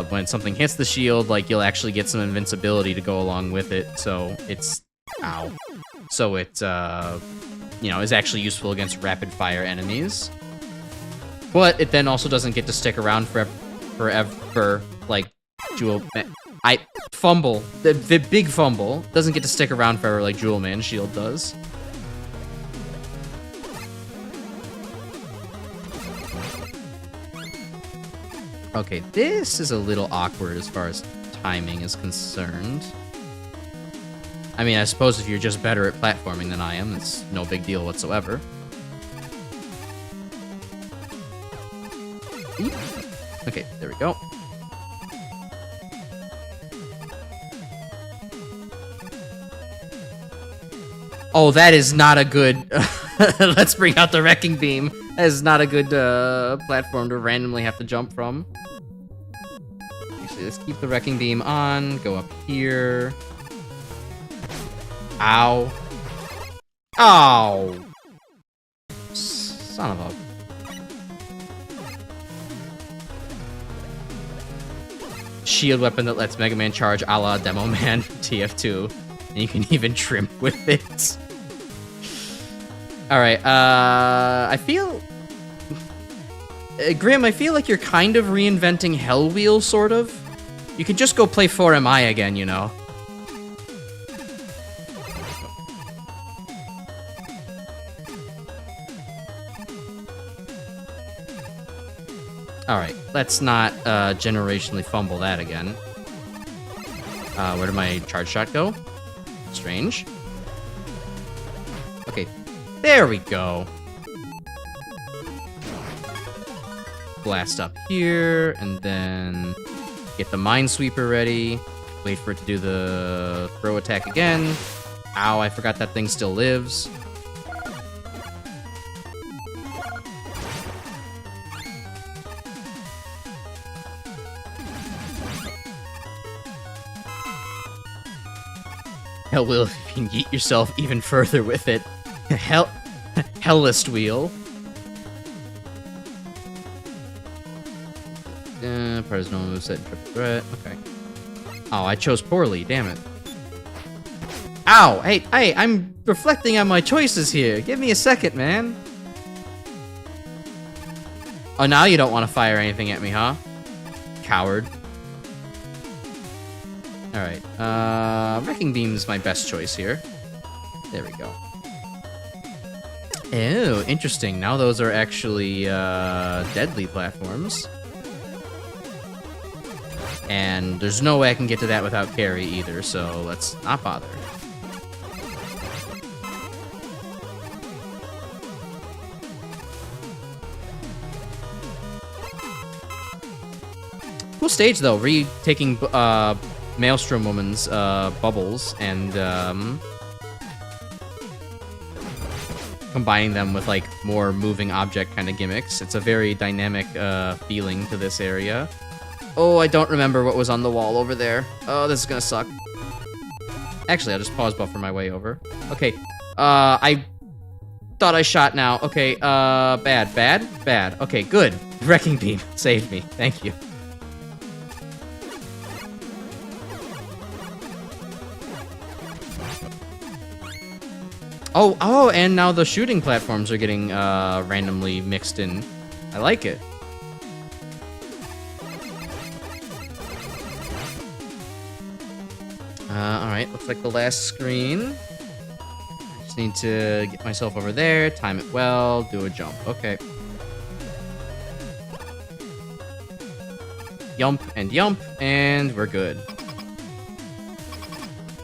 when something hits the shield, like, you'll actually get some invincibility to go along with it, so it's, ow. So it, you know, is actually useful against rapid-fire enemies. But it then also doesn't get to stick around forever, like, fumble. The big fumble doesn't get to stick around forever like Jewel Man's shield does. Okay, this is a little awkward as far as timing is concerned. I mean, I suppose if you're just better at platforming than I am, it's no big deal whatsoever. Okay, there we go. Oh, that is not a good... Let's bring out the Wrecking Beam. That is not a good platform to randomly have to jump from. Actually, let's keep the Wrecking Beam on. Go up here. Ow. Ow. Son of a... Shield weapon that lets Mega Man charge a la Demo Man TF2. And you can even trim with it. Alright, I feel... Grim, I feel like you're kind of reinventing Hell Wheel, sort of. You could just go play 4MI again, you know. Alright, let's not generationally fumble that again. Where did my charge shot go? Strange. Okay, there we go. Blast up here, and then get the Minesweeper ready. Wait for it to do the throw attack again. Ow, I forgot that thing still lives. Hell Wheel, if you can yeet yourself even further with it. Hellist Wheel. Part is normal moveset and triple threat. Okay. Oh, I chose poorly. Damn it. Ow! Hey, I'm reflecting on my choices here. Give me a second, man. Oh, now you don't want to fire anything at me, huh? Coward. Alright, Wrecking Beam's my best choice here. There we go. Oh, interesting. Now those are actually, deadly platforms. And there's no way I can get to that without carry either, so let's not bother. Cool stage, though. Retaking, Maelstrom Woman's, bubbles and, combining them with, like, more moving object kind of gimmicks. It's a very dynamic, feeling to this area. Oh, I don't remember what was on the wall over there. Oh, this is gonna suck. Actually, I'll just pause buffer my way over. Okay, I thought I shot now. Okay, bad. Okay, good. Wrecking Beam saved me. Thank you. Oh, and now the shooting platforms are getting, randomly mixed in. I like it. Alright, looks like the last screen. Just need to get myself over there, time it well, do a jump. Okay. Yump, and we're good.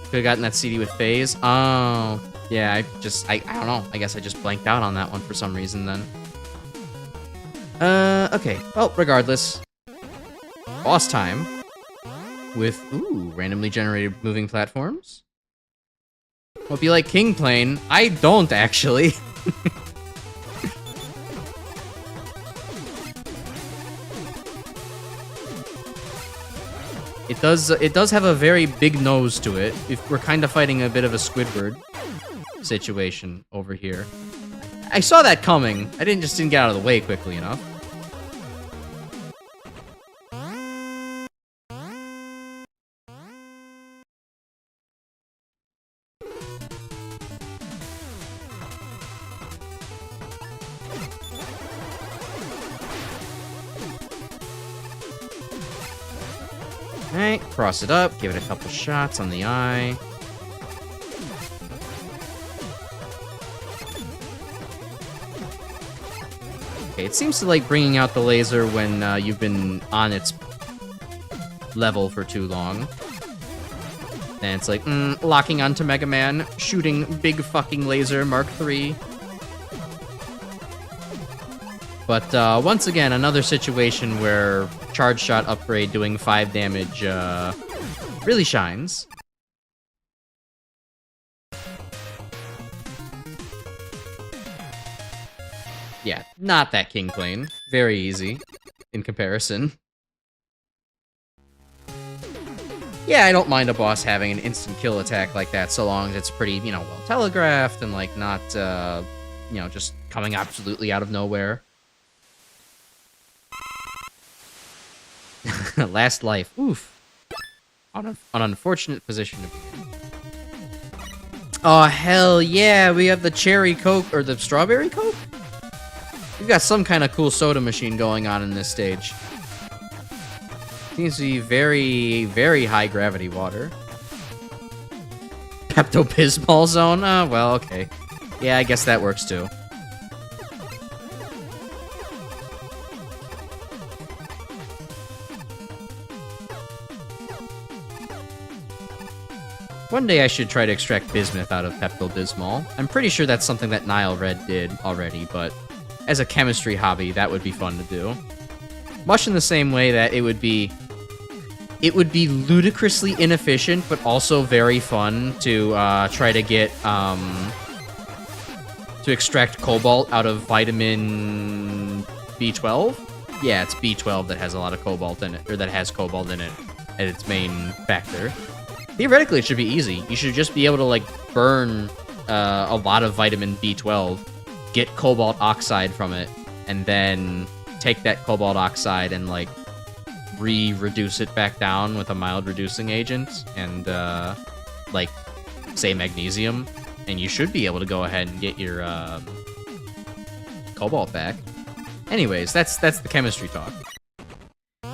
Could've gotten that CD with phase. Oh, yeah, I don't know. I guess I just blanked out on that one for some reason then. Okay. Well, regardless. Boss time. With, ooh, randomly generated moving platforms. Hope you like King Plane. I don't, actually. It does have a very big nose to it. If we're kind of fighting a bit of a Squidward situation over here. I saw that coming. I didn't get out of the way quickly enough. Alright, cross it up, give it a couple shots on the eye. Okay, it seems to like bringing out the laser when you've been on its level for too long. And it's like, locking onto Mega Man, shooting big fucking laser Mark III. But once again, another situation where charge shot upgrade doing 5 damage really shines. Yeah, not that King Plane. Very easy in comparison. Yeah, I don't mind a boss having an instant kill attack like that so long as it's pretty, you know, well telegraphed and like not, you know, just coming absolutely out of nowhere. Last life. Oof. An unfortunate position to be in. Oh, hell yeah. We have the cherry Coke, or the strawberry Coke? We've got some kind of cool soda machine going on in this stage. Seems to be very, very high gravity water. Pepto-Bismol zone? Oh, well, okay. Yeah, I guess that works too. One day I should try to extract bismuth out of Pepto-Bismol. I'm pretty sure that's something that Nile Red did already, but as a chemistry hobby, that would be fun to do. Much in the same way that it would be ludicrously inefficient, but also very fun to try to get to extract cobalt out of vitamin B12. Yeah, it's B12 that has a lot of cobalt in it, or that has cobalt in it as its main factor. Theoretically, it should be easy. You should just be able to, like, burn a lot of vitamin B12, get cobalt oxide from it, and then take that cobalt oxide and, like, reduce it back down with a mild reducing agent, and, like, say magnesium, and you should be able to go ahead and get your, cobalt back. Anyways, that's the chemistry talk.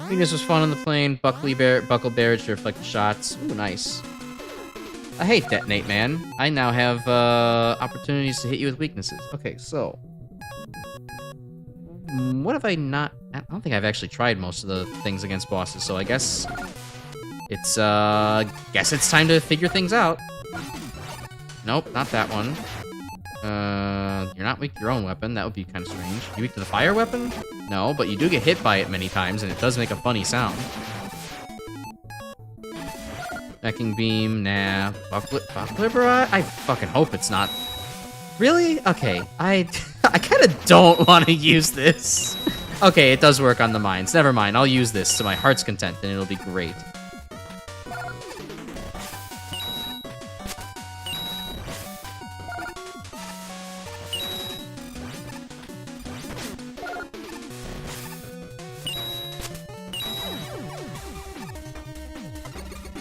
Weakness was fun on the plane. Buckle barrage to reflect the shots. Ooh, nice. I hate detonate, man. I now have opportunities to hit you with weaknesses. Okay, so what have I not... I don't think I've actually tried most of the things against bosses, so I guess it's time to figure things out. Nope, not that one. You're not weak to your own weapon. That would be kind of strange. You weak to the fire weapon? No, but you do get hit by it many times, and it does make a funny sound. Wrecking beam, nah. Buckler barrage? I fucking hope it's not. Really? Okay, I kind of don't want to use this. Okay, it does work on the mines. Never mind, I'll use this to my heart's content, and it'll be great.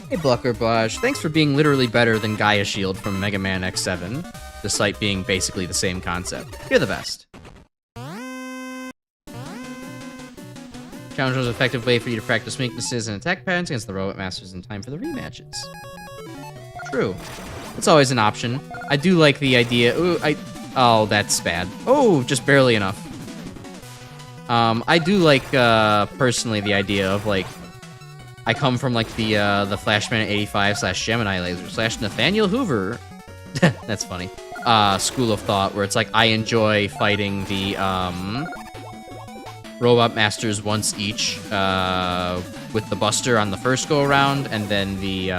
Hey, Buckler Barrage, thanks for being literally better than Gaia Shield from Mega Man X7, despite being basically the same concept. You're the best. Challenge was an effective way for you to practice weaknesses and attack patterns against the Robot Masters in time for the rematches. True. It's always an option. I do like the idea... Ooh, oh, that's bad. Oh, just barely enough. I do like, personally, the idea of, like... I come from, like, the Flashman 85/Gemini Laser / Nathaniel Hoover. That's funny. School of thought, where it's like, I enjoy fighting the, Robot Masters once each, with the Buster on the first go-around, and then the,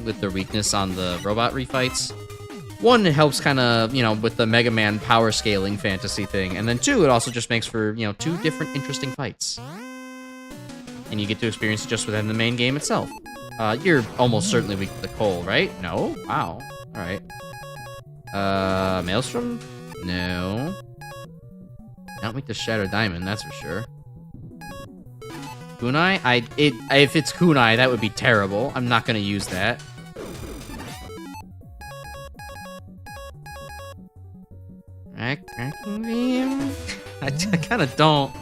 with their weakness on the robot refights. One, it helps kind of, you know, with the Mega Man power scaling fantasy thing, and then two, it also just makes for, you know, two different interesting fights. And you get to experience it just within the main game itself. You're almost certainly weak to the coal, right? No? Wow. Alright. Maelstrom? No. Not weak to Shadow Diamond, that's for sure. Kunai? If it's Kunai, that would be terrible. I'm not gonna use that. Cracking beam? I kinda don't.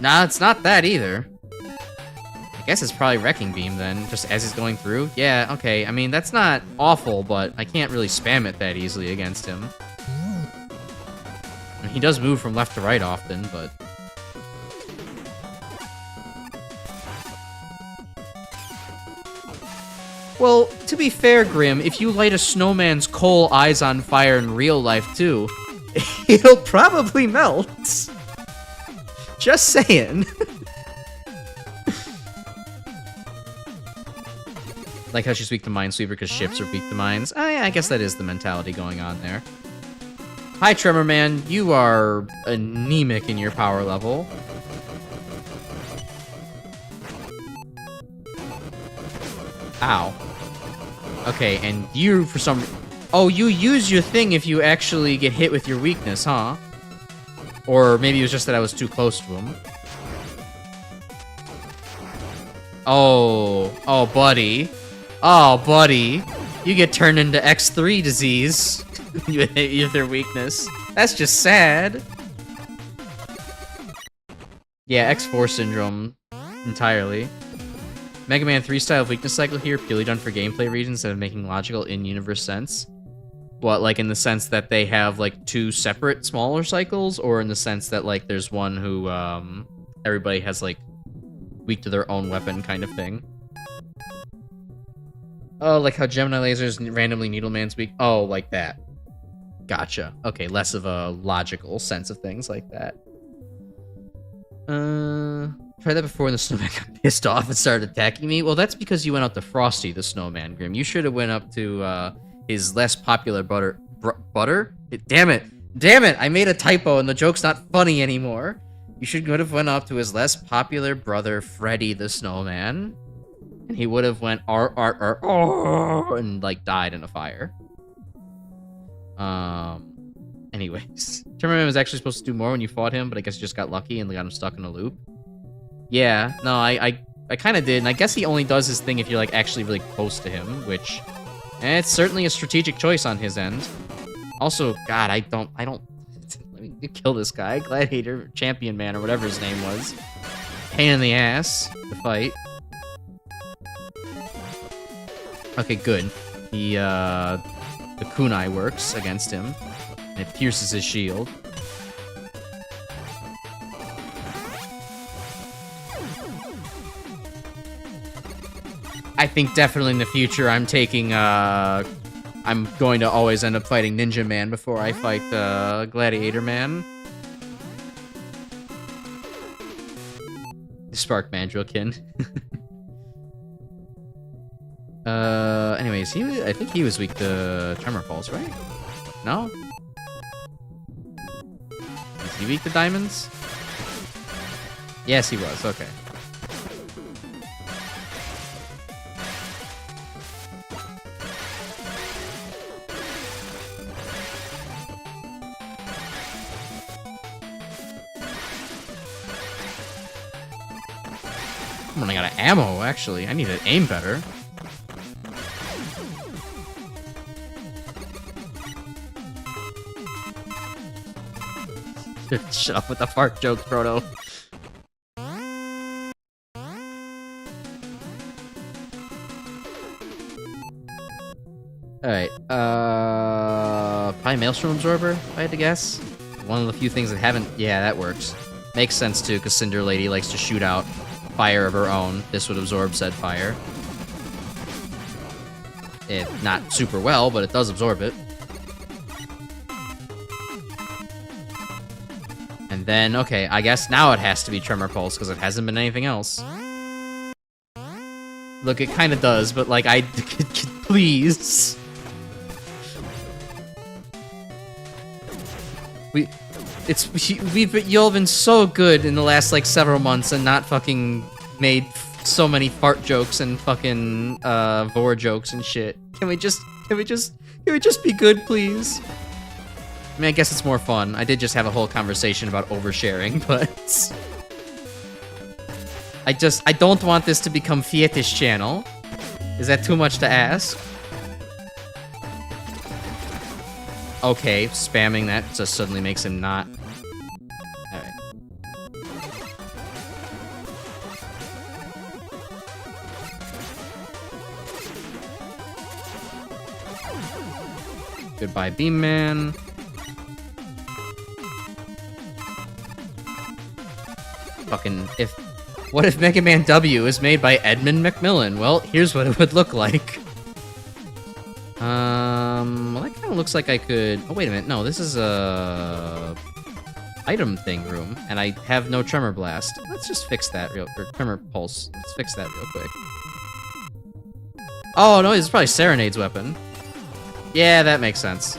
Nah, it's not that either. I guess it's probably Wrecking Beam then, just as he's going through. Yeah, okay, I mean, that's not awful, but I can't really spam it that easily against him. I mean, he does move from left to right often, but... Well, to be fair, Grim, if you light a snowman's coal eyes on fire in real life too, it'll probably melt. Just saying. Like how she's weak to Minesweeper because ships are weak to mines. Oh yeah, I guess that is the mentality going on there. Hi, Tremor Man. You are anemic in your power level. Ow. Okay, and you, for some... Oh, you use your thing if you actually get hit with your weakness, huh? Or maybe it was just that I was too close to him. Oh. Oh, buddy. Oh, buddy. You get turned into X3 disease. with their weakness. That's just sad. Yeah, X4 syndrome. Entirely. Mega Man 3 style weakness cycle here, purely done for gameplay reasons instead of making logical in-universe sense. What, like in the sense that they have like two separate smaller cycles, or in the sense that like there's one who everybody has like weak to their own weapon kind of thing? Oh, like how Gemini lasers randomly Needleman's weak. Oh, like that. Gotcha. Okay, less of a logical sense of things like that. Tried that before and the snowman got pissed off and started attacking me. Well, that's because you went out to Frosty the Snowman, Grim. You should have went up to his less popular butter. Damn it! Damn it! I made a typo and the joke's not funny anymore. You should have went up to his less popular brother, Freddy the Snowman, and he would have went and like died in a fire. Anyways, Timmerman was actually supposed to do more when you fought him, but I guess you just got lucky and got him stuck in a loop. Yeah, no, I kind of did, and I guess he only does his thing if you're like actually really close to him, which it's certainly a strategic choice on his end. Also, God, I don't. Let me kill this guy. Gladiator, champion man, or whatever his name was. Pain in the ass to fight. Okay, good. The kunai works against him. And it pierces his shield. I think definitely in the future I'm taking, I'm going to always end up fighting Ninja Man before I fight, Gladiator Man. Spark Mandrilkin. Anyways, I think he was weak to Tremor Pulse, right? No? Is he weak to Diamonds? Yes, he was, okay. I'm running out of ammo, actually. I need to aim better. Shut up with the fart jokes, Proto. Alright, probably Maelstrom Absorber, if I had to guess. One of the few things that haven't... Yeah, that works. Makes sense, too, because Cinder Lady likes to shoot out fire of her own. This would absorb said fire. Not super well, but it does absorb it. And then, okay, I guess now it has to be Tremor Pulse, because it hasn't been anything else. Look, it kind of does, but, like, please. Y'all been so good in the last, like, several months and not fucking made so many fart jokes and fucking, vor jokes and shit. Can we just be good, please? I mean, I guess it's more fun. I did just have a whole conversation about oversharing, but... I don't want this to become Fietish channel. Is that too much to ask? Okay, spamming that just suddenly makes him not... Alright. Goodbye, Beam Man. Fucking, what if Mega Man W is made by Edmund McMillan? Well, here's what it would look like. Well, that kind of looks like I could... Oh, wait a minute. No, this is a... item thing room, and I have no Tremor Blast. Let's just fix that or Tremor Pulse. Let's fix that real quick. Oh, no, this is probably Serenade's weapon. Yeah, that makes sense.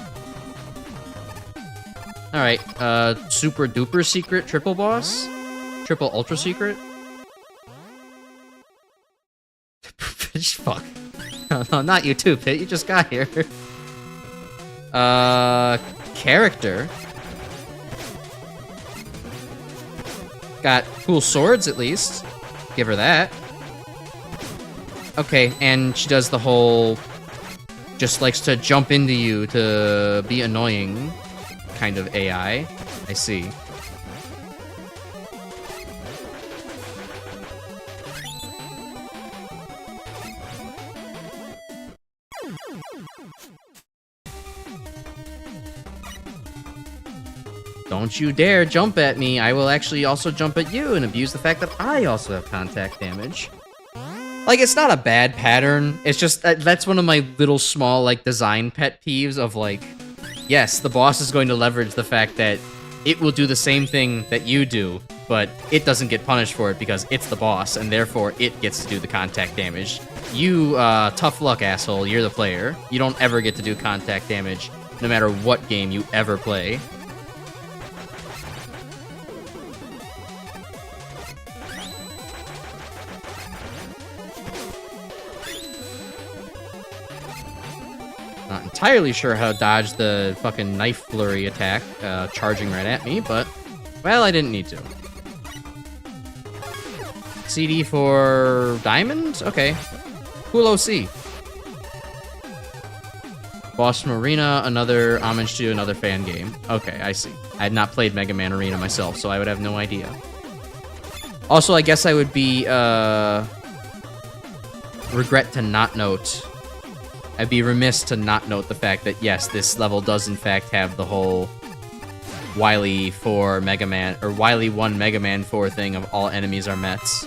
Alright, super duper secret triple boss? Triple ultra secret? Fuck. No, not you too, Pit. You just got here. Character. Got cool swords, at least. Give her that. Okay, and she does the whole... just likes to jump into you to be annoying kind of AI. I see. Don't you dare jump at me. I will actually also jump at you and abuse the fact that I also have contact damage. Like, it's not a bad pattern. It's just, that's one of my little small, like, design pet peeves of, like, yes, the boss is going to leverage the fact that it will do the same thing that you do, but it doesn't get punished for it because it's the boss, and therefore it gets to do the contact damage. You, tough luck, asshole. You're the player. You don't ever get to do contact damage, no matter what game you ever play. Not entirely sure how to dodge the fucking knife flurry attack, charging right at me, but, well, I didn't need to. CD for diamond? Okay. Cool OC. Boss from Arena, another homage to another fan game. Okay, I see. I had not played Mega Man Arena myself, so I would have no idea. Also, I guess I would be, regret to not note. I'd be remiss to not note the fact that, yes, this level does in fact have the whole Wily 4 Mega Man, or Wily 1 Mega Man 4 thing of all enemies are Mets.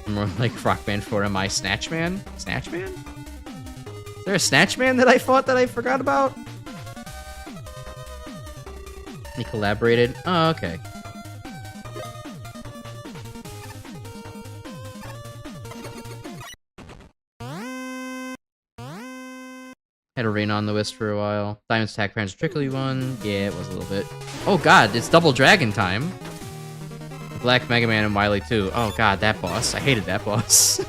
More like Rock Band 4, am I Snatch Man? Snatch Man? Is there a Snatch Man that I fought that I forgot about? He collaborated? Oh, okay. Had Arena on the list for a while. Diamond's Attack Parents Trickly one. Yeah, it was a little bit. Oh god, it's Double Dragon time. Black Mega Man and Wily 2. Oh god, that boss. I hated that boss.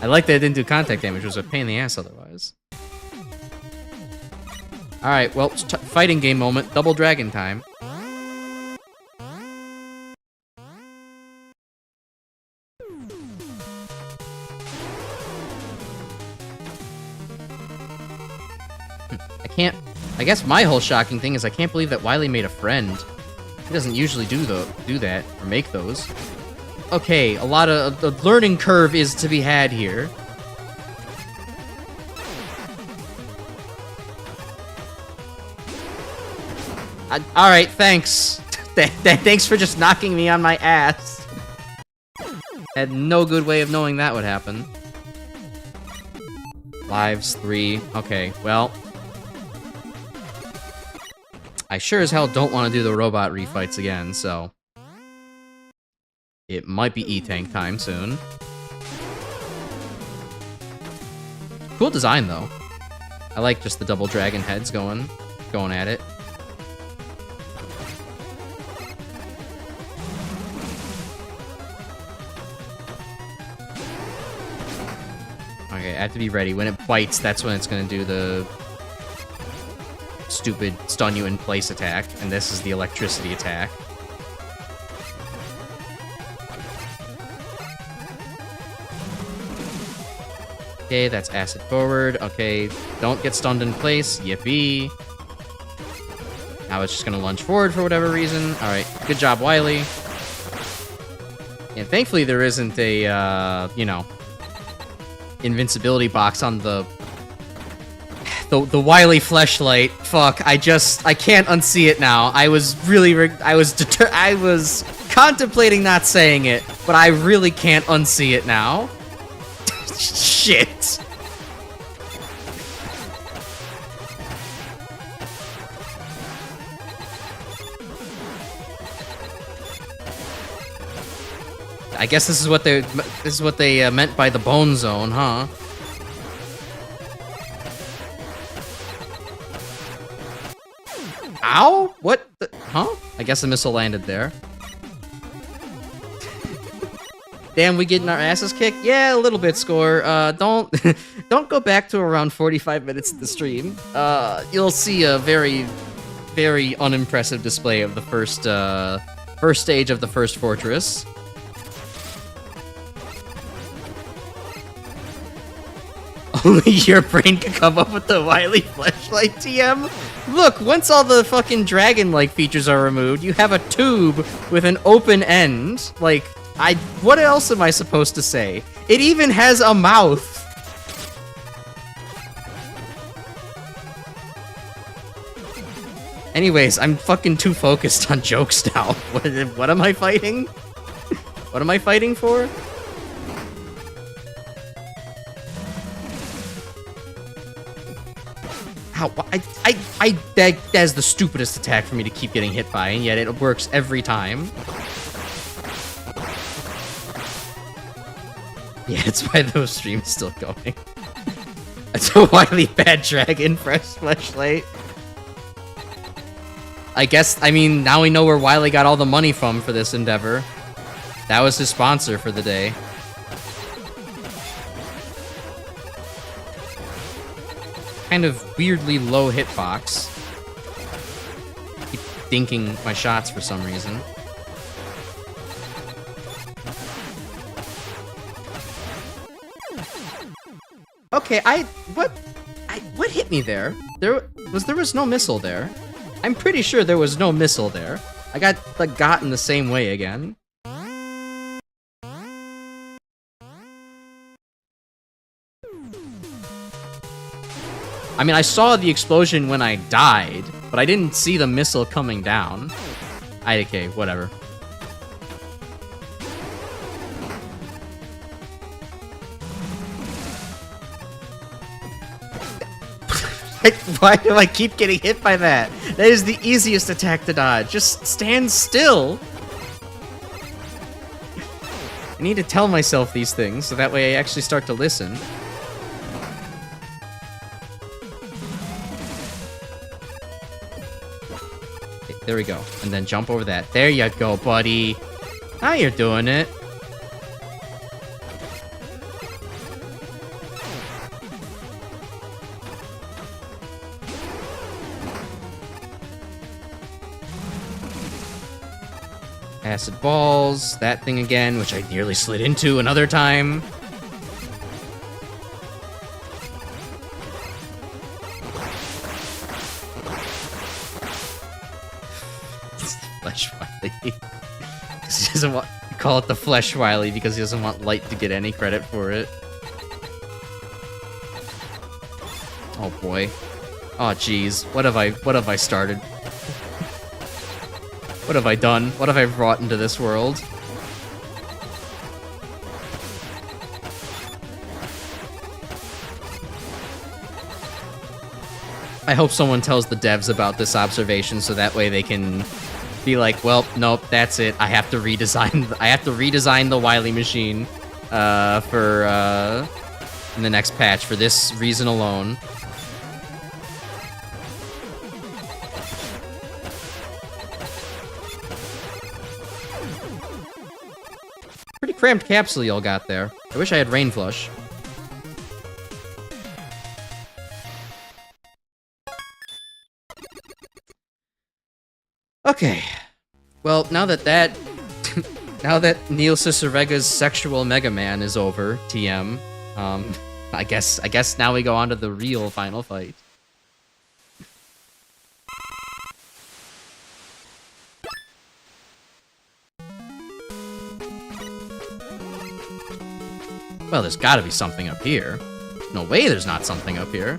I liked that it didn't do contact damage, it was a pain in the ass otherwise. Alright, well, fighting game moment. Double Dragon time. I guess my whole shocking thing is I can't believe that Wily made a friend. He doesn't usually do that, or make those. Okay, a lot of the learning curve is to be had here. Alright, thanks. Thanks for just knocking me on my ass. Had no good way of knowing that would happen. Lives 3. Okay, well. I sure as hell don't want to do the robot refights again, so... It might be E-Tank time soon. Cool design, though. I like just the double dragon heads going at it. Okay, I have to be ready. When it bites, that's when it's gonna do the... stupid stun you in place attack, and this is the electricity attack. Okay, that's acid forward. Okay, don't get stunned in place. Yippee. Now it's just gonna lunge forward for whatever reason. Alright, good job, Wily. And thankfully there isn't a, you know, invincibility box on the Wily fleshlight. Fuck, I can't unsee it now. I was contemplating not saying it, but I really can't unsee it now. Shit. I guess this is what they meant by the bone zone, huh? Ow? What? Huh? I guess a missile landed there. Damn, we getting our asses kicked? Yeah, a little bit, Score. Don't go back to around 45 minutes of the stream. You'll see a very, very unimpressive display of the first stage of the first fortress. Only your brain can come up with the Wily fleshlight, TM. Look, once all the fucking dragon-like features are removed, you have a tube with an open end. Like, what else am I supposed to say? It even has a mouth. Anyways, I'm fucking too focused on jokes now. What am I fighting? What am I fighting for? How? That's the stupidest attack for me to keep getting hit by, and yet it works every time. Yeah, it's why those streams still going. That's a Wily bad dragon fresh fleshlight. I mean, now we know where Wily got all the money from for this endeavor. That was his sponsor for the day. Kind of weirdly low hitbox. Keep dinking my shots for some reason. Okay, what hit me there? There was no missile there. I'm pretty sure there was no missile there. I got like gotten the same way again. I mean, I saw the explosion when I died, but I didn't see the missile coming down. Okay, whatever. Why do I keep getting hit by that? That is the easiest attack to dodge. Just stand still. I need to tell myself these things so that way I actually start to listen. Okay, there we go. And then jump over that. There you go, buddy. Now you're doing it. Acid balls, that thing again, which I nearly slid into another time. Flesh Wily. He doesn't want call it the Flesh Wily because he doesn't want Light to get any credit for it. Oh boy. Oh jeez. What have I started? What have I done? What have I brought into this world? I hope someone tells the devs about this observation so that way they can be like, well, nope, that's it. I have to redesign the Wily machine for in the next patch for this reason alone. Pretty cramped capsule y'all got there. I wish I had Rain Flush. Okay. Well, now that now that Neil Cicerega's sexual Mega Man is over, TM, I guess now we go on to the real final fight. Well, there's gotta be something up here. No way there's not something up here.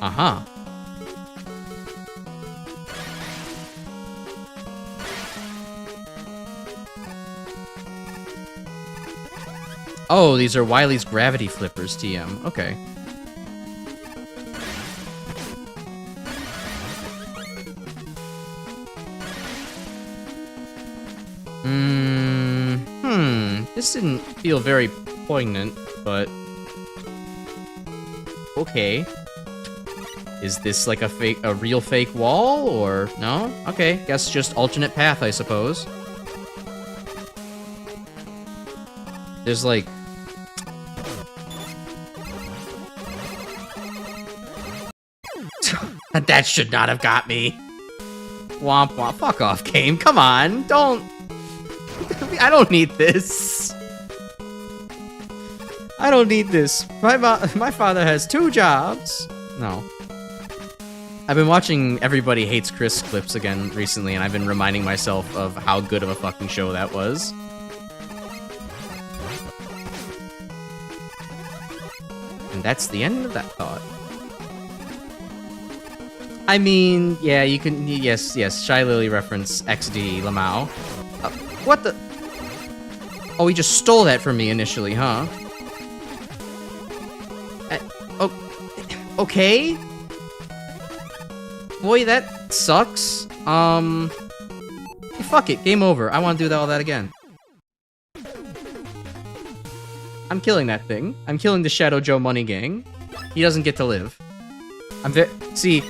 Uh-huh. Oh, these are Wily's gravity flippers, TM. Okay. This didn't feel very poignant, but... Okay. Is this like a real fake wall, or no? Okay, guess just alternate path, I suppose. There's like... That should not have got me. Womp womp. Fuck off, game. Come on. Don't... I don't need this. I don't need this. My father has 2 jobs. No. I've been watching Everybody Hates Chris clips again recently, and I've been reminding myself of how good of a fucking show that was. And that's the end of that thought. I mean, yeah, you can... Yes, Shy Lily reference XD Lamau. What the... Oh, he just stole that from me initially, huh? Oh, okay? Boy, that sucks. Fuck it, game over. I want to do all that again. I'm killing that thing. I'm killing the Shadow Joe Money Gang. He doesn't get to live. See,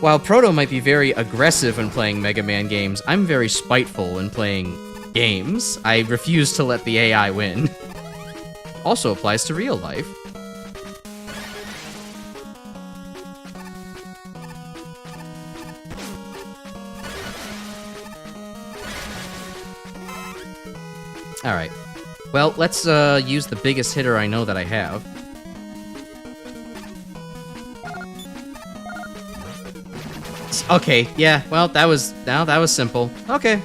while Proto might be very aggressive when playing Mega Man games, I'm very spiteful when playing games. I refuse to let the AI win. Also applies to real life. Alright. Well, let's use the biggest hitter I know that I have. Okay, yeah, well, that was simple. Okay.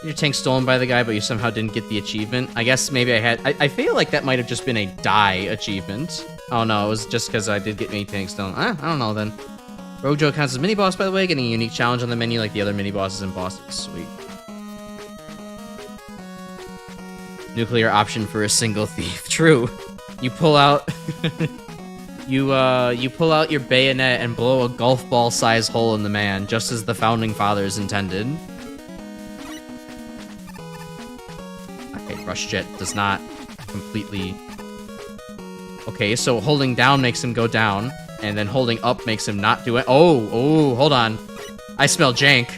Your tank stolen by the guy, but you somehow didn't get the achievement. I guess maybe I feel like that might have just been a die achievement. Oh no, it was just because I did get many tanks stolen. I don't know then. Rogue Joe counts as mini-boss, by the way, getting a unique challenge on the menu like the other mini-bosses and bosses. Sweet. Nuclear option for a single thief. True. You pull out... you pull out your bayonet and blow a golf ball-sized hole in the man, just as the Founding Fathers intended. Okay, Rush Jet does not completely... Okay, so holding down makes him go down, and then holding up makes him not do it. Oh, hold on. I smell jank.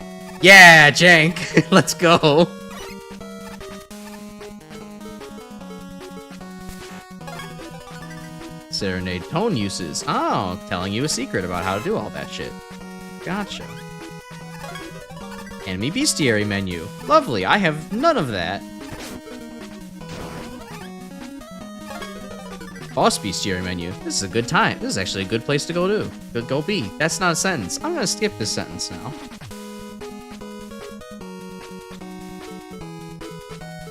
Yeah, jank! Let's go! Serenade tone uses. Oh, telling you a secret about how to do all that shit. Gotcha. Enemy bestiary menu. Lovely, I have none of that. Boss bestiary menu. This is a good time. This is actually a good place to go to. Go be. That's not a sentence. I'm gonna skip this sentence now.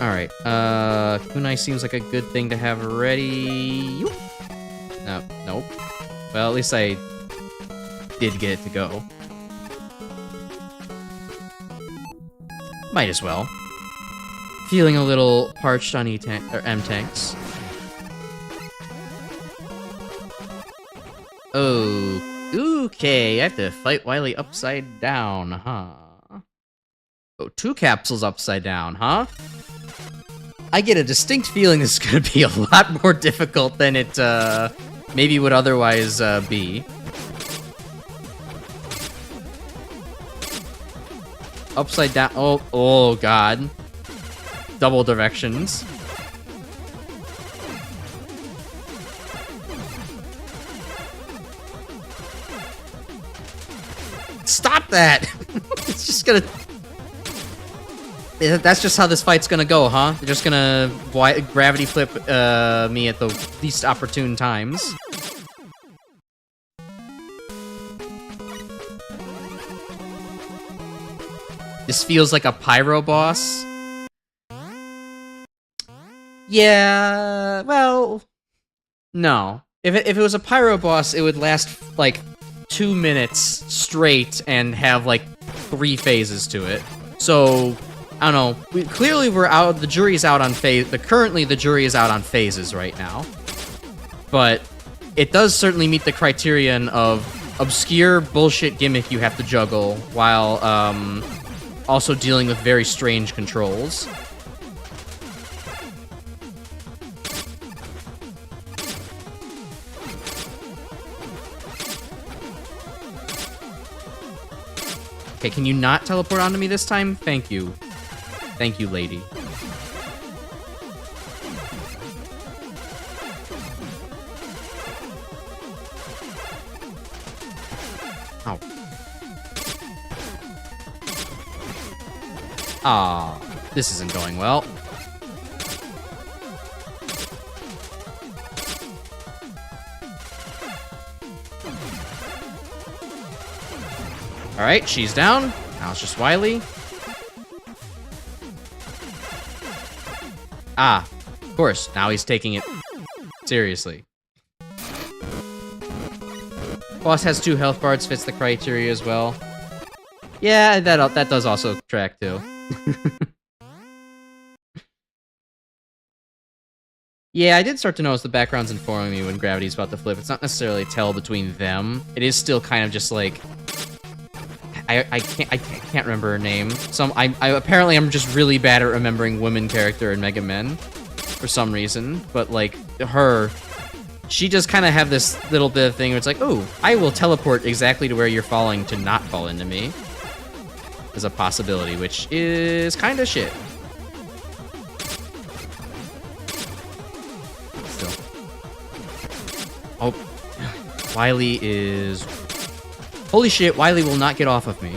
Alright, kunai seems like a good thing to have ready. Yoop. No, nope. Well, at least I did get it to go. Might as well. Feeling a little parched on M-tanks. Oh, okay. I have to fight Wily upside down, huh? Oh, 2 capsules upside down, huh? I get a distinct feeling this is gonna be a lot more difficult than it, maybe would otherwise, be. Upside down. Oh god. Double directions. Stop that! It's just gonna... That's just how this fight's gonna go, huh? They're just gonna gravity flip me at the least opportune times. This feels like a pyro boss. Yeah, well... No. If it was a pyro boss, it would last, like, 2 minutes straight and have, like, 3 phases to it. So... I don't know. Clearly, we're out. The jury's out on phase. Currently, the jury is out on phases right now. But it does certainly meet the criterion of obscure bullshit gimmick you have to juggle while also dealing with very strange controls. Okay, can you not teleport onto me this time? Thank you. Thank you, lady. Ow. Ah, this isn't going well. Alright, she's down. Now it's just Wily. Ah, of course. Now he's taking it seriously. Boss has 2 health bars, fits the criteria as well. Yeah, that does also track too. Yeah, I did start to notice the background's informing me when gravity's about to flip. It's not necessarily a tell between them. It is still kind of just like... I can't remember her name. Apparently I'm just really bad at remembering women character in Mega Man for some reason. But like her, she just kind of have this little bit of thing where it's like, oh, I will teleport exactly to where you're falling to not fall into me. Is a possibility, which is kind of shit. Still. Oh, Wily is Holy shit, Wily will not get off of me.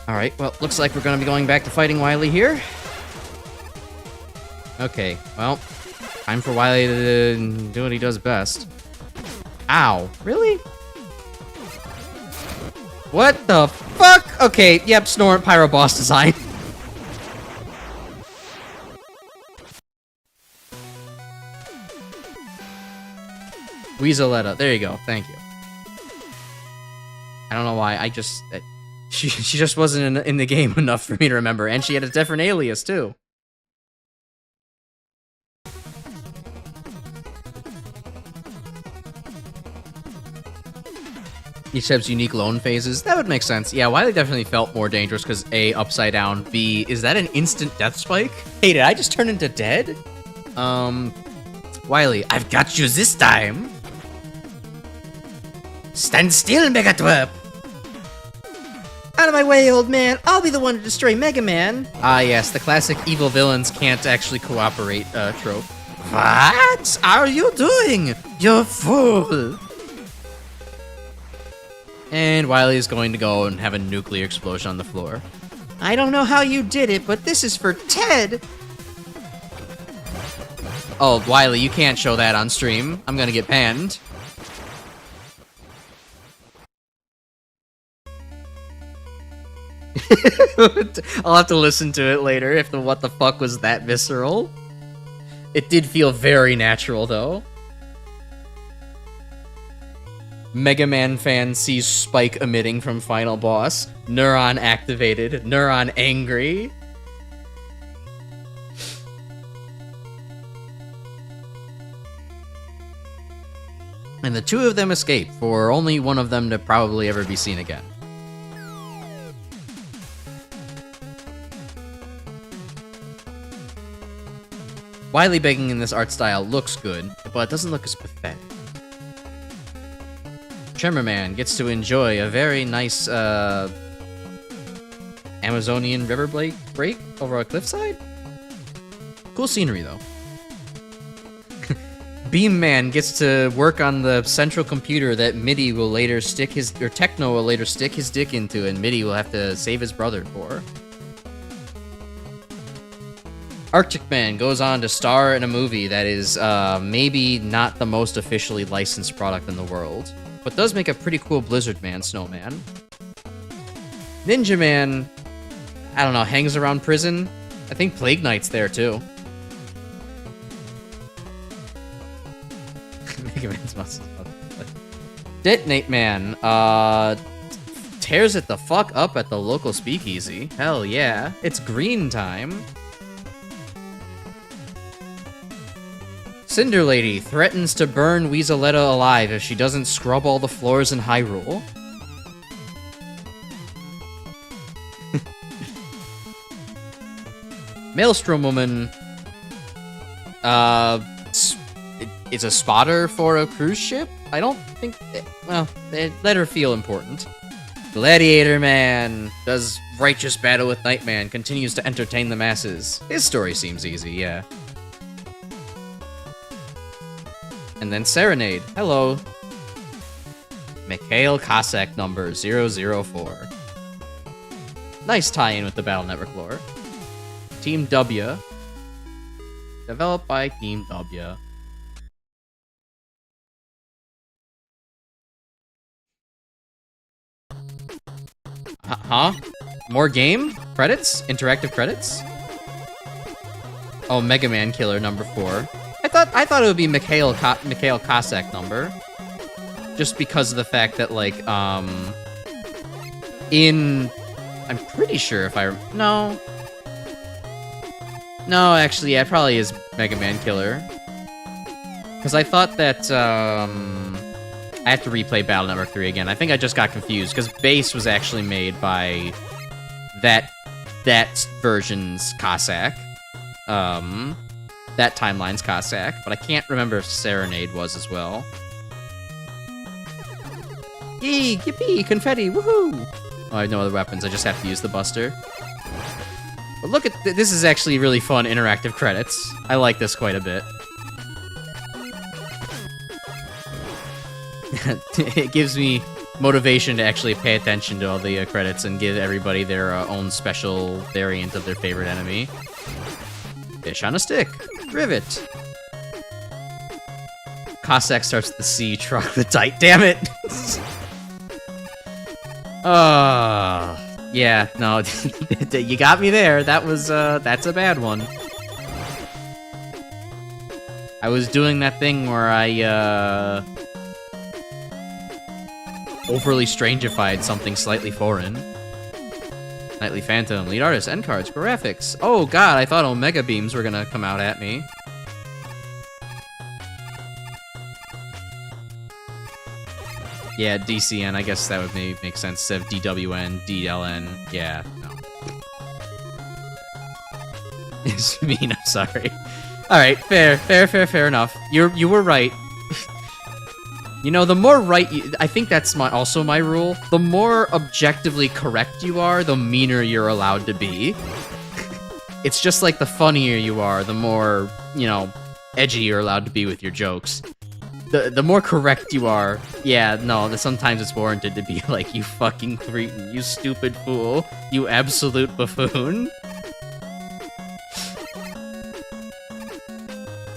Alright, well, looks like we're gonna be going back to fighting Wily here. Okay, well, time for Wily to do what he does best. Ow, really? What the fuck? Okay, yep, Snorant Pyro boss design. Weaseletta, there you go, thank you. I don't know why, I just... She just wasn't in the game enough for me to remember, and she had a different alias, too. Each type's unique lone phases. That would make sense. Yeah, Wily definitely felt more dangerous because A, upside down, B, is that an instant death spike? Hey, did I just turn into dead? Wily, I've got you this time. Stand still, Megatwerp. Out of my way, old man. I'll be the one to destroy Mega Man. Ah, yes, the classic evil villains can't actually cooperate trope. What are you doing, you fool? And Wily is going to go and have a nuclear explosion on the floor. I don't know how you did it, but this is for Ted. Oh, Wily, you can't show that on stream. I'm gonna get banned. I'll have to listen to it later if the what the fuck was that visceral. It did feel very natural, though. Mega Man fan sees spike emitting from final boss. Neuron activated. Neuron angry. And the two of them escape, for only one of them to probably ever be seen again. Wily begging in this art style looks good, but it doesn't look as pathetic. Tremor Man gets to enjoy a very nice, Amazonian river break over a cliffside? Cool scenery, though. Beam Man gets to work on the central computer that MIDI will later stick his, or Techno will later stick his dick into, and MIDI will have to save his brother for. Arctic Man goes on to star in a movie that is, maybe not the most officially licensed product in the world, but does make a pretty cool Blizzard Man snowman. Ninja Man, I don't know, hangs around prison. I think Plague Knight's there, too. Mega Man's muscles. Detonate Man, tears it the fuck up at the local speakeasy. Hell yeah. It's green time. Cinder Lady threatens to burn Weaseletta alive if she doesn't scrub all the floors in Hyrule. Maelstrom Woman is a spotter for a cruise ship? I don't think... well, let her feel important. Gladiator Man does righteous battle with Nightman, continues to entertain the masses. His story seems easy, yeah. And then Serenade. Hello. Mikhail Cossack number 004. Nice tie-in with the Battle Network lore. Team W. Developed by Team W. Huh? More game? Credits? Interactive credits? Oh, Mega Man Killer number 4. I thought it would be Mikhail Cossack number. Just because of the fact that, like, I'm pretty sure if no. No, actually, yeah, it probably is Mega Man Killer. Because I thought that, I have to replay Battle Network 3 again. I think I just got confused, because Base was actually made by that version's Cossack. that timeline's Cossack, but I can't remember if Serenade was as well. Yee, yippee, confetti, woohoo! Oh, I have no other weapons, I just have to use the Buster. But look at this is actually really fun interactive credits. I like this quite a bit. It gives me motivation to actually pay attention to all the credits and give everybody their own special variant of their favorite enemy. Fish on a stick. Rivet. Cossack starts with the C, troglodyte. Damn it! Yeah, no, you got me there. That was, that's a bad one. I was doing that thing where I, overly strangified something slightly foreign. Nightly Phantom, lead artist, end cards, graphics. Oh god, I thought Omega Beams were gonna come out at me. Yeah, DCN, I guess that would make sense instead of DWN, DLN. Yeah, no. It's mean, I'm sorry. Alright, fair enough. You were right. You know, the more right you... I think that's also my rule. The more objectively correct you are, the meaner you're allowed to be. It's just like the funnier you are, the more, you know, edgy you're allowed to be with your jokes. The more correct you are, yeah, no, sometimes it's warranted to be like, you fucking cretin, you stupid fool, you absolute buffoon.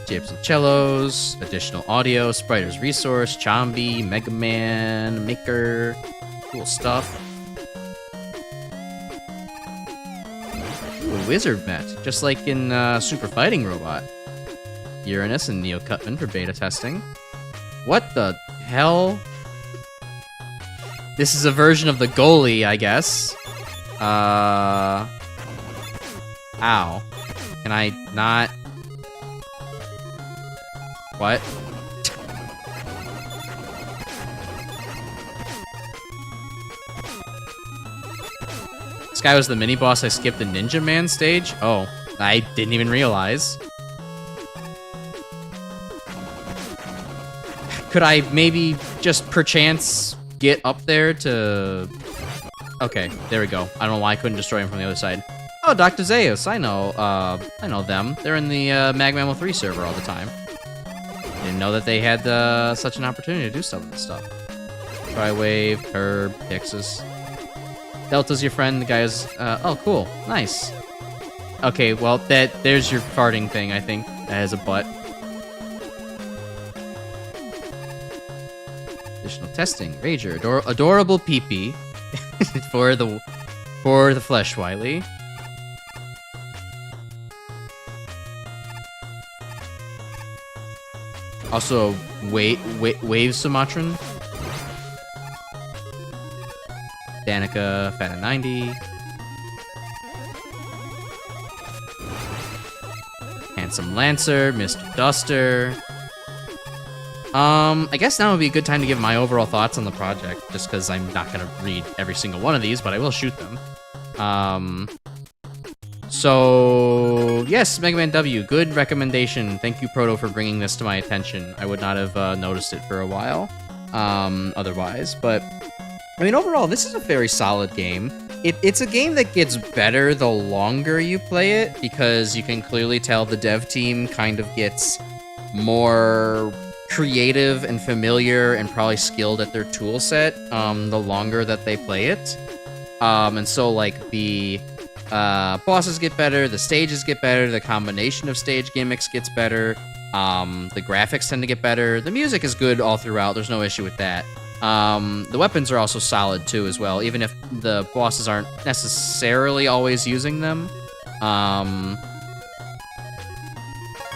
Jibs and cellos, additional audio, Spriter's Resource, Chambi, Mega Man, Maker, cool stuff. Ooh, a wizard met, just like in Super Fighting Robot. Uranus and Neo Cutman for beta testing. What the hell? This is a version of the goalie, I guess. Ow. Can I not... What? This guy was the mini-boss I skipped the Ninja Man stage? Oh, I didn't even realize. Could I maybe just perchance get up there to... Okay, there we go. I don't know why I couldn't destroy him from the other side. Oh, Dr. Zeus, I know them. They're in the Mag Mammal 3 server all the time. Didn't know that they had such an opportunity to do some of this stuff. Tri-Wave, Herb, Pixis. Delta's your friend, the guy is... oh, cool. Nice. Okay, well, there's your farting thing, I think. That has a butt. Additional testing. Rager. Adorable peepee. for the flesh, Wily. Also, Wave Sumatran. Danica, Fana 90. Handsome Lancer, Mr. Duster. I guess now would be a good time to give my overall thoughts on the project, just because I'm not going to read every single one of these, but I will shoot them. So, yes, Mega Man W, good recommendation. Thank you, Proto, for bringing this to my attention. I would not have noticed it for a while, otherwise, but, I mean, overall, this is a very solid game. It's a game that gets better the longer you play it, because you can clearly tell the dev team kind of gets more creative and familiar and probably skilled at their tool set the longer that they play it. And so, like, the bosses get better, the stages get better, the combination of stage gimmicks gets better, the graphics tend to get better, the music is good all throughout, there's no issue with that. The weapons are also solid too as well, even if the bosses aren't necessarily always using them.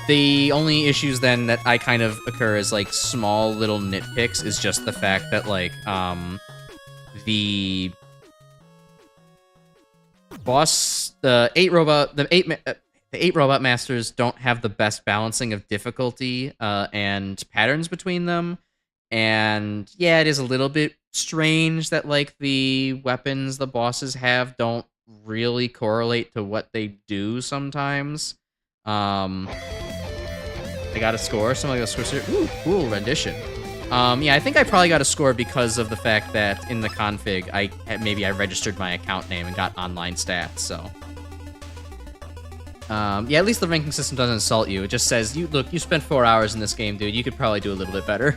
The only issues then that I kind of occur as like small little nitpicks is just the fact that like the boss, the eight robot masters don't have the best balancing of difficulty and patterns between them. And yeah, it is a little bit strange that like the weapons the bosses have don't really correlate to what they do sometimes. I got a score. Somebody got a score. Ooh, cool rendition. Yeah, I think I probably got a score because of the fact that in the config, maybe I registered my account name and got online stats, so. Yeah, at least the ranking system doesn't insult you. It just says, look, you spent 4 hours in this game, dude. You could probably do a little bit better.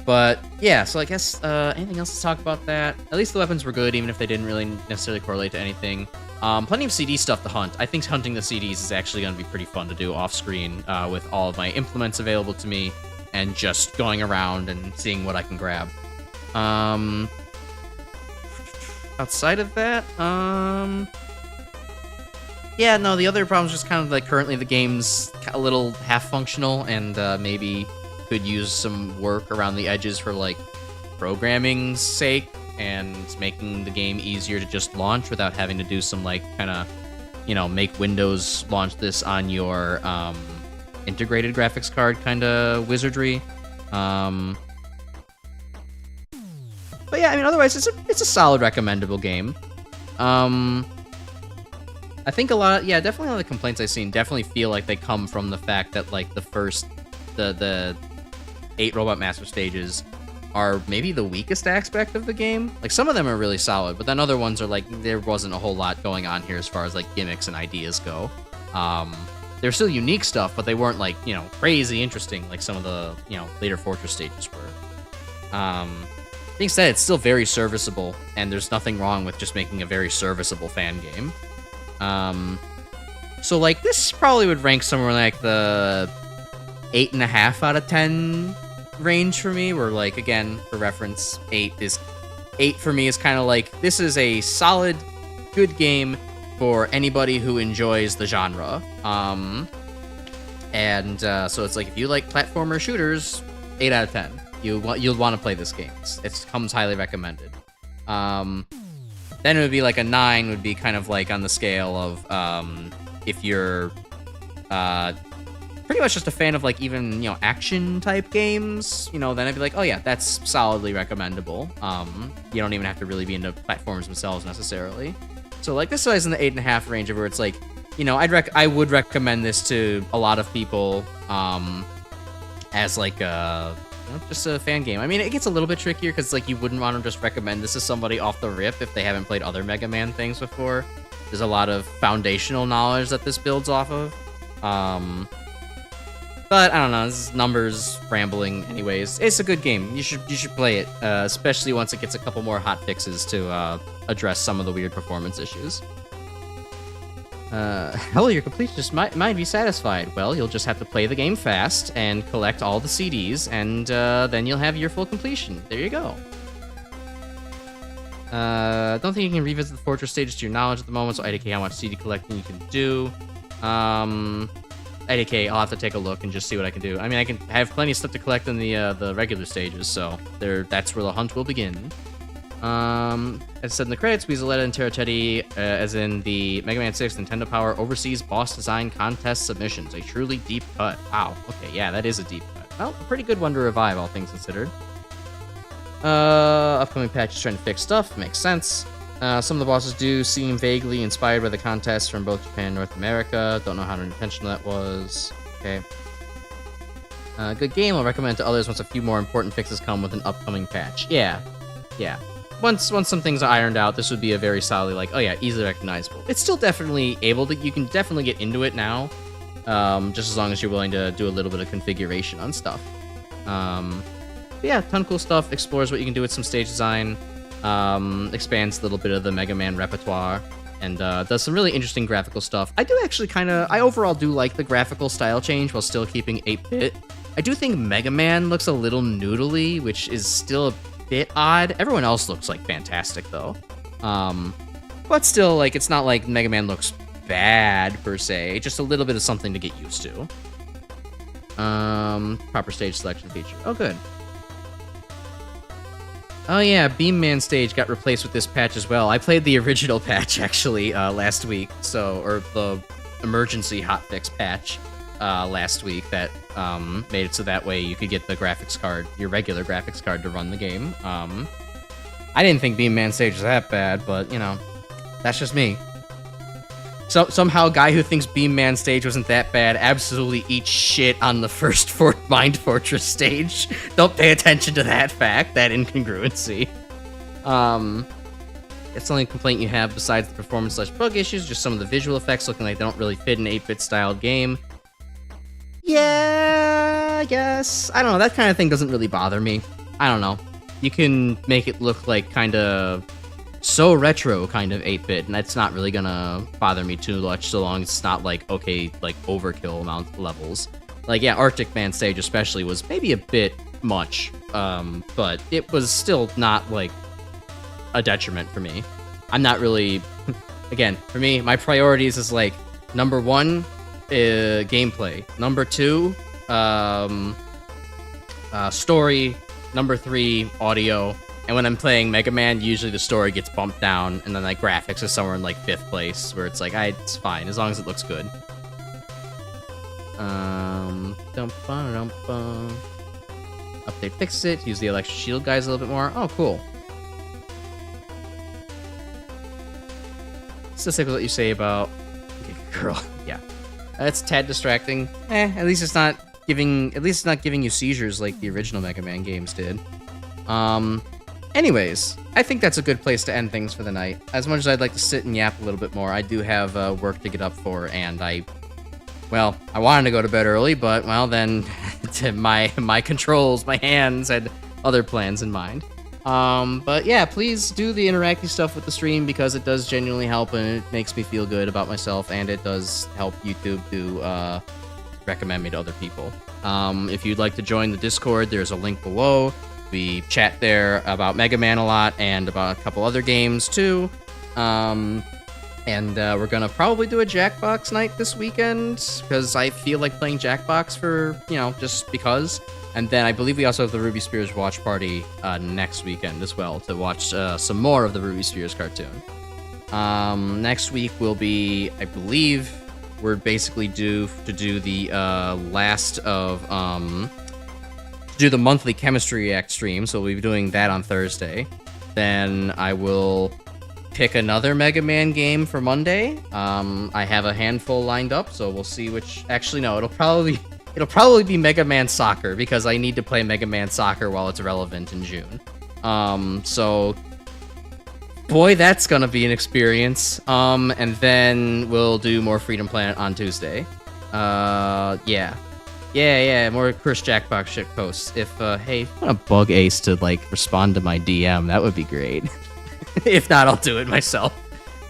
But yeah, so I guess anything else to talk about that? At least the weapons were good, even if they didn't really necessarily correlate to anything. Plenty of CD stuff to hunt. I think hunting the CDs is actually going to be pretty fun to do off-screen with all of my implements available to me and just going around and seeing what I can grab. Outside of that, yeah, no, the other problem is just kind of like currently the game's a little half-functional and maybe could use some work around the edges for like programming's sake and making the game easier to just launch without having to do some like kind of, make Windows launch this on your integrated graphics card kind of wizardry. But yeah, I mean, otherwise it's a solid recommendable game. I think definitely a lot of the complaints I've seen definitely feel like they come from the fact that like the 8 Robot Master stages are maybe the weakest aspect of the game. Like some of them are really solid, but then other ones are like there wasn't a whole lot going on here as far as like gimmicks and ideas go. They're still unique stuff, but they weren't like, crazy interesting like some of the, later Fortress stages were. Being said, it's still very serviceable, and there's nothing wrong with just making a very serviceable fan game. So like this probably would rank somewhere like the 8.5 out of 10 range for me, where like, again, for reference, 8 for me is kind of like, this is a solid, good game for anybody who enjoys the genre. So it's like, if you like platformer shooters, 8 out of 10. You'll want to play this game. It comes highly recommended. Then it would be like a 9 would be kind of like on the scale of if you're pretty much just a fan of like even action type games, then I'd be like, oh yeah, that's solidly recommendable. You don't even have to really be into platforms themselves necessarily. So like this is in the 8.5 range of where it's like, I would recommend this to a lot of people as like just a fan game. I mean, it gets a little bit trickier because like you wouldn't want to just recommend this to somebody off the rip if they haven't played other Mega Man things before. There's a lot of foundational knowledge that this builds off of. But I don't know, this is numbers rambling anyways. It's a good game. You should play it, especially once it gets a couple more hot fixes to address some of the weird performance issues. Hell, your completionist might be satisfied. Well, you'll just have to play the game fast and collect all the CDs, and then you'll have your full completion. There you go. Don't think you can revisit the Fortress stages to your knowledge at the moment, so IDK how much CD collecting you can do. IDK, I'll have to take a look and just see what I can do. I mean, I can have plenty of stuff to collect in the regular stages, so that's where the hunt will begin. As said in the credits, Weaseletta and Terra Teddy, as in the Mega Man 6 Nintendo Power Overseas Boss Design Contest submissions. A truly deep cut. Wow, okay, yeah, that is a deep cut. Well, a pretty good one to revive, all things considered. Upcoming patches trying to fix stuff, makes sense. Some of the bosses do seem vaguely inspired by the contests from both Japan and North America. Don't know how intentional that was. Okay. Good game. I'll recommend to others once a few more important fixes come with an upcoming patch. Yeah. Once some things are ironed out, this would be a very solid, like, oh yeah, easily recognizable. It's still definitely you can definitely get into it now, just as long as you're willing to do a little bit of configuration on stuff. Yeah, ton of cool stuff. Explores what you can do with some stage design. Expands a little bit of the Mega Man repertoire, and does some really interesting graphical stuff. I do actually I overall do like the graphical style change while still keeping 8-bit. I do think Mega Man looks a little noodly, which is still a bit odd. Everyone else looks like fantastic though. But still, like, it's not like Mega Man looks bad per se, just a little bit of something to get used to. Proper stage selection feature. Oh, good. Oh yeah, Beam Man stage got replaced with this patch as well. I played the original patch actually last week, or the emergency hotfix patch last week that made it so that way you could get the graphics card, your regular graphics card, to run the game. I didn't think Beam Man stage was that bad, but that's just me. somehow guy who thinks Beam Man stage wasn't that bad absolutely eats shit on the first Mind Fortress stage. Don't pay attention to that fact, that incongruency. It's the only complaint you have besides the performance/bug issues, just some of the visual effects looking like they don't really fit an 8-bit styled game. Yeah, I guess. I don't know, that kind of thing doesn't really bother me. I don't know. You can make it look like kind of so retro kind of 8-bit, and that's not really gonna bother me too much so long as it's not like, okay, like overkill amount levels. Like, yeah, Arctic Man stage especially was maybe a bit much, but it was still not like a detriment for me. I'm not really, again, for me, my priorities is like, number 1, gameplay. Number 2, story. Number 3, audio. And when I'm playing Mega Man, usually the story gets bumped down, and then like graphics is somewhere in like 5th place, where it's like, it's fine as long as it looks good. Update fixed it. Use the electric shield guys a little bit more. Oh, cool. Specifically what you say about girl. Yeah, that's tad distracting. At least it's not giving you seizures like the original Mega Man games did. Anyways, I think that's a good place to end things for the night. As much as I'd like to sit and yap a little bit more, I do have work to get up for, and I wanted to go to bed early, but, well, then my controls, my hands had other plans in mind. But yeah, please do the interactive stuff with the stream, because it does genuinely help, and it makes me feel good about myself, and it does help YouTube to recommend me to other people. If you'd like to join the Discord, there's a link below. We chat there about Mega Man a lot, and about a couple other games too. And we're gonna probably do a Jackbox night this weekend, because I feel like playing Jackbox for, just because. And then I believe we also have the Ruby Spears watch party next weekend as well, to watch some more of the Ruby Spears cartoon. Next week will be, I believe, we're basically due to do the last of do the monthly Chemistry React stream, so we'll be doing that on Thursday. Then I will pick another Mega Man game for Monday. I have a handful lined up, so we'll see which. Actually, no, it'll probably be Mega Man Soccer, because I need to play Mega Man Soccer while it's relevant in June. So boy, that's gonna be an experience. And then we'll do more Freedom Planet on Tuesday. Yeah, more Chris Jackbox shit posts. If, hey, if you want to bug Ace to, like, respond to my DM, that would be great. If not, I'll do it myself.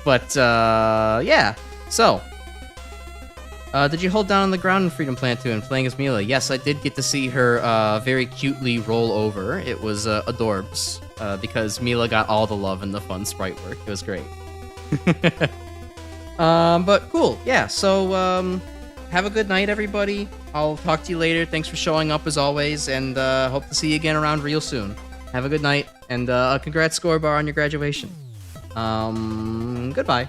But, yeah. So, did you hold down on the ground in Freedom Planet 2 and playing as Mila? Yes, I did get to see her, very cutely roll over. It was, adorbs, because Mila got all the love and the fun sprite work. It was great. But cool. Yeah, so, have a good night, everybody. I'll talk to you later. Thanks for showing up as always, and hope to see you again around real soon. Have a good night, and congrats, Scorebar, on your graduation. Goodbye.